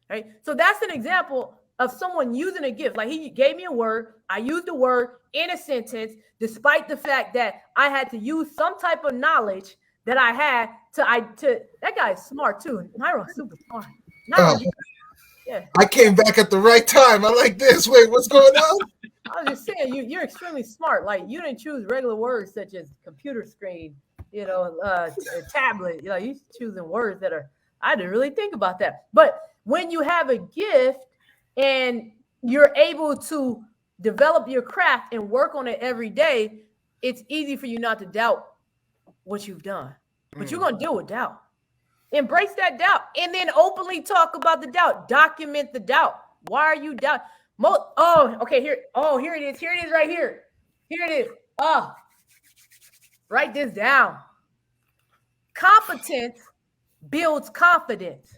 right? So that's an example of someone using a gift. Like he gave me a word, I used the word in a sentence, despite the fact that I had to use some type of knowledge that I had to that guy is smart too. Myron's super smart. Yeah. I came back at the right time. I like this. Wait, what's going on? I was just saying, you're extremely smart. Like you didn't choose regular words such as computer screen, tablet. You're choosing words that are. I didn't really think about that. But when you have a gift and you're able to develop your craft and work on it every day, it's easy for you not to doubt what you've done. But you're gonna deal with doubt. Embrace that doubt and then openly talk about the doubt. Document the doubt. Why are you doubt? Here it is. Here it is right here. Here it is. Write this down. Competence builds confidence.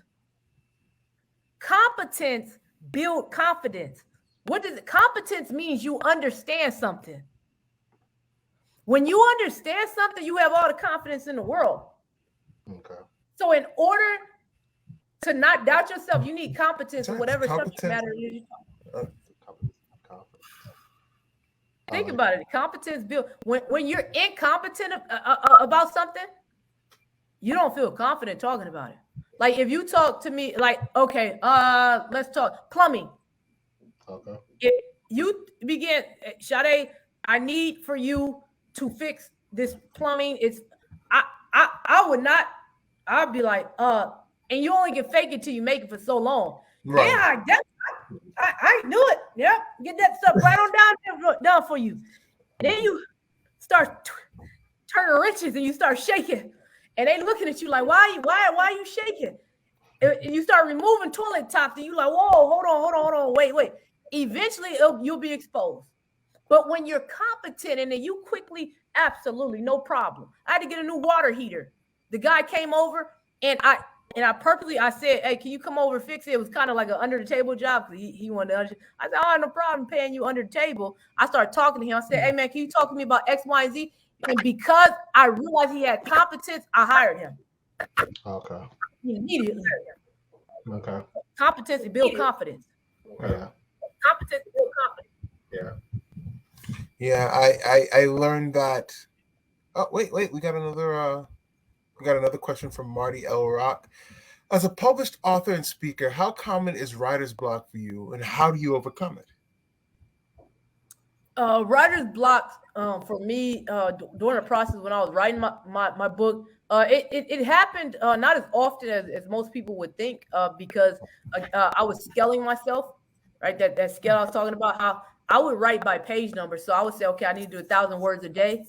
Competence builds confidence. What does it? Competence means you understand something. When you understand something, you have all the confidence in the world. Okay. So in order to not doubt yourself, you need competence in whatever subject matter you think about it. Competence build when you're incompetent about something, you don't feel confident talking about it. Like if you talk to me, like, okay, let's talk plumbing. Okay. If you begin, Sade, I need for you to fix this plumbing. I would not. I'd be like, and you only can fake it till you make it for so long. Right. Yeah, I knew it. Yeah, get that stuff right on down for you. And then you start turning wrenches and you start shaking, and they looking at you like, why are you shaking? And you start removing toilet tops, and you like, whoa, hold on, wait. Eventually, you'll be exposed. But when you're competent and then you quickly, absolutely no problem. I had to get a new water heater. The guy came over and I purposely said, hey, can you come over and fix it? It was kind of like an under the table job. He wanted to. I said, oh, no problem paying you under the table. I started talking to him. I said, hey man, can you talk to me about X, Y, and Z? And because I realized he had competence, I hired him. Okay. Immediately. Okay. Competence and build confidence. Yeah. Competence and build confidence. Yeah. Yeah, I learned that. Oh, wait, we got another question from Marty L. Rock. As a published author and speaker, how common is writer's block for you, and how do you overcome it? Writer's block for me during the process when I was writing my book, it happened not as often as most people would think because I was scaling myself, right? That scale I was talking about, how I would write by page number. So I would say, okay, I need to do 1,000 words a day.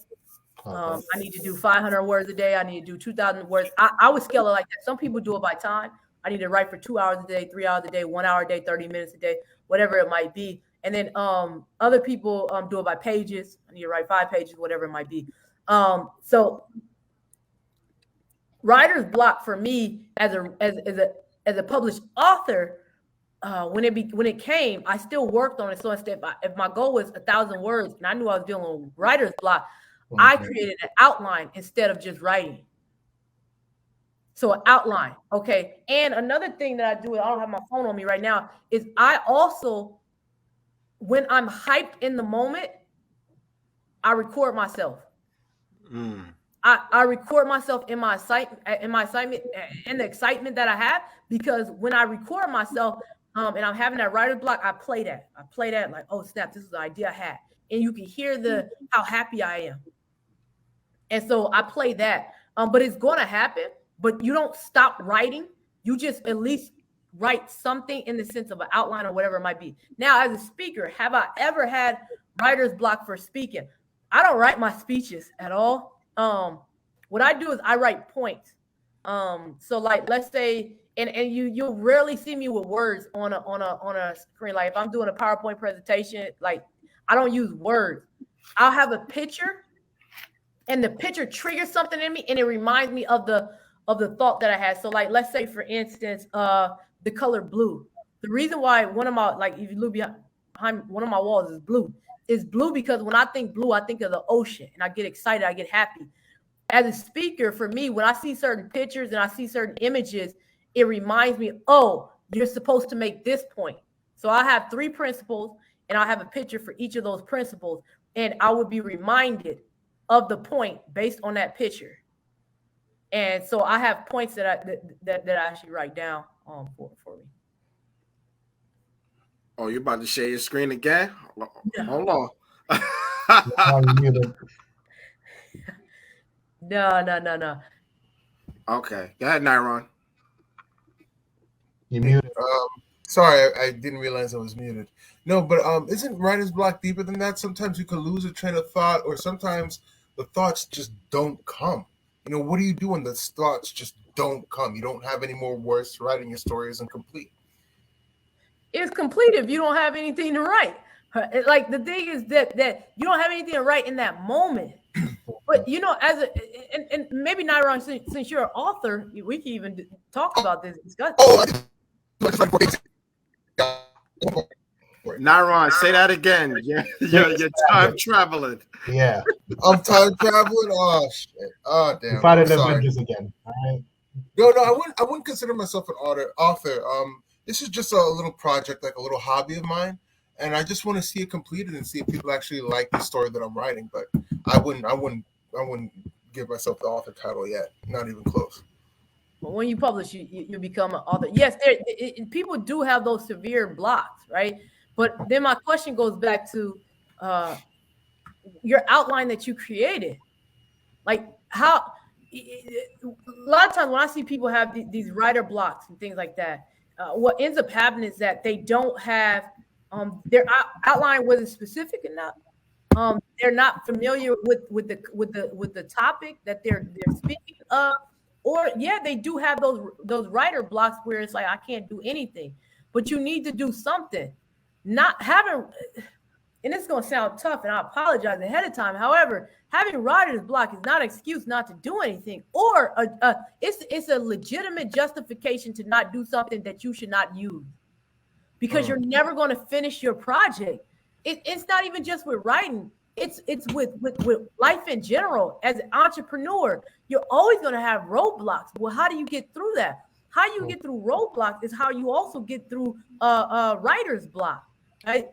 I need to do 500 words a day. I need to do 2,000 words. I would scale it like that. Some people do it by time. I need to write for 2 hours a day, 3 hours a day, 1 hour a day, 30 minutes a day, whatever it might be. And then other people do it by pages. I need to write 5 pages, whatever it might be. So writer's block for me as a published author, when it came, I still worked on it. So instead, if my goal was 1,000 words and I knew I was dealing with writer's block, I created an outline instead of just writing. So an outline, okay. And another thing that I do, I don't have my phone on me right now, is I also, when I'm hyped in the moment, I record myself. I record myself in my excitement, and the excitement that I have, because when I record myself and I'm having that writer's block, I play that like, oh snap, this is the idea I had, and you can hear how happy I am. And so I play that, but it's going to happen. But you don't stop writing. You just at least write something in the sense of an outline or whatever it might be. Now, as a speaker, have I ever had writer's block for speaking? I don't write my speeches at all. What I do is I write points. So like, let's say, and you'll rarely see me with words on a screen. Like if I'm doing a PowerPoint presentation, like I don't use words. I'll have a picture, and the picture triggers something in me, and it reminds me of the thought that I had. So like, let's say for instance, the color blue. The reason why one of my, like if you look behind one of my walls is blue. It's blue because when I think blue, I think of the ocean, and I get excited, I get happy. As a speaker, for me, when I see certain pictures and I see certain images, it reminds me, oh, you're supposed to make this point. So I have 3 principles, and I have a picture for each of those principles, and I would be reminded of the point based on that picture. And so I have points that I actually write down for me. Oh, you're about to share your screen again? No. Hold on. No. Okay. Go ahead, Nyron. You muted. Sorry, I didn't realize I was muted. No, but isn't writer's block deeper than that? Sometimes you could lose a train of thought, or sometimes the thoughts just don't come. You know, what do you do when the thoughts just don't come? You don't have any more words to write, and your story isn't complete. It's complete if you don't have anything to write. Like the thing is that you don't have anything to write in that moment. But you know, and maybe Nyron, since you're an author, we can even talk about this. Discuss. Nyron, say that again. You're time traveling. Yeah. I'm time traveling. Oh shit. Oh damn. Fighting the Avengers again. All right. No, I wouldn't consider myself an author. This is just a little project, like a little hobby of mine, and I just want to see it completed and see if people actually like the story that I'm writing. But I wouldn't give myself the author title yet. Not even close. But when you publish, you become an author. Yes, people do have those severe blocks, right? But then my question goes back to your outline that you created. Like how a lot of times when I see people have these writer blocks and things like that, what ends up happening is that they don't have their outline wasn't specific enough. They're not familiar with the topic that they're speaking of, or they do have those writer blocks where it's like I can't do anything, but you need to do something. Not having, and it's going to sound tough, and I apologize ahead of time. However, having writer's block is not an excuse not to do anything, or it's a legitimate justification to not do something that you should not use, because you're never going to finish your project. It's not even just with writing. It's with life in general. As an entrepreneur, you're always going to have roadblocks. Well, how do you get through that? How you get through roadblocks is how you also get through writer's block. Right?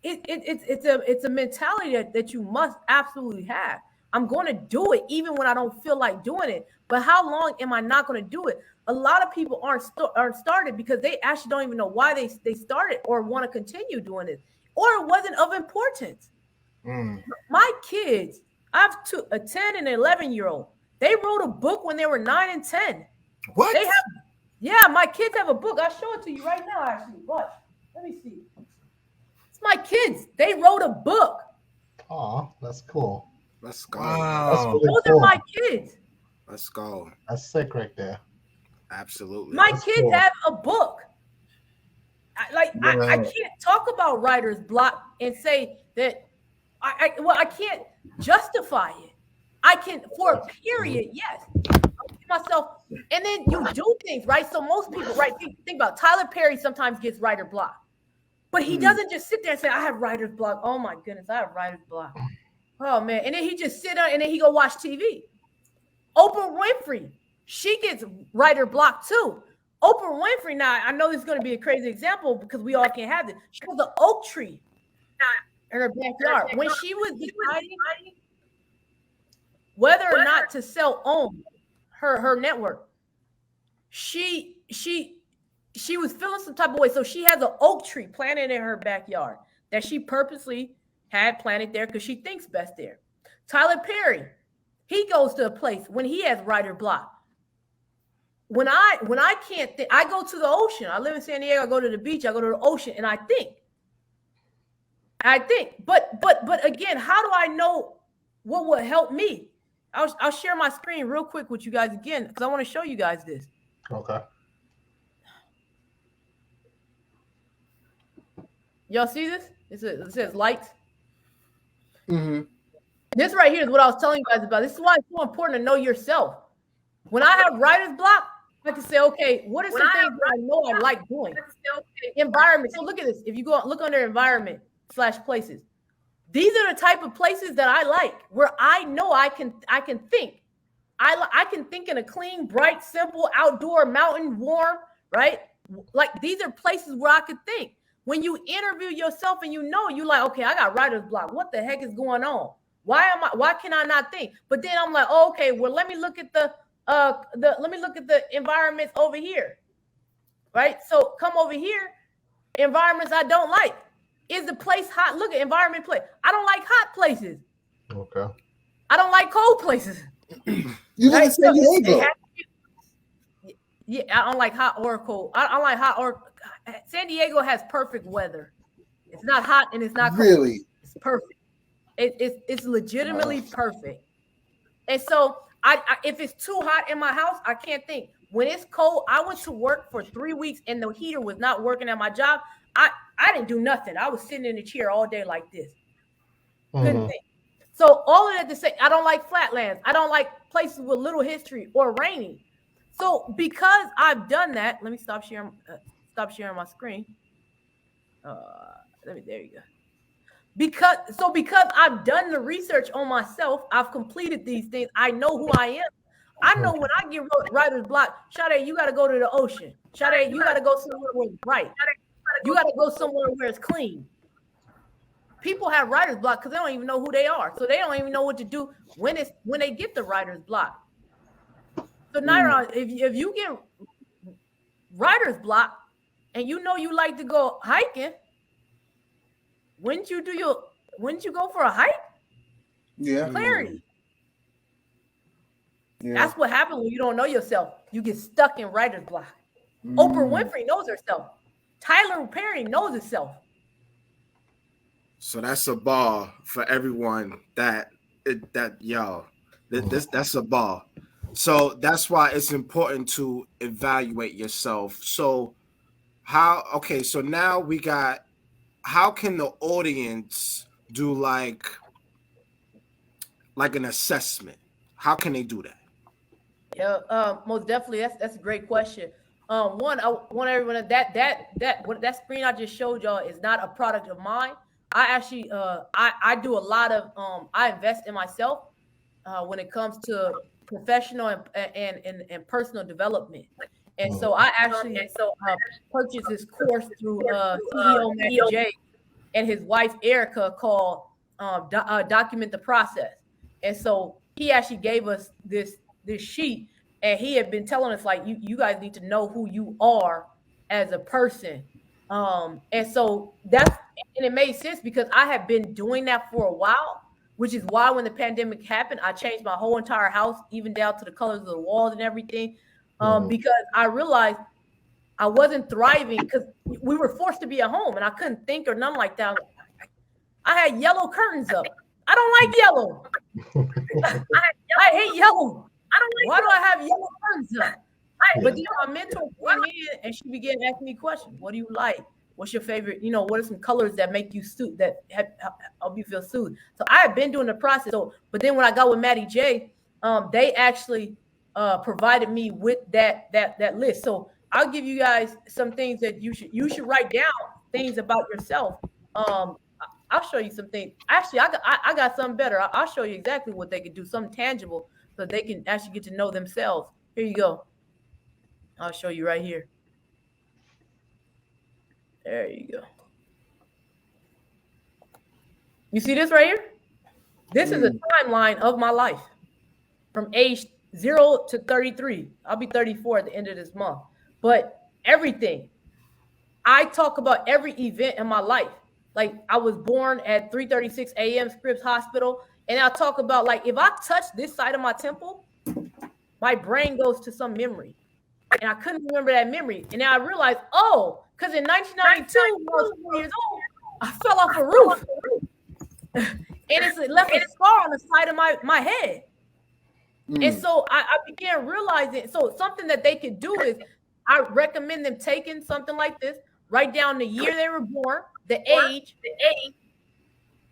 It's a mentality that you must absolutely have. I'm going to do it even when I don't feel like doing it. But how long am I not going to do it? A lot of people aren't started because they actually don't even know why they started or want to continue doing it. or it wasn't of importance. My kids, I have a 10 and 11-year-old. They wrote a book when they were 9 and 10. What? They have, yeah, my kids have a book. I'll show it to you right now, actually. Watch. Let me see. It's my kids. They wrote a book. Oh, that's cool. Let's go. Wow. That's really Those cool. are my kids. Let's go. That's sick right there. Absolutely. My That's kids cool. have a book. I can't talk about writer's block and say that I can't justify it. I can, for a period, yes. Myself, and then you do things, right? So most people, right, think about Tyler Perry sometimes gets writer block, but he doesn't just sit there and say, I have writer's block. Oh my goodness, I have writer's block. Oh man. And then he just sit down and then he go watch TV. Oprah Winfrey, she gets writer block too. Oprah Winfrey, now I know this is going to be a crazy example because we all can't have this. She has an oak tree in her backyard. When she was deciding whether or not to own her network, she was feeling some type of way. So she has an oak tree planted in her backyard that she purposely had planted there because she thinks best there. Tyler Perry, he goes to a place when he has writer block. When I can't think, I go to the ocean. I live in San Diego. I go to the beach. I go to the ocean, and I think. But again, how do I know what will help me? I'll share my screen real quick with you guys again because I want to show you guys this. Okay. Y'all see this? It says lights. Mm-hmm. This right here is what I was telling you guys about. This is why it's so important to know yourself. When I have writer's block, I can say, okay, what are some things that I know I like doing? Environment. So look at this. If you go look under environment / places, these are the type of places that I like, where I know I can think. I can think in a clean, bright, simple, outdoor, mountain, warm, right? Like these are places where I could think. When you interview yourself and you like, okay, I got writer's block. What the heck is going on? Why can I not think? But then I'm like, oh, okay, well, let me look at the environments over here. Right? So come over here, environments I don't like. Is the place hot? Look at environment place. I don't like hot places. Okay. I don't like cold places. You live in San Diego. Yeah, I don't like hot or cold. I don't like hot or San Diego has perfect weather. It's not hot and it's not cold. Really? It's perfect. It's legitimately perfect. And so I if it's too hot in my house, I can't think. When it's cold, I went to work for 3 weeks and the heater was not working at my job. I didn't do nothing. I was sitting in the chair all day like this. Couldn't think. So all of that to say, I don't like flatlands. I don't like places with little history or raining. So because I've done that, let me stop sharing my screen. There you go. Because I've done the research on myself, I've completed these things. I know who I am. I know when I get writer's block, Sade, you got to go to the ocean. Sade, you got to go somewhere where it's bright. You got to go somewhere where it's clean. People have writer's block because they don't even know who they are. So they don't even know what to do when they get the writer's block. So Naira, if you get writer's block and you know you like to go hiking, wouldn't you go for a hike? Yeah. Clarity. Yeah. That's what happens when you don't know yourself. You get stuck in writer's block. Oprah Winfrey knows herself. Tyler Perry knows himself. So that's a ball for everyone that's a ball. So that's why it's important to evaluate yourself. So so now we got, how can the audience do like an assessment? How can they do that? Yeah, most definitely. That's a great question. One, I want everyone that screen I just showed y'all is not a product of mine. I actually I do a lot of I invest in myself when it comes to professional and personal development. And so I actually purchased this course through CEO Matthew J and his wife Erica called Document the Process. And so he actually gave us this sheet, and he had been telling us like you guys need to know who you are as a person. And so And it made sense because I had been doing that for a while, which is why when the pandemic happened, I changed my whole entire house, even down to the colors of the walls and everything, because I realized I wasn't thriving because we were forced to be at home and I couldn't think or nothing like that. I had yellow curtains up. I don't like yellow. I hate yellow. Why do I have yellow curtains up? But then my mentor came in and she began asking me questions. What do you like? What's your favorite? You know, what are some colors that make you soothe, that help you feel soothed? So I had been doing the process. So, but then when I got with Maddie J, they actually provided me with that list. So I'll give you guys some things that you should write down, things about yourself. I'll show you some things. Actually, I got something better. I'll show you exactly what they can do, something tangible, so they can actually get to know themselves. Here you go. I'll show you right here. There you go. You see this right here? This is a timeline of my life from age 0 to 33. I'll be 34 at the end of this month. But everything. I talk about every event in my life. Like I was born at 3:36 a.m. Scripps Hospital. And I'll talk about like if I touch this side of my temple, my brain goes to some memory. And I couldn't remember that memory. And then I realized, because in 1992, when I was 4 years old, I fell off a roof. And it left a scar on the side of my head. And so I began realizing, so something that they could do is, I recommend them taking something like this, write down the year they were born, the age,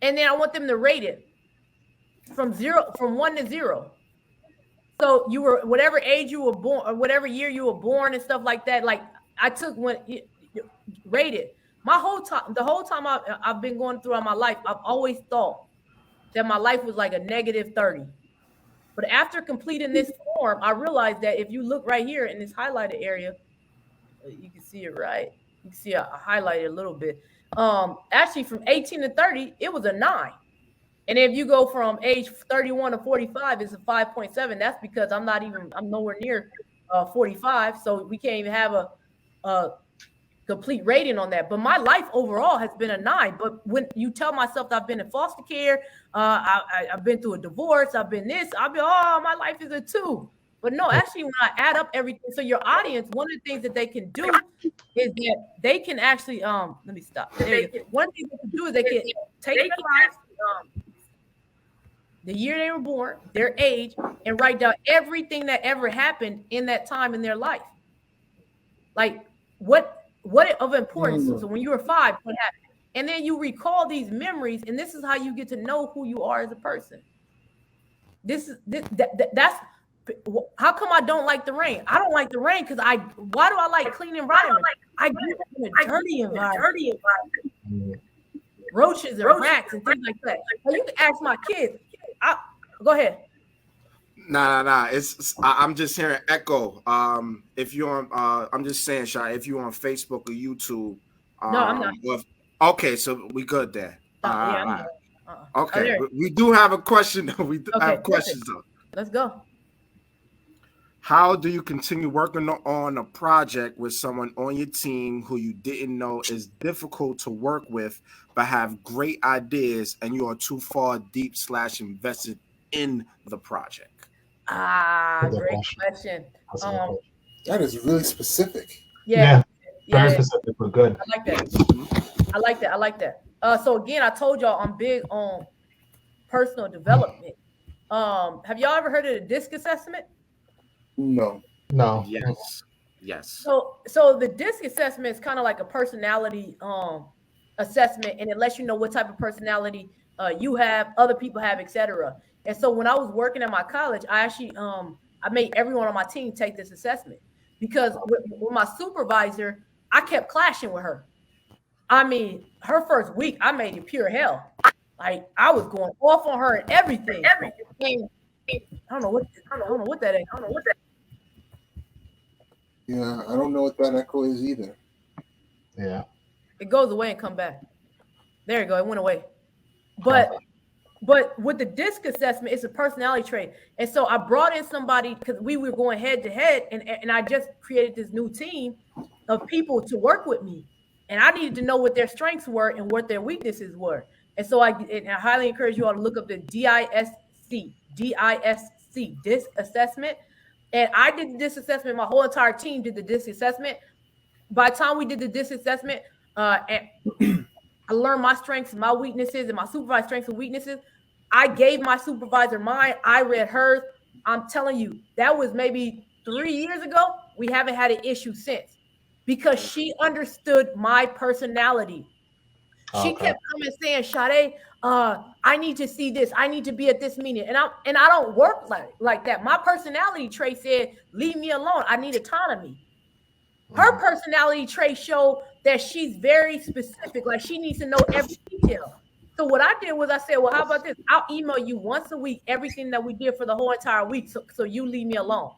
and then I want them to rate it from 1 to 0. So you were whatever age you were born, or whatever year you were born, and stuff like that. Like I took when rated the whole time I've been going throughout my life. I've always thought that my life was like a -30. But after completing this form, I realized that if you look right here in this highlighted area, you can see it right. You can see I highlighted a little bit. Actually, from 18 to 30, it was a 9. And if you go from age 31 to 45, it's a 5.7. That's because I'm nowhere near 45. So we can't even have a complete rating on that. But my life overall has been a 9. But when you tell myself that I've been in foster care, I've been through a divorce, I've been this, my life is a 2. But no, actually, when I add up everything, so your audience, one of the things that they can do is that they can actually, let me stop. There you go. One thing they can do is they can take their lives, the year they were born, their age, and write down everything that ever happened in that time in their life. Like what of importance. So when you were 5, what happened? And then you recall these memories, and this is how you get to know who you are as a person. That's how come I don't like the rain? I don't like the rain because why do I like clean environment? I grew up in a dirty environment. Roaches and rats and things like that. Well, you can ask my kids. Go ahead. Nah. I'm just hearing echo. If you're on, I'm just saying, Shy, if you're on Facebook or YouTube. No, I'm not. Okay, so we good there. Yeah, okay, we do have a question. We have questions though. Let's go. How do you continue working on a project with someone on your team who you didn't know is difficult to work with, but have great ideas, and you are too far deep / invested in the project? Great question. That is really specific. Yeah. Very specific, but good. I like that. So again, I told y'all I'm big on personal development. Have y'all ever heard of the DISC assessment? No. Yes. So the DISC assessment is kind of like a personality assessment, and it lets you know what type of personality you have, other people have, etc. And so when I was working at my college, I actually I made everyone on my team take this assessment because with my supervisor, I kept clashing with her. I mean, her first week, I made it pure hell. Like I was going off on her and everything. And I don't know what that is. Yeah, I don't know what that echo is either. Yeah. It goes away and come back. There you go. It went away. But with the DISC assessment, it's a personality trait. And so I brought in somebody because we were going head to head, and I just created this new team of people to work with me. and I needed to know what their strengths were and what their weaknesses were. And so I highly encourage you all to look up the DISC assessment. And I did the DISC assessment. My whole entire team did the DISC assessment. By the time we did the DISC assessment, and I learned my strengths, my weaknesses, and my supervisor's strengths and weaknesses. I gave my supervisor mine. I read hers. I'm telling you, that was maybe 3 years ago. We haven't had an issue since because she understood my personality. She kept coming saying, Sade, I need to see this. I need to be at this meeting. And I don't work like that. My personality trait said, leave me alone. I need autonomy. Her personality trait showed that she's very specific. Like she needs to know every detail. So what I did was I said, well, how about this? I'll email you once a week, everything that we did for the whole entire week. So you leave me alone.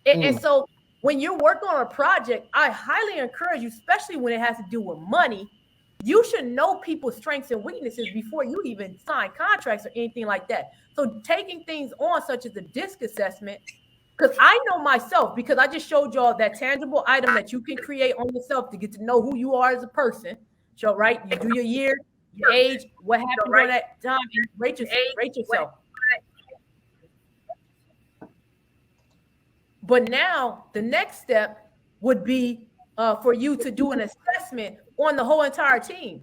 And so when you're working on a project, I highly encourage you, especially when it has to do with money, you should know people's strengths and weaknesses before you even sign contracts or anything like that. So taking things on, such as the DISC assessment, because I know myself, because I just showed y'all that tangible item that you can create on yourself to get to know who you are as a person. So, right, you do your year, your age, what happened during that time, and rate yourself. But now the next step would be for you to do an assessment on the whole entire team,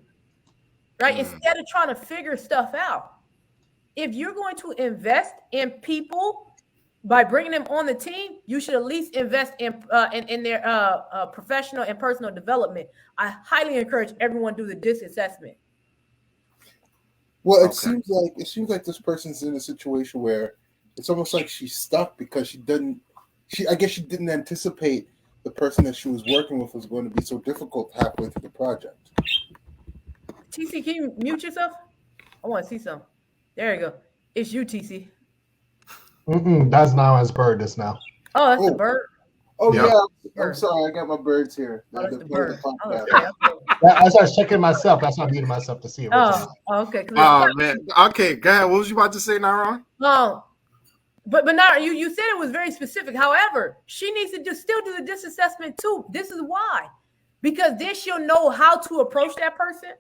right? Instead of trying to figure stuff out. If you're going to invest in people by bringing them on the team, you should at least invest in their professional and personal development. I highly encourage everyone to do the DISC assessment. Well, it seems like this person's in a situation where it's almost like she's stuck because I guess she didn't anticipate the person that she was working with was going to be so difficult halfway through the project. TC, can you mute yourself? I want to see some. There you go. It's you, TC. That's now as bird is now. Oh, that's the bird. Oh yeah. I'm sorry, I got my birds here. That's the bird. I started checking myself. That's why I muted myself to see it. Okay. Oh man. Okay, go ahead. What was you about to say, Naron? But now you said it was very specific. However, she needs to still do the DISC assessment too. This is why, because then she'll know how to approach that person.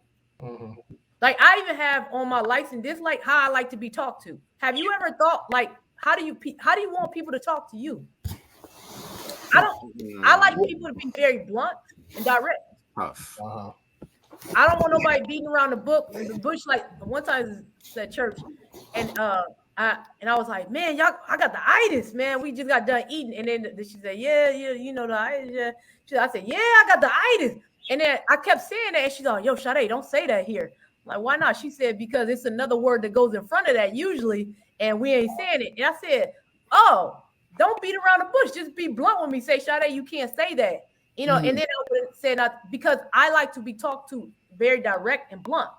Like I even have on my likes and dislike how I like to be talked to. Have you ever thought like how do you want people to talk to you? I like people to be very blunt and direct. I don't want nobody beating around the bush. Like one time at church, and I was like, man, y'all, I got the itis, man. We just got done eating, and then she said, yeah, you know the itis. Yeah. I said, yeah, I got the itis, and then I kept saying that, and she's like, yo, Sade, don't say that here. I'm like, why not? She said, because it's another word that goes in front of that usually, and we ain't saying it. And I said, oh, don't beat around the bush. Just be blunt with me. Say, Sade, you can't say that. You know, and then I would say that because I like to be talked to very direct and blunt.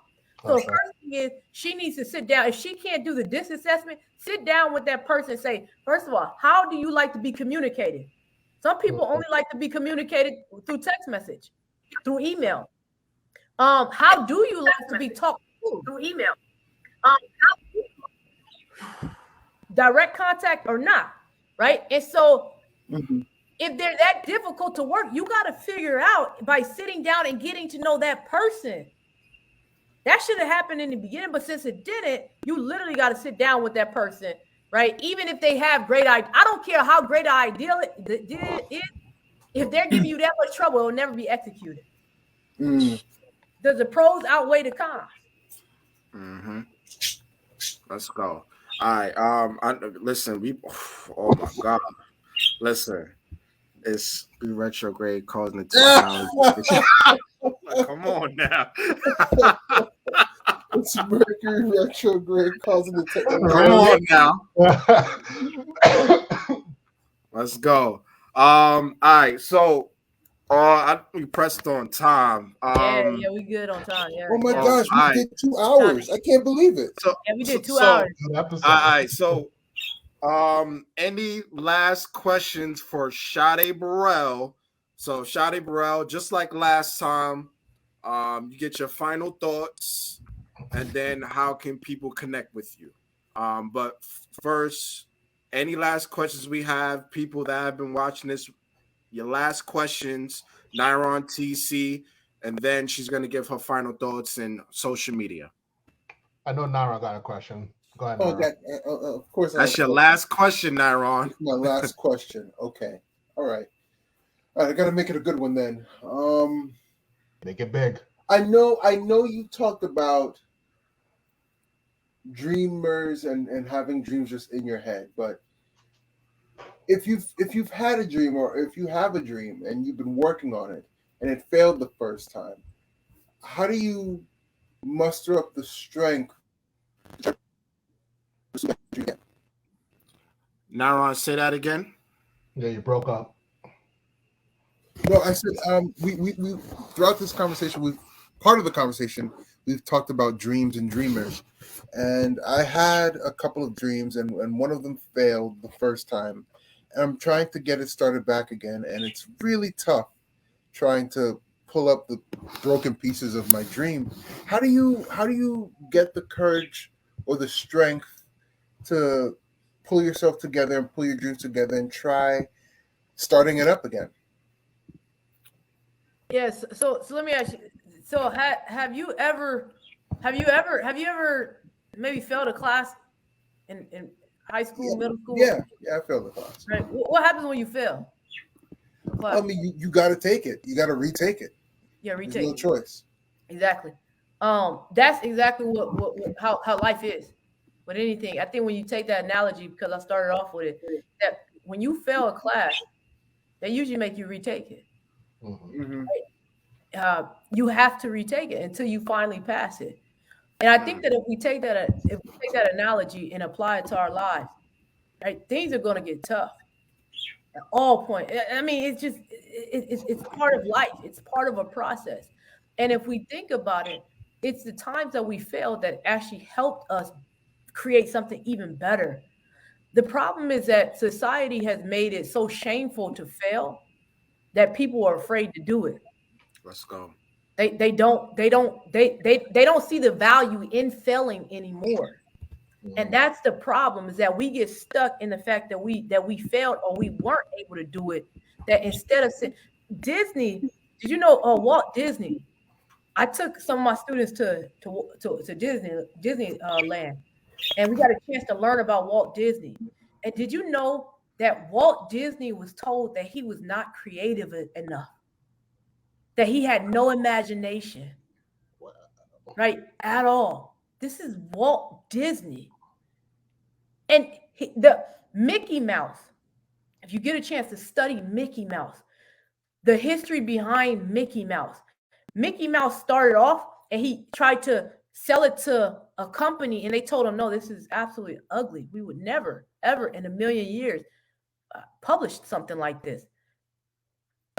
So the first thing is she needs to sit down. If she can't do the DISC assessment, sit down with that person and say, first of all, how do you like to be communicated? Some people only like to be communicated through text message, through email. How do you like to be talked to? Through email. Direct contact or not, right? And so if they're that difficult to work, you got to figure out by sitting down and getting to know that person. That should have happened in the beginning, but since it didn't, you literally got to sit down with that person, right? Even if they have great ideas, I don't care how great an idea it is. If they're giving you that much trouble, it will never be executed. Does the pros outweigh the cons? Let's go. All right. Listen, oh my God. Listen, it's retrograde causing the technology. Come on now. It's Mercury retrograde causing the technology. Come on now. Let's go. All right. So, we pressed on time. Yeah, we good on time. Yeah. Oh my gosh, we did 2 hours. I can't believe it. So, we did 2 hours. All right. So, any last questions for Sade Burrell? So, Sade Burrell, just like last time, you get your final thoughts, and then how can people connect with you? But first, any last questions we have? People that have been watching this, your last questions, Naron, TC, and then she's going to give her final thoughts in social media. I know Nara got a question. Go ahead, Oh, Nara. of course. That's your last question, Nairon. My last question. Okay. All right. I got to make it a good one then. Make it big. I know you talked about dreamers and having dreams just in your head, but if you've had a dream, or if you have a dream and you've been working on it and it failed the first time, how do you muster up the strength to pursue that dream again? Nairon, say that again. Yeah, you broke up. No, I said we throughout this conversation, part of the conversation we've talked about dreams and dreamers, and I had a couple of dreams, and one of them failed the first time, and I'm trying to get it started back again, and it's really tough trying to pull up the broken pieces of my dream. How do you get the courage or the strength to pull yourself together and pull your dreams together and try starting it up again? Yes. So let me ask you. So have you ever maybe failed a class in high school, middle school? Yeah, I failed the class. Right. What happens when you fail? I mean, you got to take it. You got to retake it. Yeah, There's retake. no choice. Exactly. That's exactly how life is with anything. I think when you take that analogy, because I started off with it, that when you fail a class, they usually make you retake it. Mm-hmm. You have to retake it until you finally pass it. And I think that if we take that analogy and apply it to our lives, right, things are going to get tough at all points. I mean, it's part of life. It's part of a process. And if we think about it, it's the times that we failed that actually helped us create something even better. The problem is that society has made it so shameful to fail that people are afraid to do it. Let's go. They don't see the value in failing anymore. And that's the problem, is that we get stuck in the fact that we failed or we weren't able to do it. That instead of Disney, did you know Walt Disney? I took some of my students to Disneyland, and we got a chance to learn about Walt Disney. And did you know that Walt Disney was told that he was not creative enough? That he had no imagination, right, at all. This is Walt Disney. And the Mickey Mouse, if you get a chance to study Mickey Mouse, the history behind Mickey Mouse started off and he tried to sell it to a company and they told him, no, this is absolutely ugly. We would never, ever in a million years publish something like this.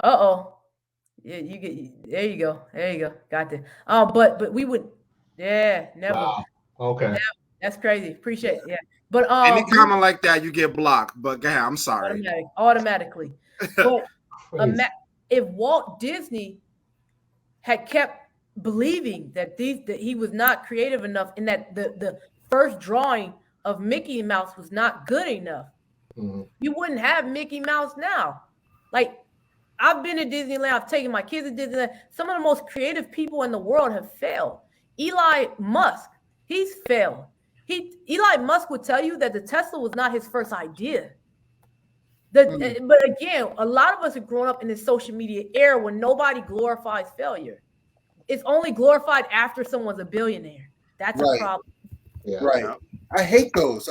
Uh-oh. Yeah, there you go. Got this. But we would, never. Wow. Okay. Never. That's crazy. Appreciate it. Yeah. But any comment like that, you get blocked. But go ahead, I'm sorry. Automatically. But if Walt Disney had kept believing that he was not creative enough and that the first drawing of Mickey Mouse was not good enough, you wouldn't have Mickey Mouse now. Like, I've been to Disneyland. I've taken my kids to Disneyland. Some of the most creative people in the world have failed. Elon Musk, he's failed. Elon Musk would tell you that the Tesla was not his first idea. But again, a lot of us have grown up in this social media era where nobody glorifies failure. It's only glorified after someone's a billionaire. That's a problem. Yeah. Right. I hate those.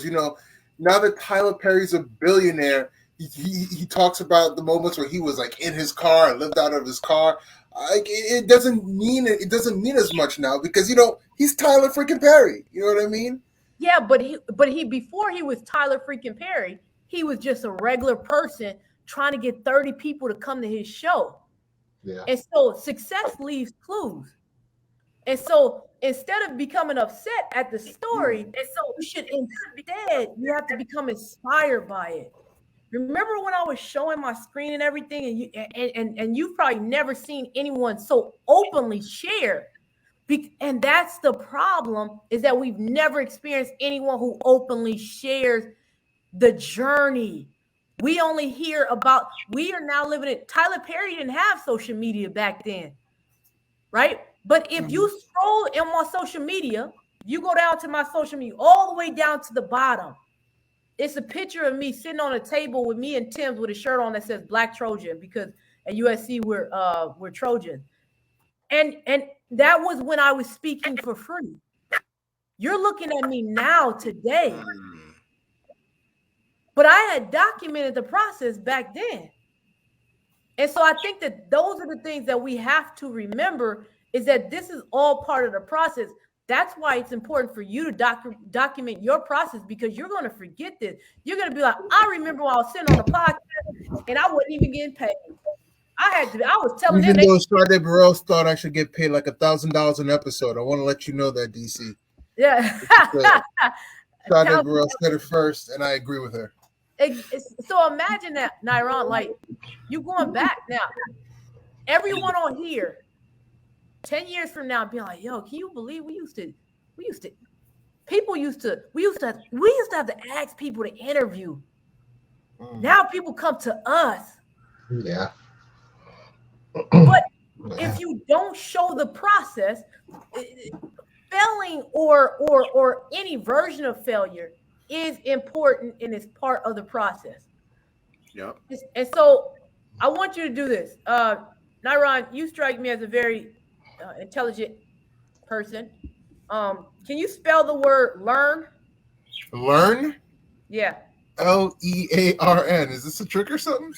You know, now that Tyler Perry's a billionaire, he talks about the moments where he was like in his car and lived out of his car. Like, it doesn't mean as much now because, you know, he's Tyler freaking Perry. You know what I mean? Yeah, but he before he was Tyler freaking Perry, he was just a regular person trying to get 30 people to come to his show. Yeah. And so success leaves clues. And so instead of becoming upset at the story, you have to become inspired by it. Remember when I was showing my screen and everything, and you've probably never seen anyone so openly share. And that's the problem, is that we've never experienced anyone who openly shares the journey. We only hear about, we are now living it. Tyler Perry didn't have social media back then. right? But if you scroll in my social media, you go down to my social media, all the way down to the bottom. It's a picture of me sitting on a table with me and Tim's with a shirt on that says Black Trojan, because at USC we're Trojan. And that was when I was speaking for free. You're looking at me now today. But I had documented the process back then. And so I think that those are the things that we have to remember, is that this is all part of the process. That's why it's important for you to document your process, because you're going to forget this. You're going to be like, I remember when I was sitting on the podcast and I wasn't even getting paid. I was telling Even them. Though Sade Burrell thought I should get paid like $1,000 an episode. I want to let you know that, DC. Yeah. Sade Burrell said it first, and I agree with her. So imagine that, Nyron, like you going back now. Everyone on here, 10 years from now, being like, yo, can you believe we used to have to ask people to interview. Now people come to us. Yeah. But if you don't show the process, failing or any version of failure is important and is part of the process. Yep. And so I want you to do this. Nyron, you strike me as a very intelligent person. Can you spell the word learn? Learn? Yeah. Learn. Is this a trick or something?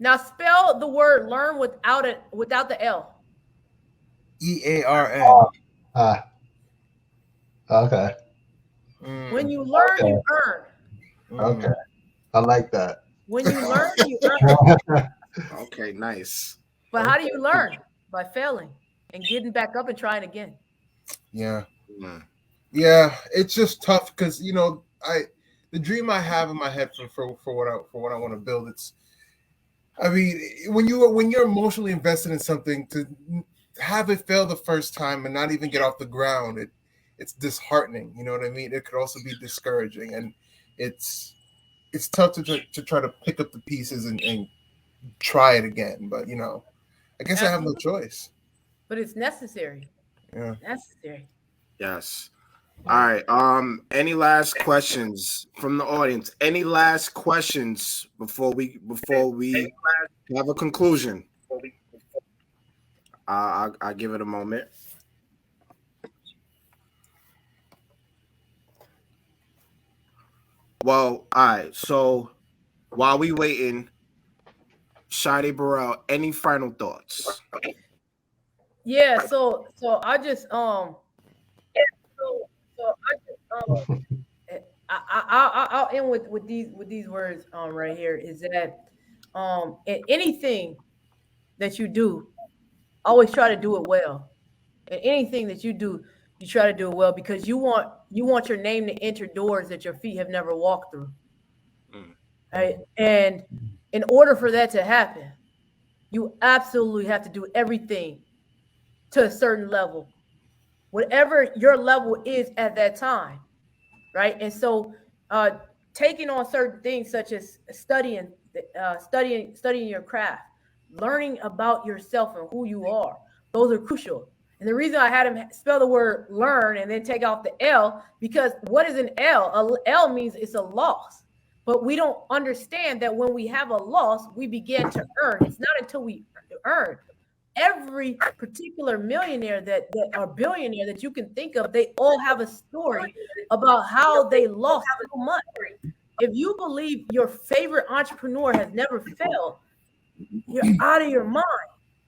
Now spell the word learn without the L. EARN. Okay. When you learn, you earn. Okay. I like that. When you learn, you earn. Okay, nice. But how do you learn? By failing and getting back up and trying again. Yeah. Yeah, it's just tough because the dream I have in my head for what I want to build, when you're emotionally invested in something, to have it fail the first time and not even get off the ground, it's disheartening. You know what I mean? It could also be discouraging, and it's tough to try to pick up the pieces and try it again. But I guess I have no choice. But it's necessary. Yeah. Necessary. Yes. All right. Any last questions from the audience? Any last questions before we have a conclusion? I'll give it a moment. Well, all right. So while we waiting, Sade Burrell, any final thoughts? Yeah. So I just I'll end with these words right here, is that in anything that you do, always try to do it well. And anything that you do, you try to do it well, because you want your name to enter doors that your feet have never walked through. Right? And in order for that to happen, you absolutely have to do everything to a certain level, whatever your level is at that time, right? And so taking on certain things such as studying your craft, learning about yourself and who you are, those are crucial. And the reason I had him spell the word learn and then take off the L, because what is an L? A L means it's a loss. But we don't understand that when we have a loss, we begin to earn. It's not until we earn. Every particular millionaire that or billionaire that you can think of, they all have a story about how they lost so much. If you believe your favorite entrepreneur has never failed, you're out of your mind.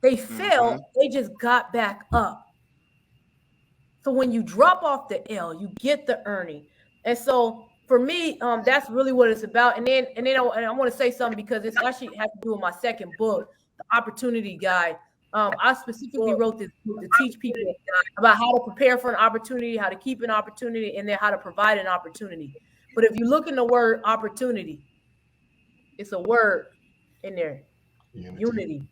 They failed, they just got back up. So when you drop off the L, you get the earning. And so for me, that's really what it's about. And then I want to say something, because it's actually has to do with my second book, The Opportunity Guide. I specifically wrote this book to teach people about how to prepare for an opportunity, how to keep an opportunity, and then how to provide an opportunity. But if you look in the word opportunity, it's a word in there. Unity.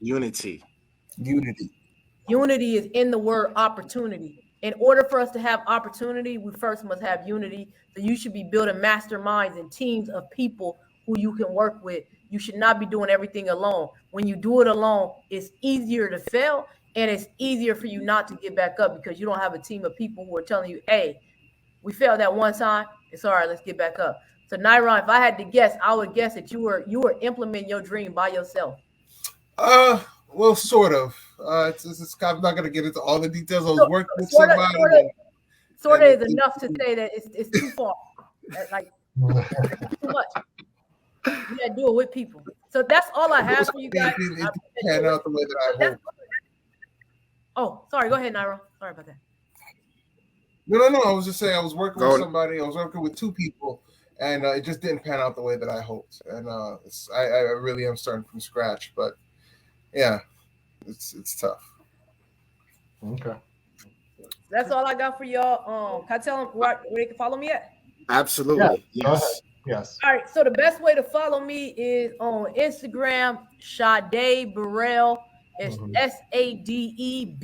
Unity is in the word opportunity. In order for us to have opportunity, we first must have unity. So you should be building masterminds and teams of people who you can work with. You should not be doing everything alone. When you do it alone, it's easier to fail. And it's easier for you not to get back up because you don't have a team of people who are telling you, hey, we failed that one time. It's all right. Let's get back up. So Nyron, if I had to guess, I would guess that you were implementing your dream by yourself. Well, sort of. I'm not gonna get into all the details. I was working with somebody. Sort of is enough to say that it's too far. Like too much. You gotta do it with people. So that's all I have for you guys. It didn't pan out the way that I hoped. Oh, sorry. Go ahead, Nyron. Sorry about that. No. I was just saying I was working with somebody. I was working with two people, and it just didn't pan out the way that I hoped. And I really am starting from scratch. But yeah, it's tough. Okay. That's all I got for y'all. Can I tell them where they can follow me at? Absolutely. Yeah, Yes. All right. So the best way to follow me is on Instagram, Sade Burrell. It's SadeBurrell.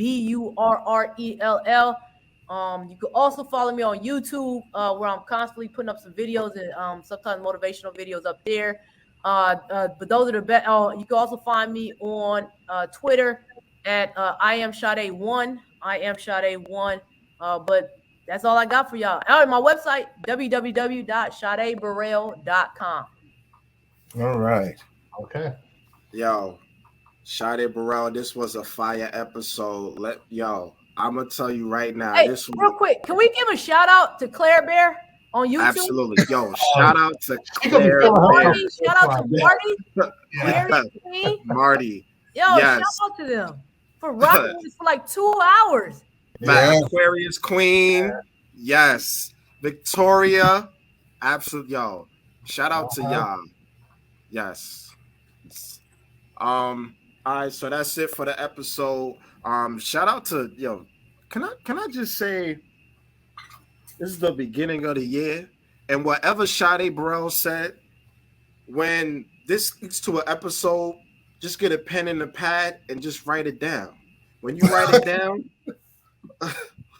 You can also follow me on YouTube, where I'm constantly putting up some videos and sometimes motivational videos up there. But those are the best. You can also find me on Twitter at I am Sade1. I am Sade1. But that's all I got for y'all. Oh, and my website, www.sadeburrell.com. All right. Okay. Yo, Sade Burrell, this was a fire episode. I'm gonna tell you right now. Hey, real quick, can we give a shout out to Claire Bear on YouTube? Absolutely. Yo, shout out to Claire Bear. Marty, shout out to Marty. Marty. Yo, shout out to them for rocking this for like 2 hours. Aquarius Queen. Yes. Victoria. Absolutely. Yo, shout out to y'all. Yes. All right, so that's it for the episode. Shout out to can I just say this is the beginning of the year, and whatever Sade Burrell said, when this leads to an episode, just get a pen and a pad and just write it down. When you write it down,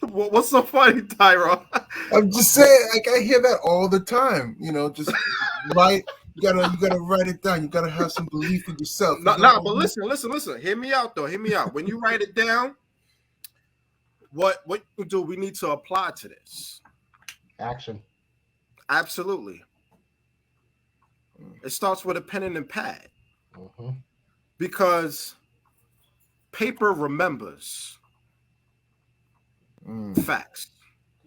what's so funny, Tyro? I'm just saying, like I hear that all the time. Just write. You gotta write it down. You gotta have some belief in yourself. But listen. Hear me out, though. Hear me out. When you write it down, what you do? We need to apply to this. Action. Absolutely. It starts with a pen and a pad, because paper remembers facts.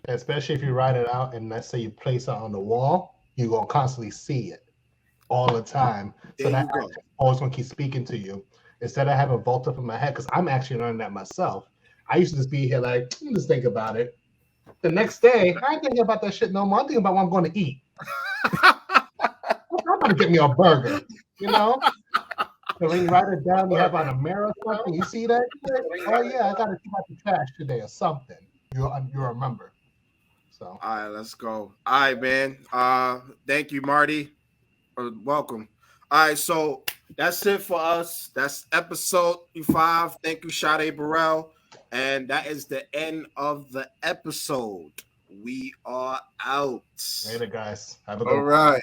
Especially if you write it out and let's say you place it on the wall, you're gonna constantly see it all the time. So that always gonna keep speaking to you. Instead of having vault up in my head, because I'm actually learning that myself. I used to just be here like, just think about it. The next day, I ain't thinking about that shit no more. I'm thinking about what I'm going to eat. I'm going to get me a burger, So when you write it down, you have on a mirror or something, you see that? Oh yeah, I got to keep out the trash today or something. You'll remember. So. All right, let's go. All right, man. Thank you, Marty. Welcome. All right, so that's it for us. That's episode 5. Thank you, Sade Burrell. And that is the end of the episode. We are out. Later, guys. Have a good one. All right.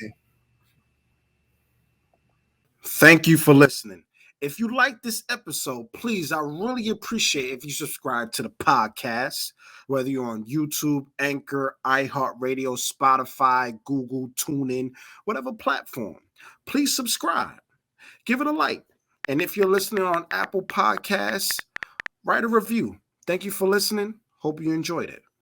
Thank you for listening. If you like this episode, please, I really appreciate if you subscribe to the podcast, whether you're on YouTube, Anchor, iHeartRadio, Spotify, Google, TuneIn, whatever platform. Please subscribe. Give it a like. And if you're listening on Apple Podcasts, write a review. Thank you for listening. Hope you enjoyed it.